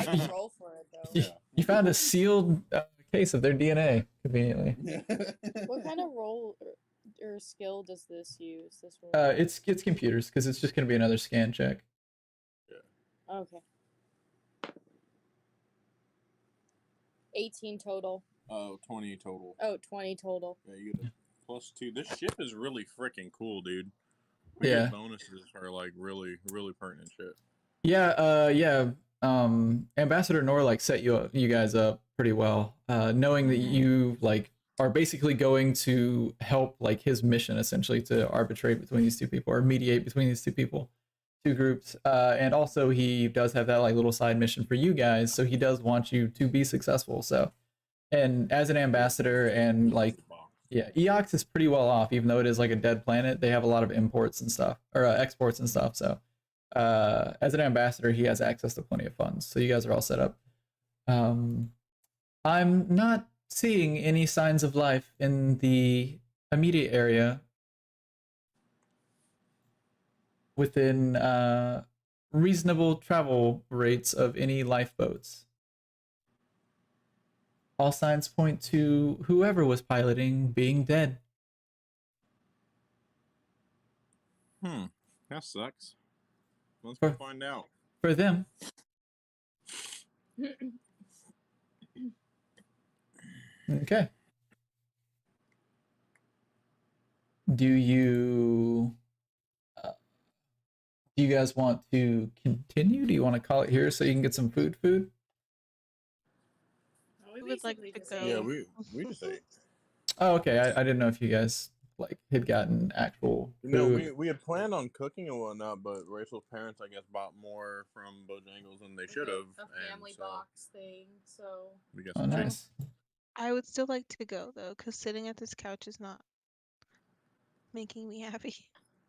can roll for it though. You found a sealed case of their DNA conveniently. What kind of roll or skill does this use? This roll? It's computers because it's just gonna be another scan check. Yeah. Okay. 18 total. 20 total. Oh, 20 total. Yeah, you get a +2. This ship is really freaking cool, dude. Yeah. Bonuses are like really, really pertinent shit. Yeah, Ambassador Nor like set you guys up pretty well. Knowing that you like are basically going to help like his mission essentially to arbitrate between these two people or mediate between these two groups. And also he does have that like little side mission for you guys, so he does want you to be successful. So, and as an ambassador and like yeah, Eox is pretty well off, even though it is like a dead planet. They have a lot of imports and stuff, or exports and stuff. So, as an ambassador, he has access to plenty of funds. So you guys are all set up. I'm not seeing any signs of life in the immediate area within reasonable travel rates of any lifeboats. All signs point to whoever was piloting being dead. That sucks. Let's go find out. For them. Okay. Do you guys want to continue? Do you want to call it here so you can get some food? Well, we We would like basically to just go. ate. Yeah, we just ate. Oh, okay. I didn't know if you guys like had gotten actual No, food. we had planned on cooking and whatnot, but Rachel's parents, I guess, bought more from Bojangles than they should have. A family box thing, so. We got Oh, some chicken. nice. I would still like to go though, because sitting at this couch is not making me happy.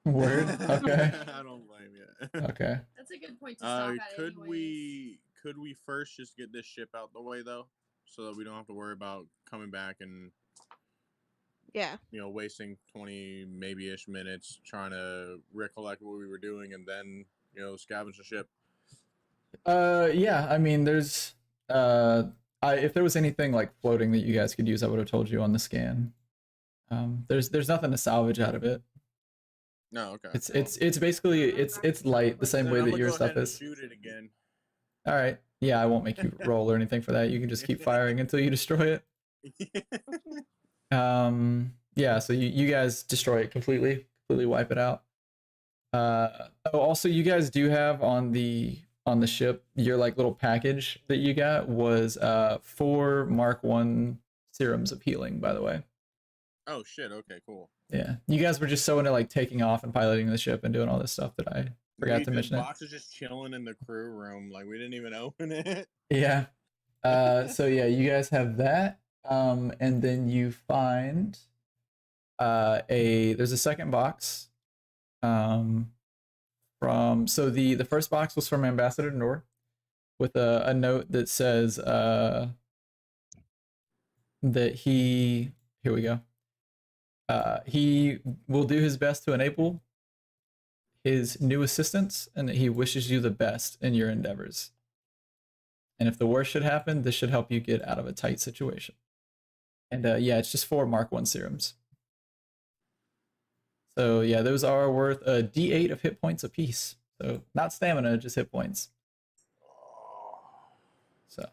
Word. Okay. I don't blame you. Okay. That's a good point to stop at could anyways. we first just get this ship out the way though, so that we don't have to worry about coming back and Yeah. wasting 20 maybe ish minutes trying to recollect what we were doing and then scavenge the ship. Yeah. I mean, there's if there was anything like floating that you guys could use, I would have told you on the scan. There's nothing to salvage out of it. No, okay. It's basically it's light the same Then way I'm that gonna your go stuff ahead and is. shoot it again. All right. Yeah, I won't make you roll or anything for that. You can just keep firing until you destroy it. Yeah, so you guys destroy it completely wipe it out. Also you guys do have on the ship, your like little package that you got was 4 Mark 1 serums of healing, by the way. Oh shit, okay, cool. Yeah. You guys were just so into like taking off and piloting the ship and doing all this stuff that I forgot to mention. The box is just chilling in the crew room, like we didn't even open it. Yeah. So yeah, you guys have that. And then you find there's a second box. So the first box was from Ambassador Noor with a note that says that here we go. He will do his best to enable his new assistants and that he wishes you the best in your endeavors. And if the worst should happen, this should help you get out of a tight situation. And yeah, it's just 4 Mark 1 serums. So yeah, those are worth a D8 of hit points apiece. So not stamina, just hit points. So,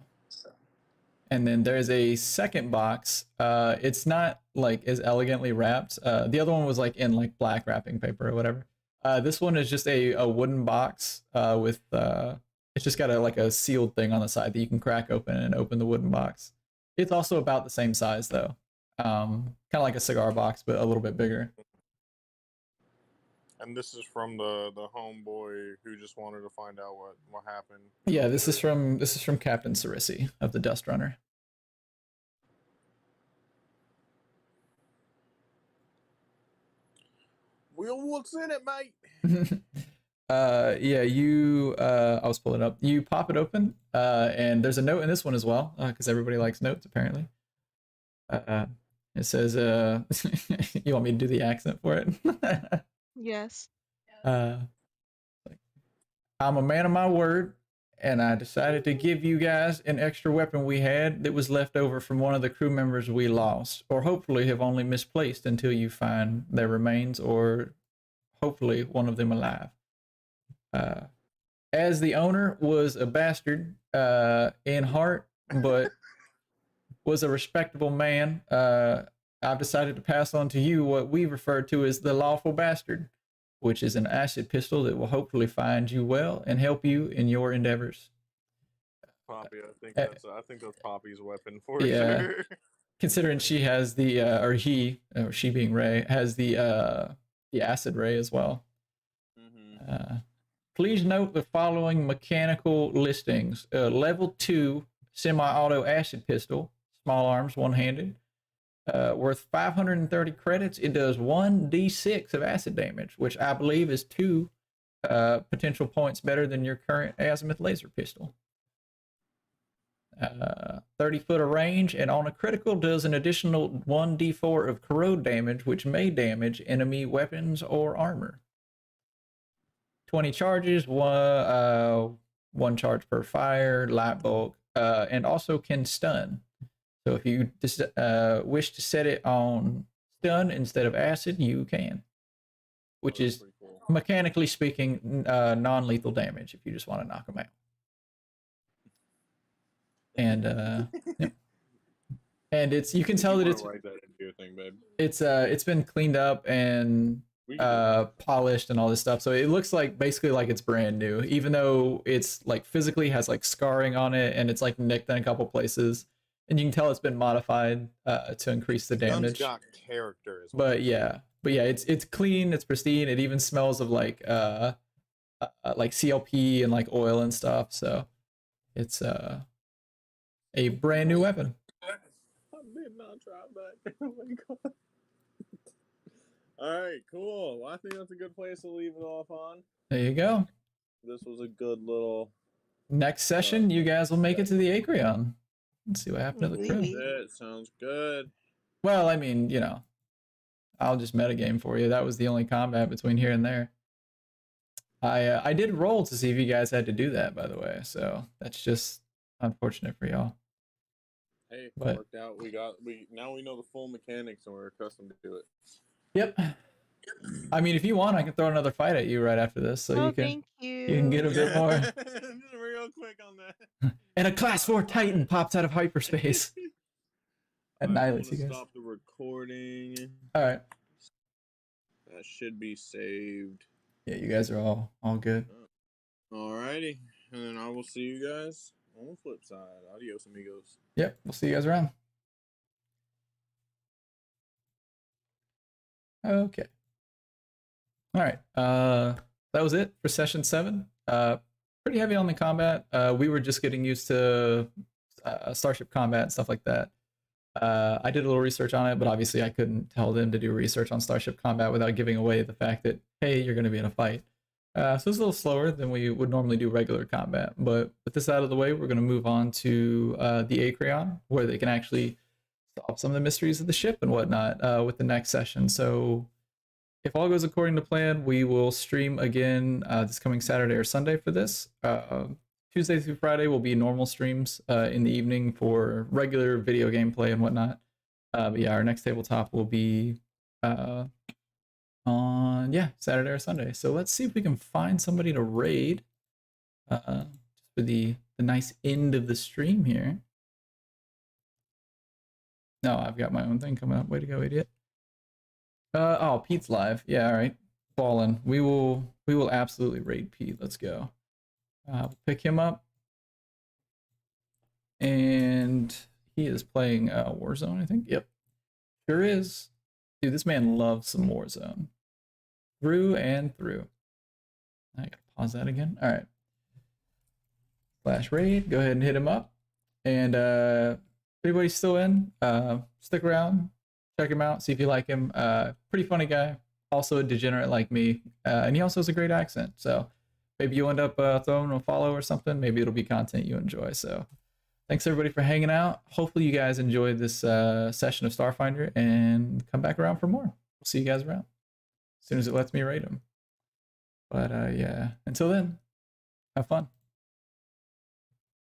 and then there's a second box. It's not like as elegantly wrapped. The other one was like in like black wrapping paper or whatever. This one is just a wooden box with it's just got like a sealed thing on the side that you can crack open and open the wooden box. It's also about the same size though. Kind of like a cigar box, but a little bit bigger. And this is from the homeboy who just wanted to find out what happened. Yeah, this is from Captain Sarisi of the Dust Runner. Well, what's in it, mate? Yeah, I was pulling it up. You pop it open, and there's a note in this one as well, because everybody likes notes apparently. It says, you want me to do the accent for it? Yes. I'm a man of my word, and I decided to give you guys an extra weapon we had that was left over from one of the crew members we lost, or hopefully have only misplaced until you find their remains, or hopefully one of them alive. As the owner was a bastard in heart, but was a respectable man, I've decided to pass on to you what we refer to as the lawful bastard, which is an acid pistol that will hopefully find you well and help you in your endeavors. Poppy, I think that's Poppy's weapon for Yeah. sure. Considering she has the or she being Ray has the acid ray as well. Mm-hmm. Please note the following mechanical listings: level 2 semi-auto acid pistol, small arms, one-handed, worth 530 credits. It does 1d6 of acid damage, which I believe is 2 potential points better than your current azimuth laser pistol. 30 foot of range, and on a critical does an additional 1d4 of corrode damage, which may damage enemy weapons or armor. 20 charges, one charge per fire, light bulk, and also can stun. So if you just wish to set it on stun instead of acid, you can. Which is, cool. mechanically speaking, non-lethal damage if you just want to knock them out. and yep. And it's you can tell that it's write that into your thing, babe. it's been cleaned up and We can do that. polished and all this stuff, so it looks like basically like it's brand new, even though it's like physically has like scarring on it and it's like nicked in a couple places, and you can tell it's been modified to increase the Gun's damage. got character as well. But yeah, it's clean, it's pristine, it even smells of like CLP and like oil and stuff, so it's a brand new weapon. I did not try that. Oh my god. Alright, cool. Well, I think that's a good place to leave it off on. There you go. This was a good little. Next session, you guys will make it to the Acreon. Let's see what happened to the crew. Maybe. It sounds good. Well, I mean, you know, I'll just metagame for you. That was the only combat between here and there. I did roll to see if you guys had to do that, by the way. So that's just unfortunate for y'all. Hey, it But- worked out. Now we know the full mechanics and we're accustomed to it. Yep. I mean, if you want, I can throw another fight at you right after this, so Oh, you can thank you. you can get a bit more. Just real quick on that. And a class 4 Titan pops out of hyperspace. Annihilates you guys. Stop the recording. All right. That should be saved. Yeah, you guys are all good. Alrighty, and then I will see you guys on the flip side. Adios, amigos. Yep, we'll see you guys around. Okay. All right. That was it for session 7. Pretty heavy on the combat. We were just getting used to starship combat and stuff like that. I did a little research on it, but obviously I couldn't tell them to do research on starship combat without giving away the fact that, hey, you're going to be in a fight. So it's a little slower than we would normally do regular combat. But with this out of the way, we're going to move on to the Acreon, where they can actually solve some of the mysteries of the ship and whatnot with the next session. So if all goes according to plan, we will stream again this coming Saturday or Sunday for this. Tuesday through Friday will be normal streams in the evening for regular video gameplay and whatnot. But yeah, our next tabletop will be on Saturday or Sunday. So let's see if we can find somebody to raid just for the nice end of the stream here. No, I've got my own thing coming up. Way to go, idiot. Oh, Pete's live. Yeah, all right. Ballin'. We will absolutely raid Pete. Let's go. Pick him up. And he is playing Warzone, I think. Yep. Sure is. Dude, this man loves some Warzone. Through and through. I gotta pause that again. All right. Slash raid. Go ahead and hit him up. And everybody's still in. Stick around. Check him out. See if you like him. Pretty funny guy. Also a degenerate like me. And he also has a great accent. So maybe you end up throwing him a follow or something. Maybe it'll be content you enjoy. So thanks everybody for hanging out. Hopefully you guys enjoyed this session of Starfinder and come back around for more. We'll see you guys around as soon as it lets me rate them. But yeah, until then, have fun.